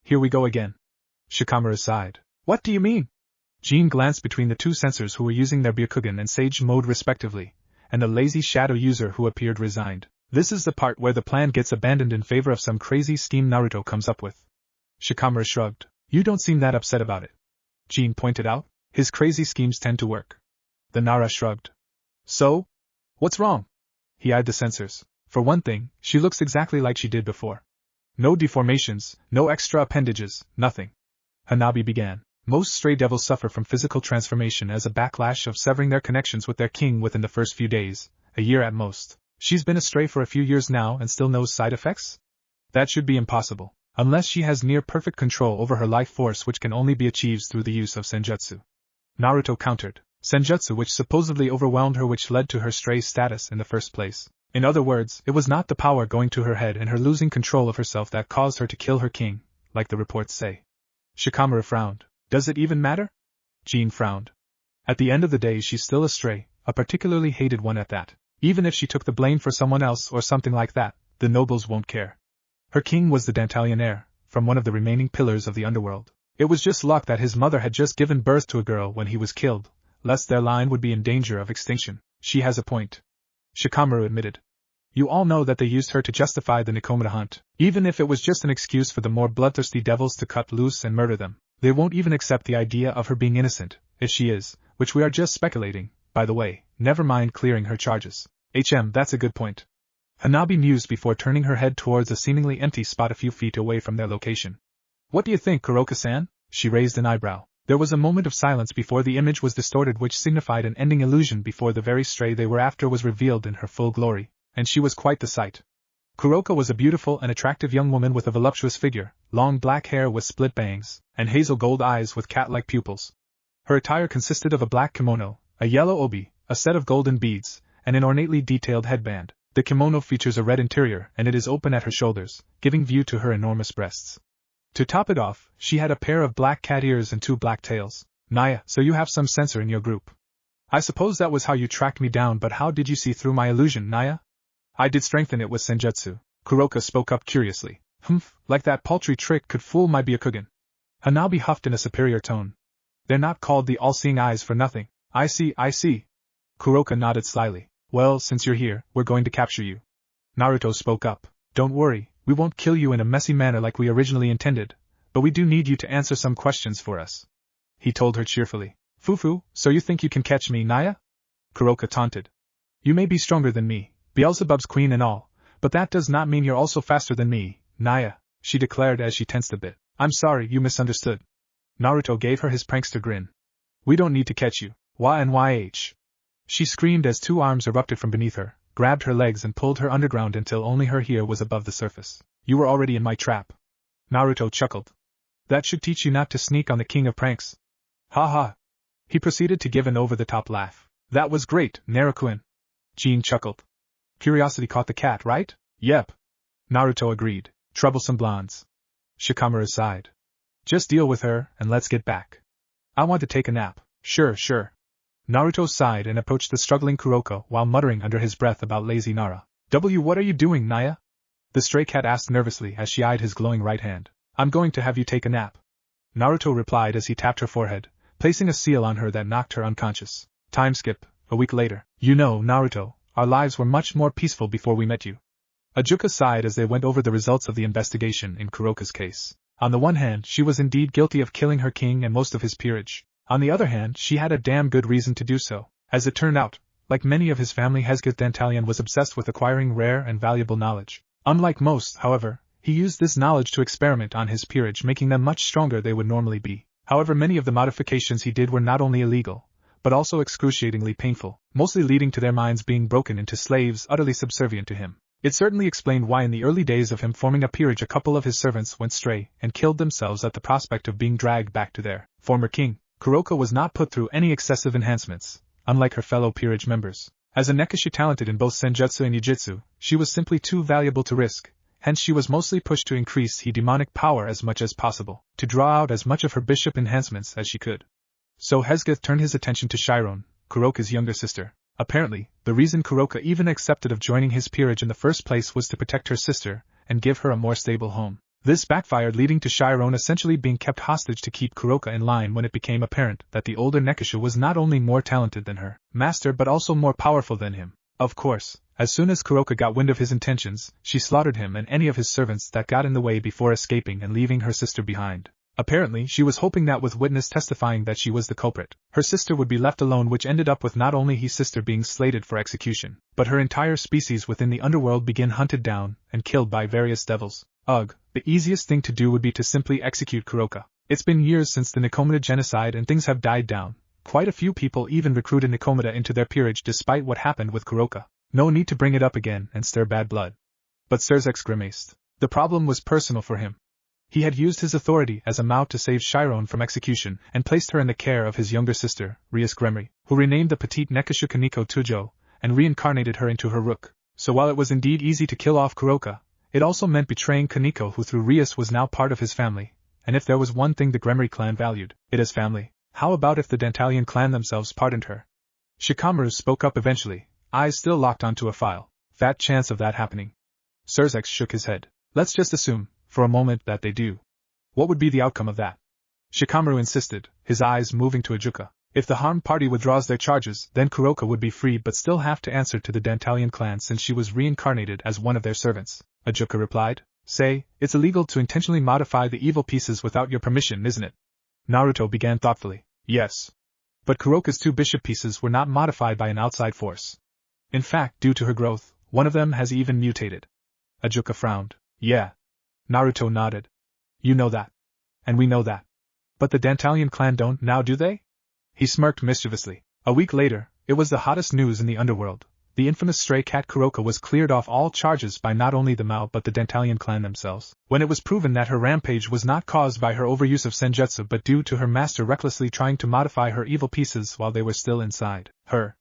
Here we go again. Shikamaru sighed. What do you mean? Jeanne glanced between the two censors who were using their Byakugan and Sage mode respectively, and a lazy shadow user who appeared resigned. This is the part where the plan gets abandoned in favor of some crazy scheme Naruto comes up with. Shikamaru shrugged. You don't seem that upset about it. Jeanne pointed out. His crazy schemes tend to work. The Nara shrugged. So? What's wrong? He eyed the censors. For one thing, she looks exactly like she did before. No deformations, no extra appendages, nothing. Hanabi began. Most stray devils suffer from physical transformation as a backlash of severing their connections with their king within the first few days, a year at most. She's been astray for a few years now and still knows side effects? That should be impossible, unless she has near-perfect control over her life force which can only be achieved through the use of senjutsu. Naruto countered. Senjutsu which supposedly overwhelmed her which led to her stray status in the first place. In other words, it was not the power going to her head and her losing control of herself that caused her to kill her king, like the reports say. Shikamaru frowned. Does it even matter? Jeanne frowned. At the end of the day she's still a stray, a particularly hated one at that. Even if she took the blame for someone else or something like that, the nobles won't care. Her king was the Dantalian heir, from one of the remaining pillars of the underworld. It was just luck that his mother had just given birth to a girl when he was killed, lest their line would be in danger of extinction. She has a point. Shikamaru admitted. You all know that they used her to justify the Nikomata hunt. Even if it was just an excuse for the more bloodthirsty devils to cut loose and murder them, they won't even accept the idea of her being innocent, if she is, which we are just speculating, by the way, never mind clearing her charges. That's a good point. Hanabi mused before turning her head towards a seemingly empty spot a few feet away from their location. What do you think, Kuroka-san? She raised an eyebrow. There was a moment of silence before the image was distorted which signified an ending illusion before the very stray they were after was revealed in her full glory, and she was quite the sight. Kuroka was a beautiful and attractive young woman with a voluptuous figure, long black hair with split bangs, and hazel gold eyes with cat-like pupils. Her attire consisted of a black kimono, a yellow obi, a set of golden beads, and an ornately detailed headband. The kimono features a red interior and it is open at her shoulders, giving view to her enormous breasts. To top it off, she had a pair of black cat ears and 2 black tails. Naya, so you have some censor in your group. I suppose that was how you tracked me down, but how did you see through my illusion, Naya? I did strengthen it with senjutsu. Kuroka spoke up curiously. Like that paltry trick could fool my Byakugan. Hanabi huffed in a superior tone. They're not called the all-seeing eyes for nothing. I see. Kuroka nodded slyly. Well, since you're here, we're going to capture you. Naruto spoke up. Don't worry, we won't kill you in a messy manner like we originally intended, but we do need you to answer some questions for us. He told her cheerfully. Fufu, so you think you can catch me, Naya? Kuroka taunted. You may be stronger than me, Beelzebub's queen and all, but that does not mean you're also faster than me, Naya, she declared as she tensed a bit. I'm sorry, you misunderstood. Naruto gave her his prankster grin. We don't need to catch you. YNYH. She screamed as 2 arms erupted from beneath her, grabbed her legs and pulled her underground until only her hair was above the surface. You were already in my trap. Naruto chuckled. That should teach you not to sneak on the king of pranks. Ha ha. He proceeded to give an over-the-top laugh. That was great, Naruto-kun. Jeanne chuckled. Curiosity caught the cat, right? Yep. Naruto agreed. Troublesome blondes. Shikamaru sighed. Just deal with her, and let's get back. I want to take a nap. Sure. Naruto sighed and approached the struggling Kuroka while muttering under his breath about lazy Nara. What are you doing, Naya? The stray cat asked nervously as she eyed his glowing right hand. I'm going to have you take a nap. Naruto replied as he tapped her forehead, placing a seal on her that knocked her unconscious. Time skip, a week later. You know, Naruto, our lives were much more peaceful before we met you. Ajuka sighed as they went over the results of the investigation in Kuroka's case. On the one hand, she was indeed guilty of killing her king and most of his peerage. On the other hand, she had a damn good reason to do so. As it turned out, like many of his family, Hesketh Dantalian was obsessed with acquiring rare and valuable knowledge. Unlike most, however, He used this knowledge to experiment on his peerage, making them much stronger they would normally be. However, many of the modifications he did were not only illegal, but also excruciatingly painful, mostly leading to their minds being broken into slaves utterly subservient to him. It certainly explained why in the early days of him forming a peerage a couple of his servants went stray and killed themselves at the prospect of being dragged back to their former king. Kuroka was not put through any excessive enhancements, unlike her fellow peerage members. As a nekusha talented in both senjutsu and yujitsu, she was simply too valuable to risk, hence she was mostly pushed to increase her demonic power as much as possible, to draw out as much of her bishop enhancements as she could. So Hesketh turned his attention to Chiron, Kuroka's younger sister. Apparently, the reason Kuroka even accepted of joining his peerage in the first place was to protect her sister and give her a more stable home. This backfired, leading to Chiron essentially being kept hostage to keep Kuroka in line when it became apparent that the older nekusha was not only more talented than her master but also more powerful than him. Of course, as soon as Kuroka got wind of his intentions, she slaughtered him and any of his servants that got in the way before escaping and leaving her sister behind. Apparently, she was hoping that with witness testifying that she was the culprit, her sister would be left alone, which ended up with not only his sister being slated for execution, but her entire species within the underworld being hunted down and killed by various devils. Ugh, the easiest thing to do would be to simply execute Kuroka. It's been years since the Nikomata genocide and things have died down. Quite a few people even recruited Nikomata into their peerage despite what happened with Kuroka. No need to bring it up again and stir bad blood. But Serzex grimaced. The problem was personal for him. He had used his authority as a Mao to save Chiron from execution and placed her in the care of his younger sister, Rias Gremry, who renamed the petite nekusha Kaneko Tujo and reincarnated her into her rook. So while it was indeed easy to kill off Kuroka, it also meant betraying Kaneko, who through Rias was now part of his family, and if there was one thing the Gremry clan valued, it is family. How about if the Dantalian clan themselves pardoned her? Shikamaru spoke up eventually, eyes still locked onto a file. Fat chance of that happening. Serzex shook his head. Let's just assume, for a moment, that they do. What would be the outcome of that? Shikamaru insisted, his eyes moving to Ajuka. If the harmed party withdraws their charges, then Kuroka would be free but still have to answer to the Dantalian clan since she was reincarnated as one of their servants. Ajuka replied. Say, it's illegal to intentionally modify the evil pieces without your permission, isn't it? Naruto began thoughtfully. Yes. But Kuroka's two bishop pieces were not modified by an outside force. In fact, due to her growth, one of them has even mutated. Ajuka frowned. Yeah. Naruto nodded. You know that. And we know that. But the Dantalian clan don't now, do they? He smirked mischievously. A week later, it was the hottest news in the underworld. The infamous stray cat Kuroka was cleared off all charges by not only the Mao but the Dantalian clan themselves, when it was proven that her rampage was not caused by her overuse of senjutsu but due to her master recklessly trying to modify her evil pieces while they were still inside her.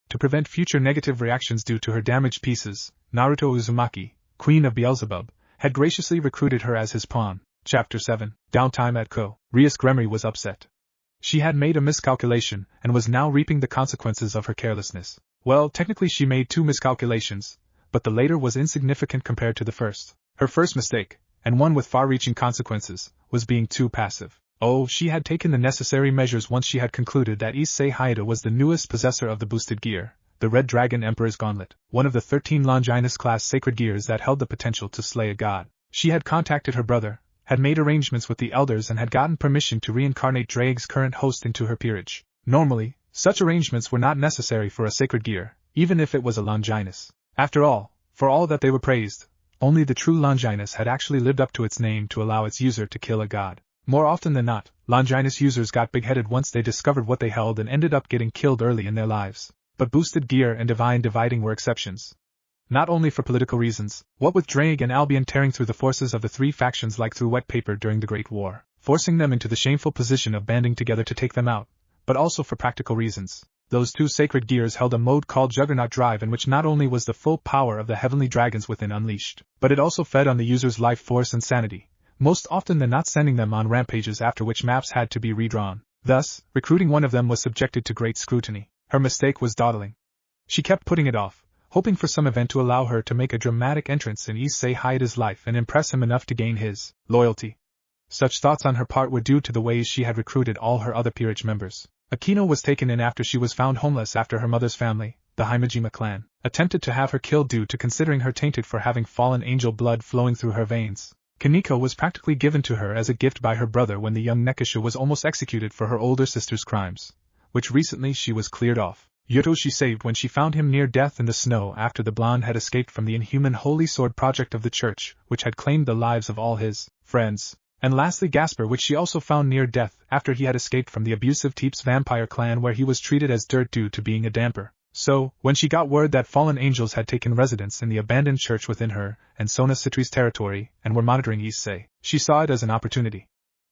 To prevent future negative reactions due to her damaged pieces, Naruto Uzumaki, Queen of Beelzebub, had graciously recruited her as his pawn. Chapter 7. Downtime at Ko. Rias Gremry was upset. She had made a miscalculation and was now reaping the consequences of her carelessness. Well, technically she made two miscalculations, but the later was insignificant compared to the first. Her first mistake, and one with far-reaching consequences, was being too passive. Oh, she had taken the necessary measures once she had concluded that Issei Haida was the newest possessor of the boosted gear, the Red Dragon Emperor's Gauntlet, one of the 13 Longinus-class sacred gears that held the potential to slay a god. She had contacted her brother, had made arrangements with the elders and had gotten permission to reincarnate Drake's current host into her peerage. Normally, such arrangements were not necessary for a sacred gear, even if it was a Longinus. After all, for all that they were praised, only the true Longinus had actually lived up to its name to allow its user to kill a god. More often than not, Longinus users got big-headed once they discovered what they held and ended up getting killed early in their lives. But boosted gear and divine dividing were exceptions. Not only for political reasons, what with Drake and Albion tearing through the forces of the three factions like through wet paper during the Great War, forcing them into the shameful position of banding together to take them out, but also for practical reasons. Those two sacred gears held a mode called Juggernaut Drive in which not only was the full power of the heavenly dragons within unleashed, but it also fed on the user's life force and sanity, most often than not sending them on rampages after which maps had to be redrawn. Thus, recruiting one of them was subjected to great scrutiny. Her mistake was dawdling. She kept putting it off, hoping for some event to allow her to make a dramatic entrance in Issei Haida's life and impress him enough to gain his loyalty. Such thoughts on her part were due to the ways she had recruited all her other peerage members. Akino was taken in after she was found homeless after her mother's family, the Himejima clan, attempted to have her killed due to considering her tainted for having fallen angel blood flowing through her veins. Kaneko was practically given to her as a gift by her brother when the young nekusha was almost executed for her older sister's crimes, which recently she was cleared off. Yoto she saved when she found him near death in the snow after the blonde had escaped from the inhuman Holy Sword project of the church, which had claimed the lives of all his friends. And lastly Gasper, which she also found near death after he had escaped from the abusive Teeps vampire clan where he was treated as dirt due to being a damper. So, when she got word that fallen angels had taken residence in the abandoned church within her and Sona Citri's territory and were monitoring Issei, she saw it as an opportunity.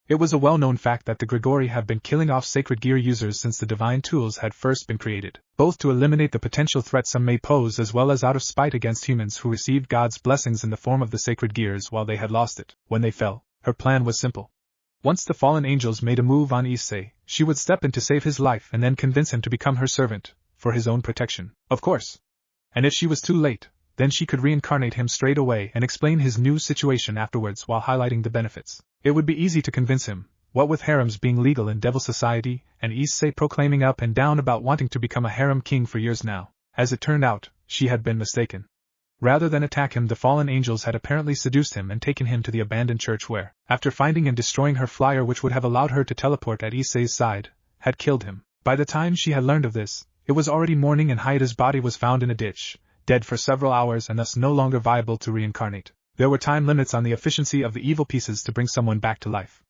It was a well-known fact that the Grigori have been killing off sacred gear users since the divine tools had first been created, both to eliminate the potential threat some may pose as well as out of spite against humans who received God's blessings in the form of the sacred gears while they had lost it. When they fell, her plan was simple. Once the fallen angels made a move on Issei, she would step in to save his life and then convince him to become her servant, for his own protection, of course. And if she was too late, then she could reincarnate him straight away and explain his new situation afterwards while highlighting the benefits. It would be easy to convince him, what with harems being legal in Devil Society, and Issei proclaiming up and down about wanting to become a harem king for years now. As it turned out, she had been mistaken. Rather than attack him, the fallen angels had apparently seduced him and taken him to the abandoned church where, after finding and destroying her flyer which would have allowed her to teleport at Issei's side, had killed him. By the time she had learned of this, it was already morning and Hayate's body was found in a ditch, dead for several hours and thus no longer viable to reincarnate. There were time limits on the efficiency of the evil pieces to bring someone back to life.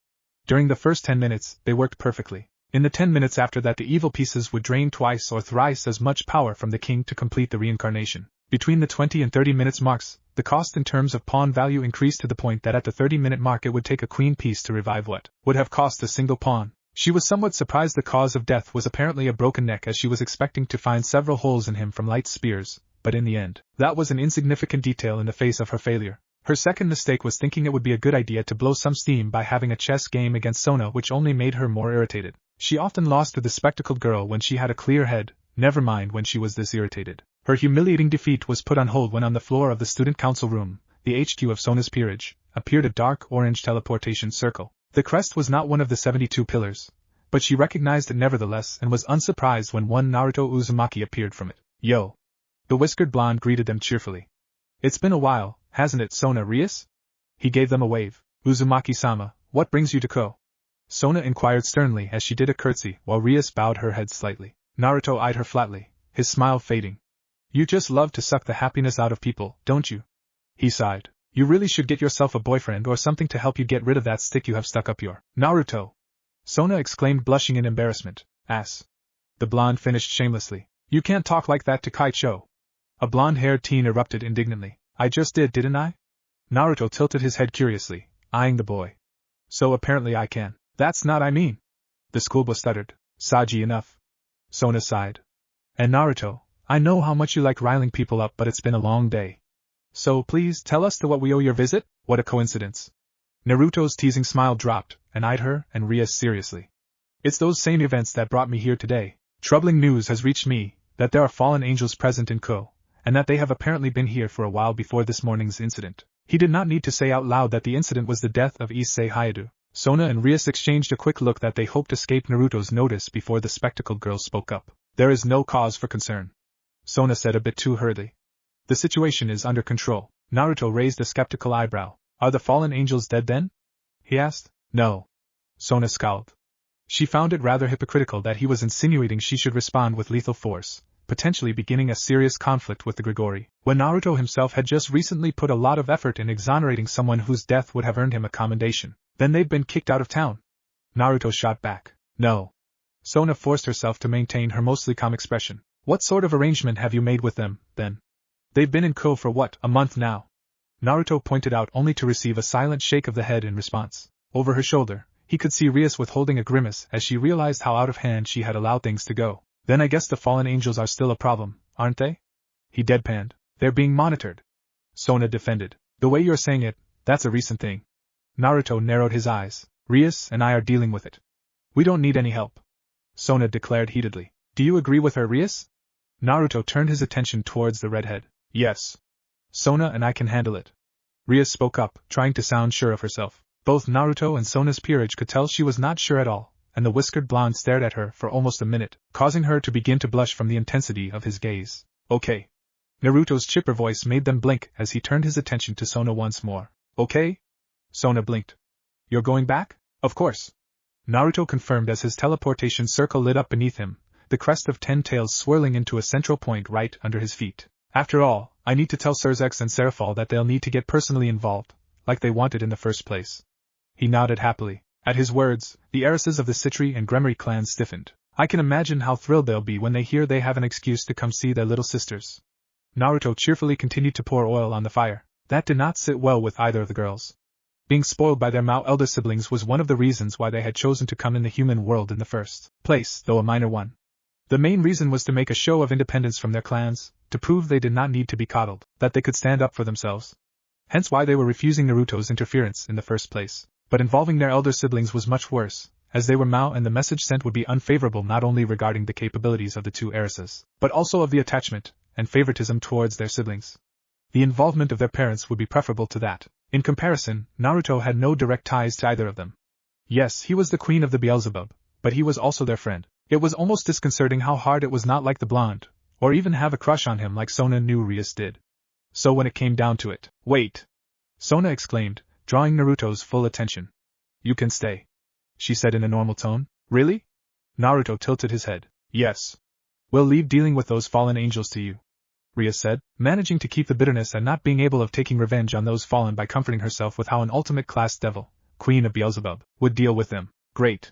During the first 10 minutes, they worked perfectly. In the 10 minutes after that, the evil pieces would drain twice or thrice as much power from the king to complete the reincarnation. Between the 20 and 30 minutes marks, the cost in terms of pawn value increased to the point that at the 30-minute mark it would take a queen piece to revive what would have cost a single pawn. She was somewhat surprised the cause of death was apparently a broken neck, as she was expecting to find several holes in him from light spears, but in the end, that was an insignificant detail in the face of her failure. Her second mistake was thinking it would be a good idea to blow some steam by having a chess game against Sona, which only made her more irritated. She often lost to the spectacled girl when she had a clear head, never mind when she was this irritated. Her humiliating defeat was put on hold when on the floor of the student council room, the HQ of Sona's peerage, appeared a dark orange teleportation circle. The crest was not one of the 72 pillars, but she recognized it nevertheless and was unsurprised when one Naruto Uzumaki appeared from it. Yo! The whiskered blonde greeted them cheerfully. It's been a while, hasn't it, Sona Rias? He gave them a wave. Uzumaki-sama, what brings you to Ko? Sona inquired sternly as she did a curtsy while Rias bowed her head slightly. Naruto eyed her flatly, his smile fading. You just love to suck the happiness out of people, don't you? He sighed. You really should get yourself a boyfriend or something to help you get rid of that stick you have stuck up your Naruto! Sona exclaimed, blushing in embarrassment. Ass. The blonde finished shamelessly. You can't talk like that to Kaicho. A blonde-haired teen erupted indignantly. I just did, didn't I? Naruto tilted his head curiously, eyeing the boy. So apparently I can. That's not I mean. The schoolboy stuttered. Saji enough. Sona sighed. And Naruto, I know how much you like riling people up, but it's been a long day. So please tell us to what we owe your visit? What a coincidence. Naruto's teasing smile dropped, and eyed her and Rias seriously. It's those same events that brought me here today. Troubling news has reached me, that there are fallen angels present in Ko, and that they have apparently been here for a while before this morning's incident. He did not need to say out loud that the incident was the death of Issei Hayadu. Sona and Rias exchanged a quick look that they hoped escaped Naruto's notice before the spectacled girl spoke up. There is no cause for concern, Sona said a bit too hurriedly. The situation is under control. Naruto raised a skeptical eyebrow. Are the fallen angels dead then? He asked. No. Sona scowled. She found it rather hypocritical that he was insinuating she should respond with lethal force, potentially beginning a serious conflict with the Grigori, when Naruto himself had just recently put a lot of effort in exonerating someone whose death would have earned him a commendation. Then they've been kicked out of town. Naruto shot back. No. Sona forced herself to maintain her mostly calm expression. What sort of arrangement have you made with them, then? They've been in Ko for what, a month now? Naruto pointed out only to receive a silent shake of the head in response. Over her shoulder, he could see Rias withholding a grimace as she realized how out of hand she had allowed things to go. Then I guess the fallen angels are still a problem, aren't they? He deadpanned. They're being monitored. Sona defended. The way you're saying it, that's a recent thing. Naruto narrowed his eyes. Rias and I are dealing with it. We don't need any help. Sona declared heatedly. Do you agree with her, Rias? Naruto turned his attention towards the redhead. Yes. Sona and I can handle it. Rias spoke up, trying to sound sure of herself. Both Naruto and Sona's peerage could tell she was not sure at all, and the whiskered blonde stared at her for almost a minute, causing her to begin to blush from the intensity of his gaze. Okay. Naruto's chipper voice made them blink as he turned his attention to Sona once more. Okay? Sona blinked. You're going back? Of course. Naruto confirmed as his teleportation circle lit up beneath him, the crest of 10 tails swirling into a central point right under his feet. After all, I need to tell Sirzex and Serafal that they'll need to get personally involved, like they wanted in the first place. He nodded happily. At his words, the heiresses of the Citri and Gremory clans stiffened. I can imagine how thrilled they'll be when they hear they have an excuse to come see their little sisters. Naruto cheerfully continued to pour oil on the fire. That did not sit well with either of the girls. Being spoiled by their Mao elder siblings was one of the reasons why they had chosen to come in the human world in the first place, though a minor one. The main reason was to make a show of independence from their clans, to prove they did not need to be coddled, that they could stand up for themselves. Hence why they were refusing Naruto's interference in the first place. But involving their elder siblings was much worse, as they were Mao and the message sent would be unfavorable not only regarding the capabilities of the two heiresses, but also of the attachment and favoritism towards their siblings. The involvement of their parents would be preferable to that. In comparison, Naruto had no direct ties to either of them. Yes, he was the queen of the Beelzebub, but he was also their friend. It was almost disconcerting how hard it was not like the blonde, or even have a crush on him like Sona knew Rias did. So when it came down to it, wait! Sona exclaimed, drawing Naruto's full attention. You can stay, she said in a normal tone. Really? Naruto tilted his head. Yes. We'll leave dealing with those fallen angels to you, Rias said, managing to keep the bitterness at not being able of taking revenge on those fallen by comforting herself with how an ultimate class devil, queen of Beelzebub, would deal with them. Great.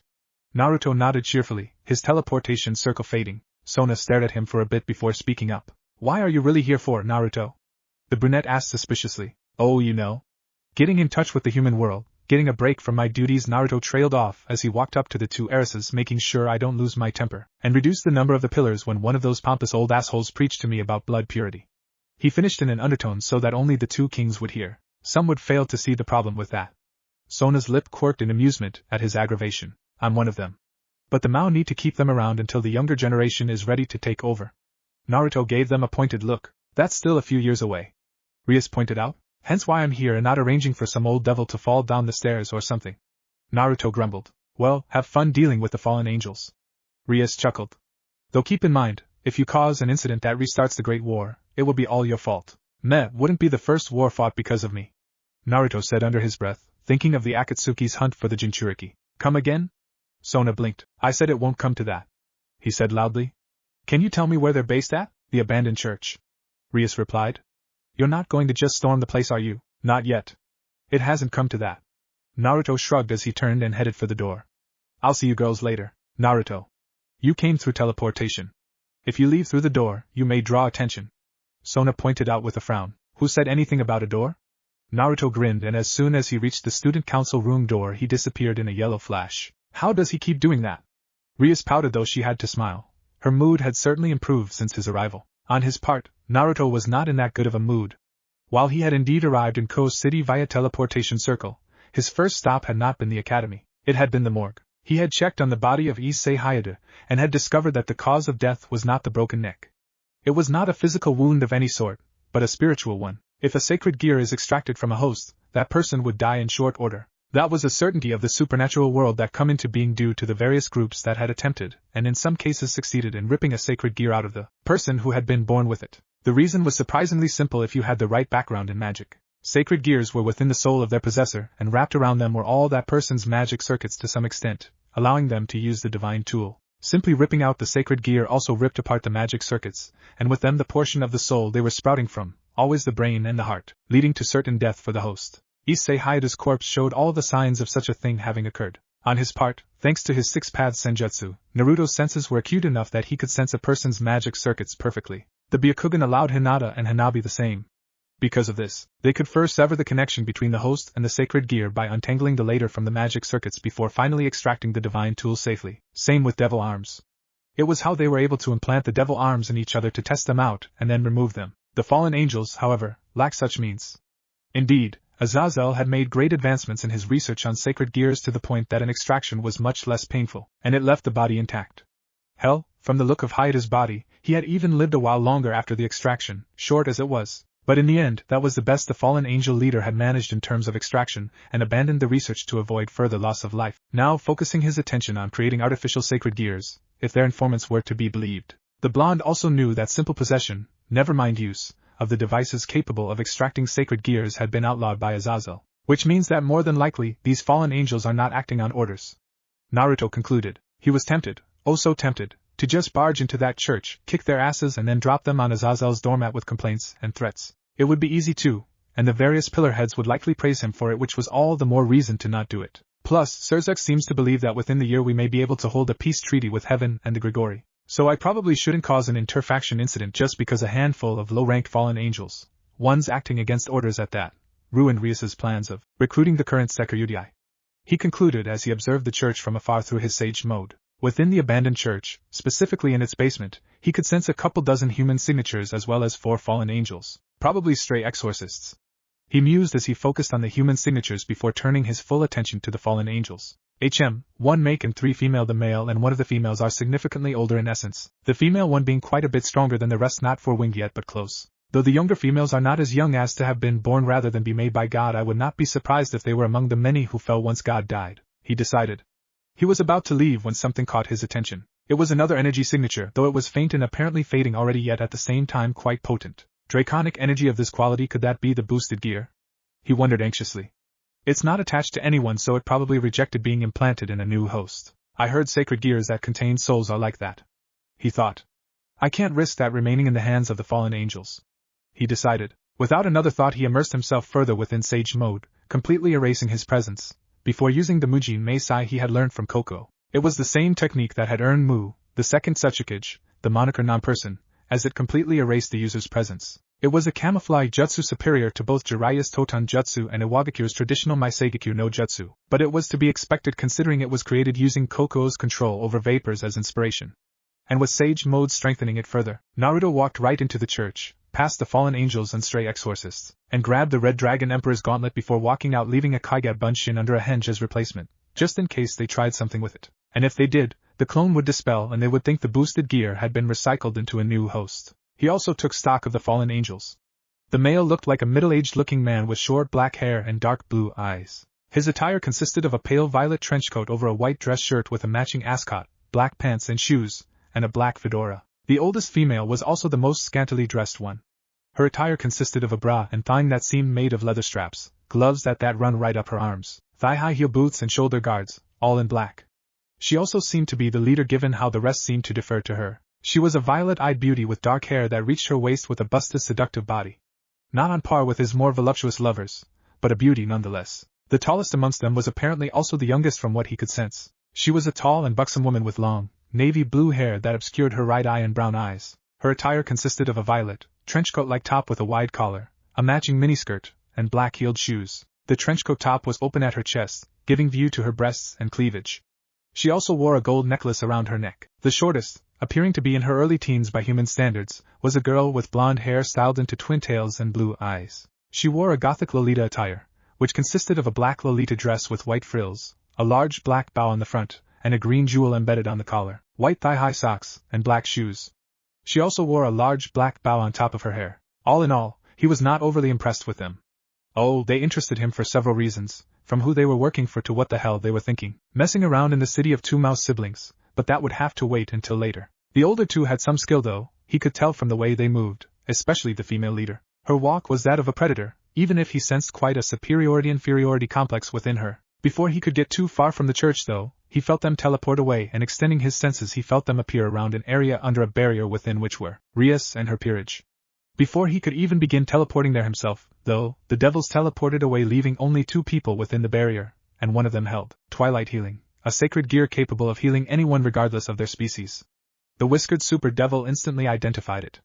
Naruto nodded cheerfully, his teleportation circle fading. Sona stared at him for a bit before speaking up. Why are you really here for, Naruto? The brunette asked suspiciously. Oh, you know. Getting in touch with the human world, getting a break from my duties. Naruto trailed off as he walked up to the two heiresses, making sure I don't lose my temper, and reduce the number of the pillars when one of those pompous old assholes preached to me about blood purity. He finished in an undertone so that only the two kings would hear. Some would fail to see the problem with that. Sona's lip quirked in amusement at his aggravation. I'm one of them. But the Mao need to keep them around until the younger generation is ready to take over. Naruto gave them a pointed look. That's still a few years away, Rias pointed out. Hence why I'm here and not arranging for some old devil to fall down the stairs or something. Naruto grumbled. Well, have fun dealing with the fallen angels. Rias chuckled. Though keep in mind, if you cause an incident that restarts the Great War, it will be all your fault. Meh, wouldn't be the first war fought because of me, Naruto said under his breath, thinking of the Akatsuki's hunt for the Jinchuriki. Come again? Sona blinked. I said it won't come to that, he said loudly. Can you tell me where they're based at? The abandoned church, Rias replied. You're not going to just storm the place, are you? Not yet. It hasn't come to that. Naruto shrugged as he turned and headed for the door. I'll see you girls later. Naruto. You came through teleportation. If you leave through the door, you may draw attention, Sona pointed out with a frown. Who said anything about a door? Naruto grinned, and as soon as he reached the student council room door he disappeared in a yellow flash. How does he keep doing that? Rias pouted, though she had to smile. Her mood had certainly improved since his arrival. On his part, Naruto was not in that good of a mood. While he had indeed arrived in Ko's city via teleportation circle, his first stop had not been the academy. It had been the morgue. He had checked on the body of Issei Hayate, and had discovered that the cause of death was not the broken neck. It was not a physical wound of any sort, but a spiritual one. If a sacred gear is extracted from a host, that person would die in short order. That was a certainty of the supernatural world that come into being due to the various groups that had attempted, and in some cases succeeded in ripping a sacred gear out of the person who had been born with it. The reason was surprisingly simple if you had the right background in magic. Sacred gears were within the soul of their possessor, and wrapped around them were all that person's magic circuits to some extent, allowing them to use the divine tool. Simply ripping out the sacred gear also ripped apart the magic circuits, and with them the portion of the soul they were sprouting from, always the brain and the heart, leading to certain death for the host. Issei Hayate's corpse showed all the signs of such a thing having occurred. On his part, thanks to his six-path senjutsu, Naruto's senses were acute enough that he could sense a person's magic circuits perfectly. The Byakugan allowed Hinata and Hanabi the same. Because of this, they could first sever the connection between the host and the sacred gear by untangling the latter from the magic circuits before finally extracting the divine tool safely. Same with devil arms. It was how they were able to implant the devil arms in each other to test them out and then remove them. The fallen angels, however, lacked such means. Indeed, Azazel had made great advancements in his research on sacred gears to the point that an extraction was much less painful, and it left the body intact. Hell, from the look of Hayate's body, he had even lived a while longer after the extraction, short as it was. But in the end, that was the best the fallen angel leader had managed in terms of extraction, and abandoned the research to avoid further loss of life, now focusing his attention on creating artificial sacred gears, if their informants were to be believed. The blonde also knew that simple possession, never mind use, of the devices capable of extracting sacred gears had been outlawed by Azazel, which means that more than likely these fallen angels are not acting on orders. Naruto concluded. He was tempted, oh so tempted, To just barge into that church, kick their asses and then drop them on Azazel's doormat with complaints and threats. It would be easy too, and the various pillar heads would likely praise him for it, which was all the more reason to not do it. Plus, Sirzek seems to believe that within the year we may be able to hold a peace treaty with Heaven and the Grigori. So I probably shouldn't cause an interfaction incident just because a handful of low-ranked fallen angels, ones acting against orders at that, ruined Rias's plans of recruiting the current Sekyudai. He concluded as he observed the church from afar through his sage mode. Within the abandoned church, specifically in its basement, he could sense a couple dozen human signatures as well as 4 fallen angels, probably stray exorcists. He mused as he focused on the human signatures before turning his full attention to the fallen angels. 1 make and 3 female. The male and one of the females are significantly older in essence, the female one being quite a bit stronger than the rest, not 4-winged yet but close. Though the younger females are not as young as to have been born rather than be made by God, I would not be surprised if they were among the many who fell once God died, he decided. He was about to leave when something caught his attention. It was another energy signature, though it was faint and apparently fading already, yet at the same time quite potent. Draconic energy of this quality, could that be the boosted gear? He wondered anxiously. It's not attached to anyone, so it probably rejected being implanted in a new host. I heard sacred gears that contain souls are like that, he thought. I can't risk that remaining in the hands of the fallen angels, he decided. Without another thought, he immersed himself further within sage mode, completely erasing his presence, before using the Mujin Meisai he had learned from Koko. It was the same technique that had earned Mu, the second Suchikage, the moniker non-person, as it completely erased the user's presence. It was a camouflage jutsu superior to both Jiraiya's Totan Jutsu and Iwagakure's traditional Maiseigaku no Jutsu, but it was to be expected considering it was created using Koko's control over vapors as inspiration. And with sage mode strengthening it further, Naruto walked right into the church, past the fallen angels and stray exorcists, and grabbed the Red Dragon Emperor's gauntlet before walking out, leaving a Kaiga Bunshin under a henge as replacement, just in case they tried something with it. And if they did, the clone would dispel and they would think the boosted gear had been recycled into a new host. He also took stock of the fallen angels. The male looked like a middle-aged looking man with short black hair and dark blue eyes. His attire consisted of a pale violet trenchcoat over a white dress shirt with a matching ascot, black pants and shoes, and a black fedora. The oldest female was also the most scantily dressed one. Her attire consisted of a bra and thong that seemed made of leather straps, gloves that run right up her arms, thigh-high heel boots and shoulder guards, all in black. She also seemed to be the leader given how the rest seemed to defer to her. She was a violet-eyed beauty with dark hair that reached her waist with a busted seductive body. Not on par with his more voluptuous lovers, but a beauty nonetheless. The tallest amongst them was apparently also the youngest from what he could sense. She was a tall and buxom woman with long, navy blue hair that obscured her right eye and brown eyes. Her attire consisted of a violet, trenchcoat-like top with a wide collar, a matching miniskirt, and black-heeled shoes. The trenchcoat top was open at her chest, giving view to her breasts and cleavage. She also wore a gold necklace around her neck. The shortest, appearing to be in her early teens by human standards, was a girl with blonde hair styled into twin tails and blue eyes. She wore a gothic Lolita attire, which consisted of a black Lolita dress with white frills, a large black bow on the front, and a green jewel embedded on the collar, white thigh-high socks, and black shoes. She also wore a large black bow on top of her hair. All in all, he was not overly impressed with them. Oh, they interested him for several reasons, from who they were working for to what the hell they were thinking. Messing around in the city of two mouse siblings, but that would have to wait until later. The older two had some skill though, he could tell from the way they moved, especially the female leader. Her walk was that of a predator, even if he sensed quite a superiority-inferiority complex within her. Before he could get too far from the church though, he felt them teleport away, and extending his senses he felt them appear around an area under a barrier within which were Rias and her peerage. Before he could even begin teleporting there himself, though, the devils teleported away, leaving only 2 people within the barrier, and one of them held Twilight Healing, a sacred gear capable of healing anyone regardless of their species. The whiskered super devil instantly identified it.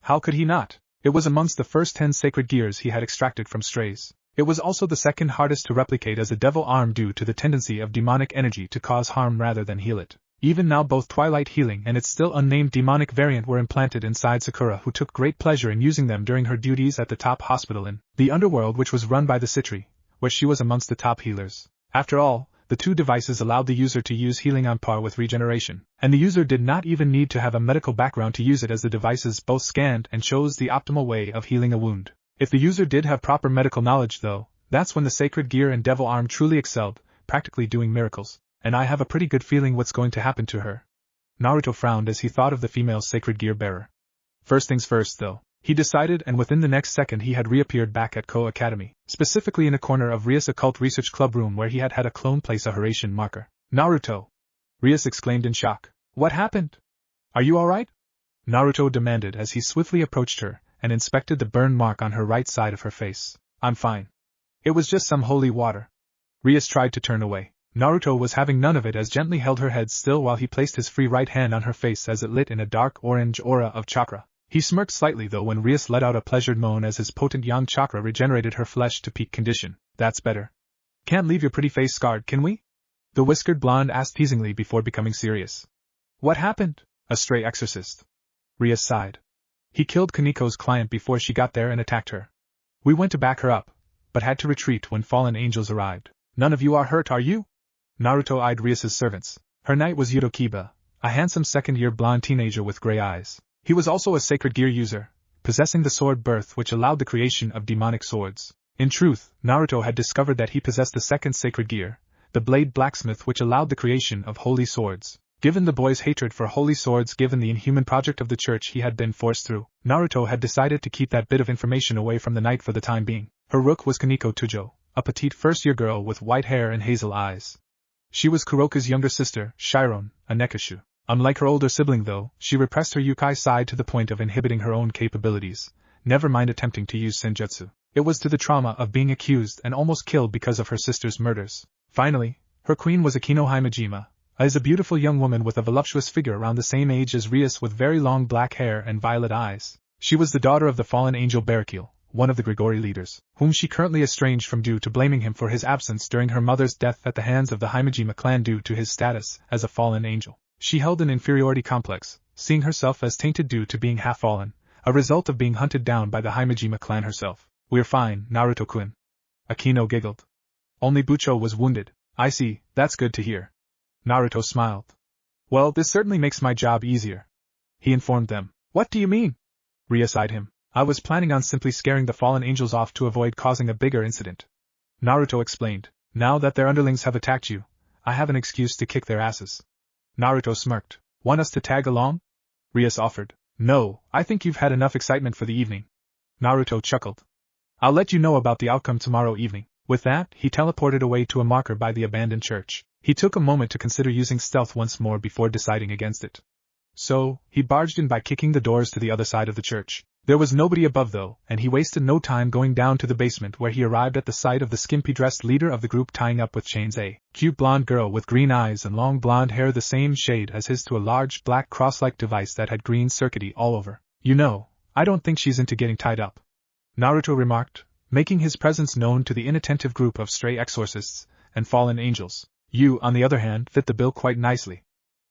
How could he not? It was amongst the first 10 sacred gears he had extracted from strays. It was also the second hardest to replicate as a devil arm due to the tendency of demonic energy to cause harm rather than heal it. Even now both Twilight Healing and its still unnamed demonic variant were implanted inside Sakura, who took great pleasure in using them during her duties at the top hospital in the underworld, which was run by the Citri, where she was amongst the top healers. After all, the 2 devices allowed the user to use healing on par with regeneration, and the user did not even need to have a medical background to use it, as the devices both scanned and chose the optimal way of healing a wound. If the user did have proper medical knowledge though, that's when the sacred gear and devil arm truly excelled, practically doing miracles. And I have a pretty good feeling what's going to happen to her. Naruto frowned as he thought of the female sacred gear bearer. First things first though, he decided, and within the next second he had reappeared back at Ko Academy, specifically in a corner of Rias' occult research club room where he had had a clone place a Horatian marker. Naruto! Rias exclaimed in shock. What happened? Are you alright? Naruto demanded as he swiftly approached her and inspected the burn mark on her right side of her face. I'm fine. It was just some holy water. Rias tried to turn away. Naruto was having none of it as gently held her head still while he placed his free right hand on her face as it lit in a dark orange aura of chakra. He smirked slightly though when Rias let out a pleasured moan as his potent yang chakra regenerated her flesh to peak condition. That's better. Can't leave your pretty face scarred, can we? The whiskered blonde asked teasingly before becoming serious. What happened? A stray exorcist. Rias sighed. He killed Kaniko's client before she got there and attacked her. We went to back her up, but had to retreat when fallen angels arrived. None of you are hurt, are you? Naruto eyed Rias's servants. Her knight was Yudokiba, a handsome second-year blonde teenager with gray eyes. He was also a sacred gear user, possessing the sword birth which allowed the creation of demonic swords. In truth, Naruto had discovered that he possessed the second sacred gear, the blade blacksmith which allowed the creation of holy swords. Given the boy's hatred for holy swords given the inhuman project of the church he had been forced through, Naruto had decided to keep that bit of information away from the knight for the time being. Her rook was Kaniko Tujo, a petite first-year girl with white hair and hazel eyes. She was Kuroka's younger sister, Shiron, a Nekashu. Unlike her older sibling though, she repressed her Yukai side to the point of inhibiting her own capabilities, never mind attempting to use senjutsu. It was to the trauma of being accused and almost killed because of her sister's murders. Finally, her queen was Akino Himejima, is a beautiful young woman with a voluptuous figure around the same age as Rias with very long black hair and violet eyes. She was the daughter of the fallen angel Barakil, one of the Grigori leaders, whom she currently estranged from due to blaming him for his absence during her mother's death at the hands of the Himejima clan due to his status as a fallen angel. She held an inferiority complex, seeing herself as tainted due to being half-fallen, a result of being hunted down by the Himejima clan herself. We're fine, Naruto-kun. Akino giggled. Only Bucho was wounded. I see, that's good to hear. Naruto smiled. Well, this certainly makes my job easier. He informed them. What do you mean? Rias eyed him. I was planning on simply scaring the fallen angels off to avoid causing a bigger incident. Naruto explained. Now that their underlings have attacked you, I have an excuse to kick their asses. Naruto smirked. Want us to tag along? Rias offered. No, I think you've had enough excitement for the evening. Naruto chuckled. I'll let you know about the outcome tomorrow evening. With that, he teleported away to a marker by the abandoned church. He took a moment to consider using stealth once more before deciding against it. So, he barged in by kicking the doors to the other side of the church. There was nobody above though, and he wasted no time going down to the basement where he arrived at the sight of the skimpy-dressed leader of the group tying up with chains a cute blonde girl with green eyes and long blonde hair the same shade as his to a large black cross-like device that had green circuity all over. You know, I don't think she's into getting tied up. Naruto remarked, making his presence known to the inattentive group of stray exorcists and fallen angels. You, on the other hand, fit the bill quite nicely.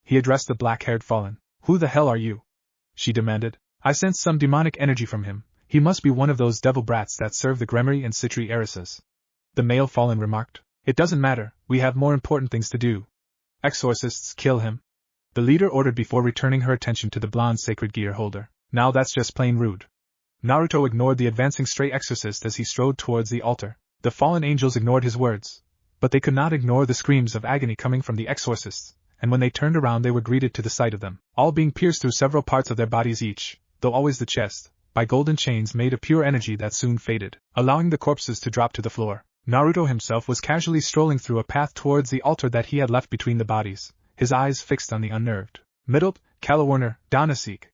He addressed the black-haired fallen. Who the hell are you? She demanded. I sensed some demonic energy from him. He must be one of those devil brats that serve the Gremry and Citri heiresses. The male fallen remarked. It doesn't matter, we have more important things to do. Exorcists, kill him. The leader ordered before returning her attention to the blonde sacred gear holder. Now that's just plain rude. Naruto ignored the advancing stray exorcist as he strode towards the altar. The fallen angels ignored his words, but they could not ignore the screams of agony coming from the exorcists, and when they turned around they were greeted to the sight of them, all being pierced through several parts of their bodies each, though always the chest, by golden chains made of pure energy that soon faded, allowing the corpses to drop to the floor. Naruto himself was casually strolling through a path towards the altar that he had left between the bodies, his eyes fixed on the unnerved. Middled, Kalawarner, Danasik.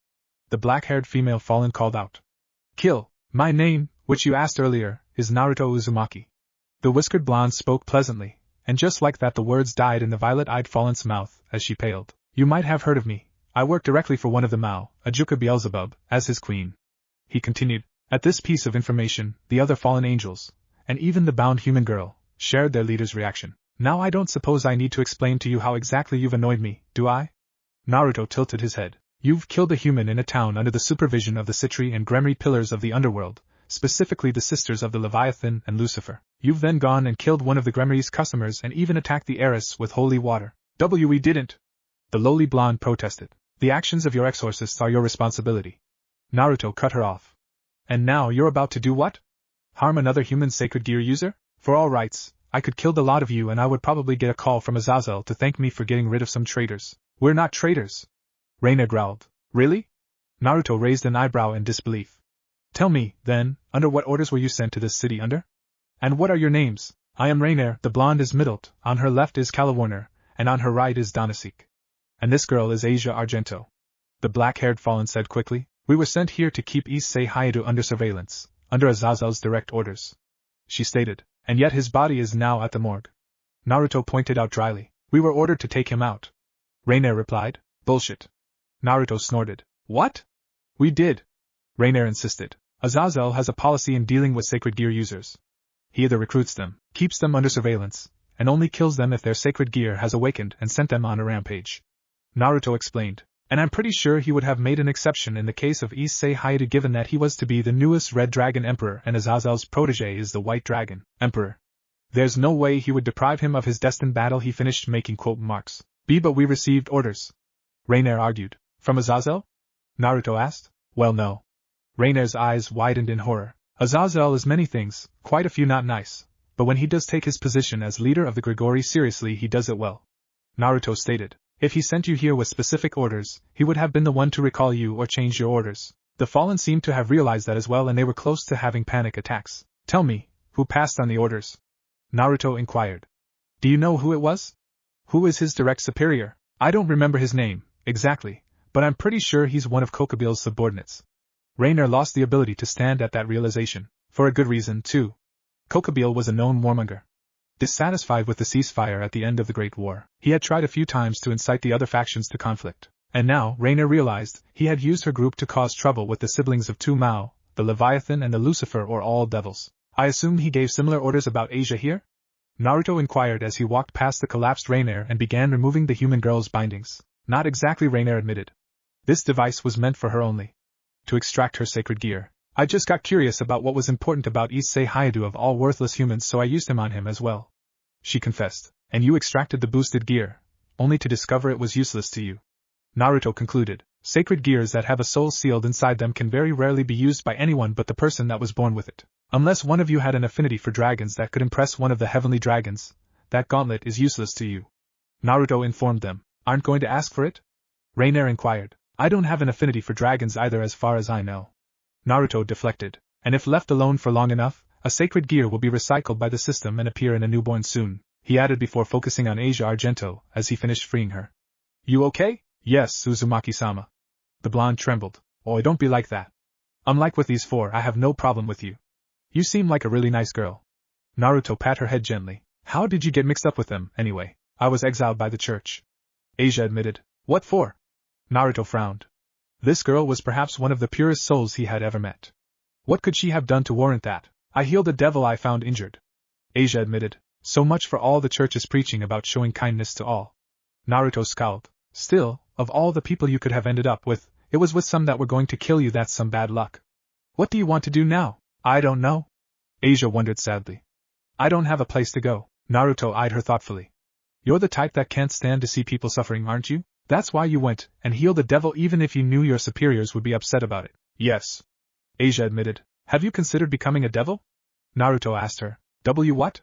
The black-haired female fallen called out. Kill. My name, which you asked earlier, is Naruto Uzumaki. The whiskered blonde spoke pleasantly, and just like that the words died in the violet-eyed fallen's mouth as she paled. You might have heard of me. I work directly for one of the Mao, Ajuka Beelzebub, as his queen. He continued. At this piece of information, the other fallen angels, and even the bound human girl, shared their leader's reaction. Now I don't suppose I need to explain to you how exactly you've annoyed me, do I? Naruto tilted his head. You've killed a human in a town under the supervision of the Citri and Gremry pillars of the underworld, specifically the sisters of the Leviathan and Lucifer. You've then gone and killed one of the Gremry's customers and even attacked the heiress with holy water. We didn't. The lowly blonde protested. The actions of your exorcists are your responsibility. Naruto cut her off. And now you're about to do what? Harm another human sacred gear user? For all rights, I could kill the lot of you and I would probably get a call from Azazel to thank me for getting rid of some traitors. We're not traitors. Reina growled. Really? Naruto raised an eyebrow in disbelief. Tell me, then, under what orders were you sent to this city under? And what are your names? I am Rainier, the blonde is Middled, on her left is Kalawarner, and on her right is Danasik. And this girl is Asia Argento. The black-haired fallen said quickly. We were sent here to keep Issei Hayato under surveillance, under Azazel's direct orders. She stated. And yet his body is now at the morgue. Naruto pointed out dryly. We were ordered to take him out. Reiner replied. Bullshit. Naruto snorted. What? We did. Reiner insisted. Azazel has a policy in dealing with sacred gear users. He either recruits them, keeps them under surveillance, and only kills them if their sacred gear has awakened and sent them on a rampage. Naruto explained. And I'm pretty sure he would have made an exception in the case of Issei Hayato given that he was to be the newest Red Dragon Emperor and Azazel's protege is the White Dragon Emperor. There's no way he would deprive him of his destined battle. He finished making quote marks. But we received orders. Reiner argued. From Azazel? Naruto asked. Well, no. Reiner's eyes widened in horror. Azazel is many things, quite a few not nice, but when he does take his position as leader of the Grigori seriously he does it well. Naruto stated. If he sent you here with specific orders, he would have been the one to recall you or change your orders. The Fallen seemed to have realized that as well and they were close to having panic attacks. Tell me, who passed on the orders? Naruto inquired. Do you know who it was? Who is his direct superior? I don't remember his name, exactly, but I'm pretty sure he's one of Kokabile's subordinates. Reiner lost the ability to stand at that realization, for a good reason, too. Kokabile was a known warmonger. Dissatisfied with the ceasefire at the end of the Great War, he had tried a few times to incite the other factions to conflict, and now Reiner realized he had used her group to cause trouble with the siblings of Tu Mao, the Leviathan and the Lucifer or All Devils. I assume he gave similar orders about Asia here? Naruto inquired as he walked past the collapsed Reiner and began removing the human girl's bindings. Not exactly, Reiner admitted. This device was meant for her only. To extract her sacred gear. I just got curious about what was important about Issei Hayato of all worthless humans, so I used him on him as well. She confessed. And you extracted the boosted gear, only to discover it was useless to you. Naruto concluded. Sacred gears that have a soul sealed inside them can very rarely be used by anyone but the person that was born with it. Unless one of you had an affinity for dragons that could impress one of the heavenly dragons, that gauntlet is useless to you. Naruto informed them. Aren't going to ask for it? Reiner inquired. I don't have an affinity for dragons either as far as I know. Naruto deflected. And if left alone for long enough, a sacred gear will be recycled by the system and appear in a newborn soon, he added before focusing on Asia Argento as he finished freeing her. You okay? Yes, Uzumaki-sama. The blonde trembled. Oh, don't be like that. Unlike with these four, I have no problem with you. You seem like a really nice girl. Naruto pat her head gently. How did you get mixed up with them, anyway? I was exiled by the church. Asia admitted. What for? Naruto frowned. This girl was perhaps one of the purest souls he had ever met. What could she have done to warrant that? I healed a devil I found injured. Asia admitted. So much for all the church is preaching about showing kindness to all. Naruto scowled. Still, of all the people you could have ended up with, it was with some that were going to kill you. That's some bad luck. What do you want to do now? I don't know. Asia wondered sadly. I don't have a place to go. Naruto eyed her thoughtfully. You're the type that can't stand to see people suffering, aren't you? That's why you went and healed the devil even if you knew your superiors would be upset about it. Yes. Asia admitted. Have you considered becoming a devil? Naruto asked her. What?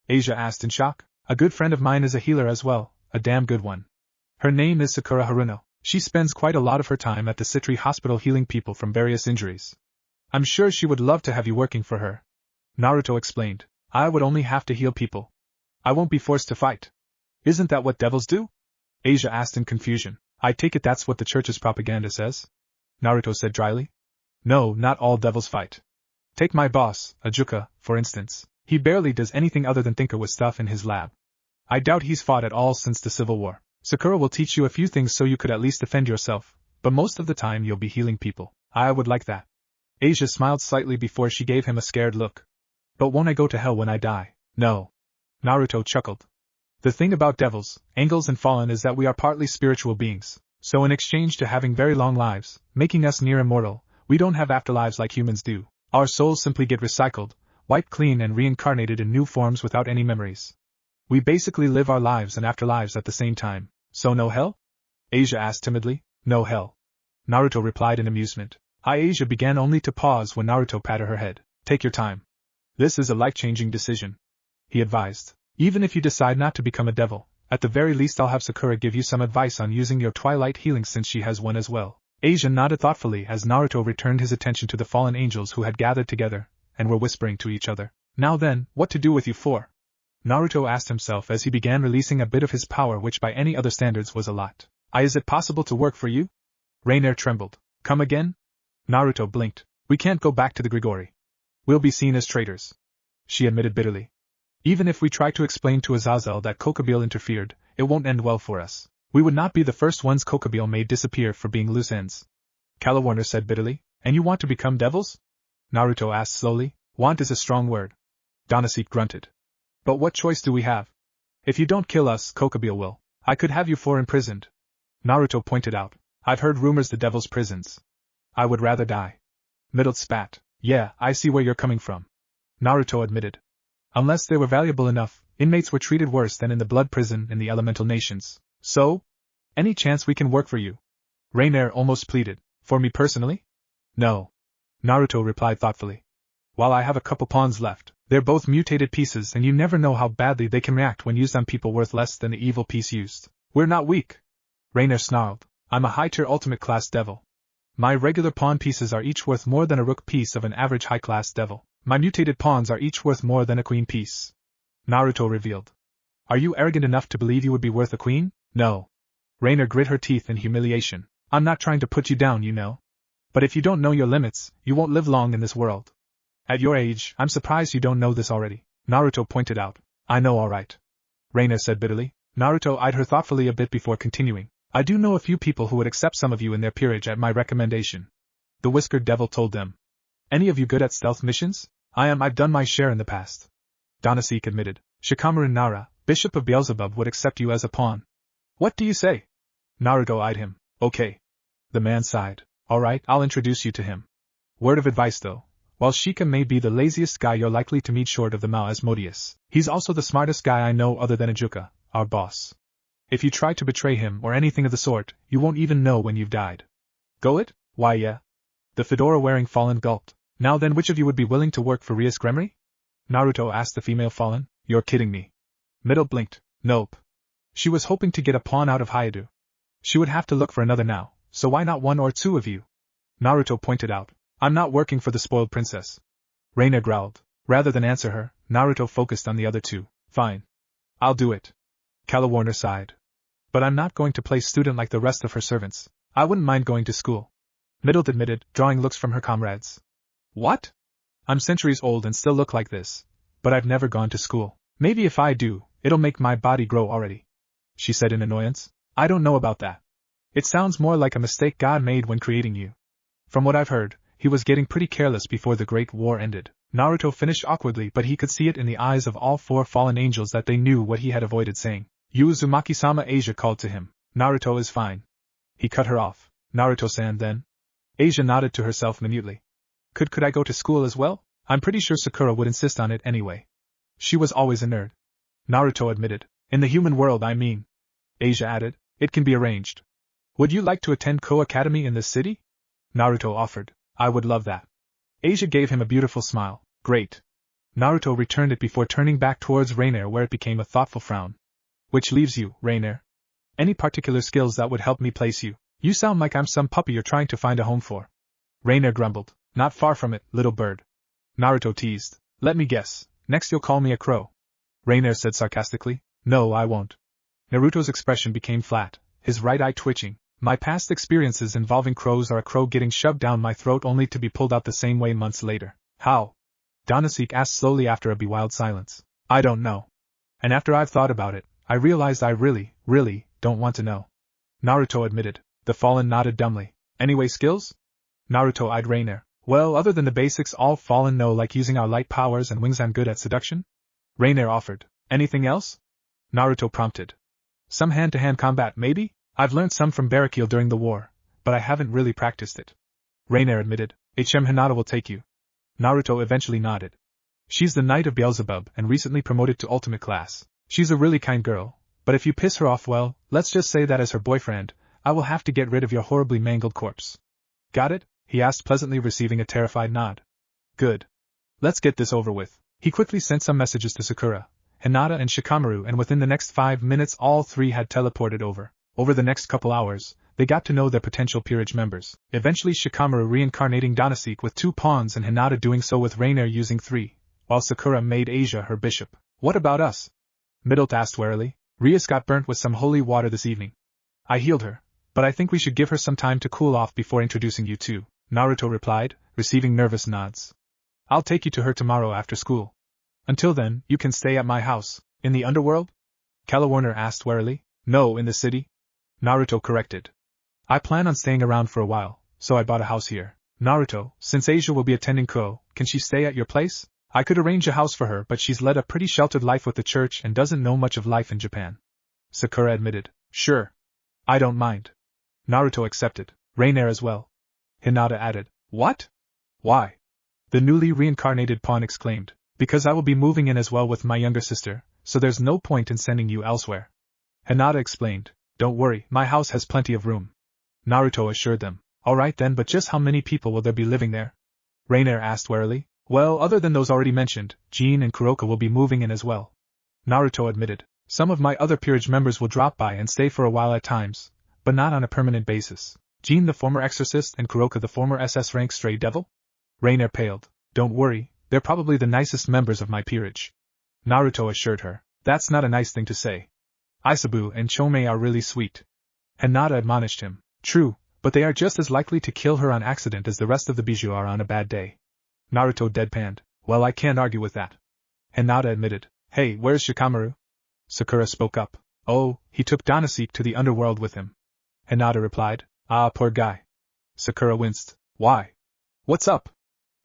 Asia asked in shock. A good friend of mine is a healer as well, a damn good one. Her name is Sakura Haruno. She spends quite a lot of her time at the Citri Hospital healing people from various injuries. I'm sure she would love to have you working for her. Naruto explained. I would only have to heal people. I won't be forced to fight. Isn't that what devils do? Asia asked in confusion. I take it that's what the church's propaganda says? Naruto said dryly. No, not all devils fight. Take my boss, Ajuka, for instance. He barely does anything other than tinker with stuff in his lab. I doubt he's fought at all since the Civil War. Sakura will teach you a few things so you could at least defend yourself, but most of the time you'll be healing people. I would like that. Asia smiled slightly before she gave him a scared look. But won't I go to hell when I die? No. Naruto chuckled. The thing about devils, angels and fallen is that we are partly spiritual beings, so in exchange to having very long lives, making us near immortal, we don't have afterlives like humans do. Our souls simply get recycled, wiped clean and reincarnated in new forms without any memories. We basically live our lives and afterlives at the same time. So no hell? Asia asked timidly. No hell. Naruto replied in amusement. Asia began only to pause when Naruto patted her head. Take your time. This is a life-changing decision, he advised. Even if you decide not to become a devil, at the very least I'll have Sakura give you some advice on using your twilight healing since she has one as well. Asia nodded thoughtfully as Naruto returned his attention to the fallen angels who had gathered together, and were whispering to each other. Now then, what to do with you four? Naruto asked himself as he began releasing a bit of his power which by any other standards was a lot. Is it possible to work for you? Reiner trembled. Come again? Naruto blinked. We can't go back to the Grigori. We'll be seen as traitors. She admitted bitterly. Even if we try to explain to Azazel that Kokabeel interfered, it won't end well for us. We would not be the first ones Kokabeel made disappear for being loose ends. Calawarner said bitterly. And you want to become devils? Naruto asked slowly. Want is a strong word. Danaseek grunted. But what choice do we have? If you don't kill us, Kokabeel will. I could have you four imprisoned. Naruto pointed out. I've heard rumors the devil's prisons. I would rather die. Middle spat. Yeah, I see where you're coming from. Naruto admitted. Unless they were valuable enough, inmates were treated worse than in the blood prison in the elemental nations. So? Any chance we can work for you? Reiner almost pleaded. For me personally? No. Naruto replied thoughtfully. While I have a couple pawns left, they're both mutated pieces and you never know how badly they can react when used on people worth less than the evil piece used. We're not weak. Reiner snarled. I'm a high-tier ultimate-class devil. My regular pawn pieces are each worth more than a rook piece of an average high-class devil. My mutated pawns are each worth more than a queen piece. Naruto revealed. Are you arrogant enough to believe you would be worth a queen? No. Reiner grit her teeth in humiliation. I'm not trying to put you down, you know. But if you don't know your limits, you won't live long in this world. At your age, I'm surprised you don't know this already. Naruto pointed out. I know all right. Reiner said bitterly. Naruto eyed her thoughtfully a bit before continuing. I do know a few people who would accept some of you in their peerage at my recommendation. The Whiskered Devil told them. Any of you good at stealth missions? I've done my share in the past. Danaseek admitted. Shikamaru Nara, Bishop of Beelzebub, would accept you as a pawn. What do you say? Naruto eyed him. Okay. The man sighed. Alright, I'll introduce you to him. Word of advice though. While Shika may be the laziest guy you're likely to meet short of the Mao Asmodeus, he's also the smartest guy I know other than Ajuka, our boss. If you try to betray him or anything of the sort, you won't even know when you've died. Go it? Why yeah. The fedora-wearing Fallen gulped. Now then, which of you would be willing to work for Rias Gremory? Naruto asked the female Fallen. You're kidding me. Middle blinked. Nope. She was hoping to get a pawn out of Hayadu. She would have to look for another now, so why not one or two of you? Naruto pointed out. I'm not working for the spoiled princess. Reiner growled. Rather than answer her, Naruto focused on the other two. Fine. I'll do it. Calawarner sighed. But I'm not going to play student like the rest of her servants. I wouldn't mind going to school. Middle admitted, drawing looks from her comrades. What? I'm centuries old and still look like this, but I've never gone to school. Maybe if I do, it'll make my body grow already. She said in annoyance. I don't know about that. It sounds more like a mistake God made when creating you. From what I've heard, he was getting pretty careless before the Great War ended. Naruto finished awkwardly, but he could see it in the eyes of all four fallen angels that they knew what he had avoided saying. You Uzumaki-sama, Asia called to him. Naruto is fine. He cut her off. Naruto-san then? Asia nodded to herself minutely. Could I go to school as well? I'm pretty sure Sakura would insist on it anyway. She was always a nerd. Naruto admitted. In the human world, I mean. Asia added. It can be arranged. Would you like to attend Ko Academy in this city? Naruto offered. I would love that. Asia gave him a beautiful smile. Great. Naruto returned it before turning back towards Reiner, where it became a thoughtful frown. Which leaves you, Reiner. Any particular skills that would help me place you? You sound like I'm some puppy you're trying to find a home for. Reiner grumbled. Not far from it, little bird. Naruto teased. Let me guess. Next you'll call me a crow. Reiner said sarcastically. No, I won't. Naruto's expression became flat, his right eye twitching. My past experiences involving crows are a crow getting shoved down my throat only to be pulled out the same way months later. How? Danaseek asked slowly after a bewild silence. I don't know. And after I've thought about it, I realized I really don't want to know. Naruto admitted. The Fallen nodded dumbly. Anyway, skills? Naruto eyed Reiner. Well, other than the basics all Fallen know, like using our light powers and wings, I'm good at seduction? Reiner offered. Anything else? Naruto prompted. Some hand-to-hand combat, maybe? I've learned some from Barrakiel during the war, but I haven't really practiced it. Reiner admitted. HM Hinata will take you. Naruto eventually nodded. She's the Knight of Beelzebub and recently promoted to ultimate class. She's a really kind girl, but if you piss her off, well, let's just say that as her boyfriend, I will have to get rid of your horribly mangled corpse. Got it? He asked pleasantly, receiving a terrified nod. Good. Let's get this over with. He quickly sent some messages to Sakura, Hinata and Shikamaru, and within the next 5 minutes all three had teleported over. Over the next couple hours, they got to know their potential peerage members, eventually Shikamaru reincarnating Danaseek with 2 pawns and Hinata doing so with Reiner using 3, while Sakura made Asia her bishop. What about us? Middle asked warily. Rias got burnt with some holy water this evening. I healed her, But I think we should give her some time to cool off before introducing you to, Naruto replied, receiving nervous nods. I'll take you to her tomorrow after school. Until then, you can stay at my house. In the underworld? Calawarner asked warily. No, in the city. Naruto corrected. I plan on staying around for a while, so I bought a house here. Naruto, since Asia will be attending Ko, can she stay at your place? I could arrange a house for her, but she's led a pretty sheltered life with the church and doesn't know much of life in Japan. Sakura admitted. Sure. I don't mind. Naruto accepted. Rainier as well. Hinata added. What? Why? The newly reincarnated pawn exclaimed. Because I will be moving in as well with my younger sister, so there's no point in sending you elsewhere. Hinata explained. Don't worry, my house has plenty of room. Naruto assured them. Alright then, but just how many people will there be living there? Rainier asked warily. Well, other than those already mentioned, Jeanne and Kuroka will be moving in as well. Naruto admitted. Some of my other peerage members will drop by and stay for a while at times, but not on a permanent basis. Jeanne the former exorcist and Kuroka the former SS rank stray devil? Rainier paled. Don't worry, they're probably the nicest members of my peerage. Naruto assured her. That's not a nice thing to say. Isabu and Chomei are really sweet. Hinata admonished him. True, but they are just as likely to kill her on accident as the rest of the Bijuu are on a bad day. Naruto deadpanned. Well, I can't argue with that. Hinata admitted. Hey, where's Shikamaru? Sakura spoke up. Oh, he took Donaseek to the underworld with him. Hinata replied. Ah, poor guy. Sakura winced. Why? What's up?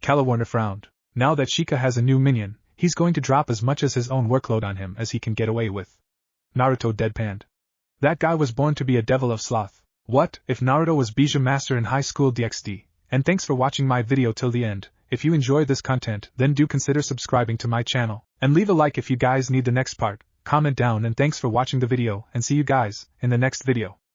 Calawarner frowned. Now that Shika has a new minion, he's going to drop as much as his own workload on him as he can get away with. Naruto deadpanned. That guy was born to be a devil of sloth. What if Naruto was Bijuu Master in high school DxD? And thanks for watching my video till the end. If you enjoy this content, then do consider subscribing to my channel, and leave a like if you guys need the next part. Comment down and thanks for watching the video, and see you guys in the next video.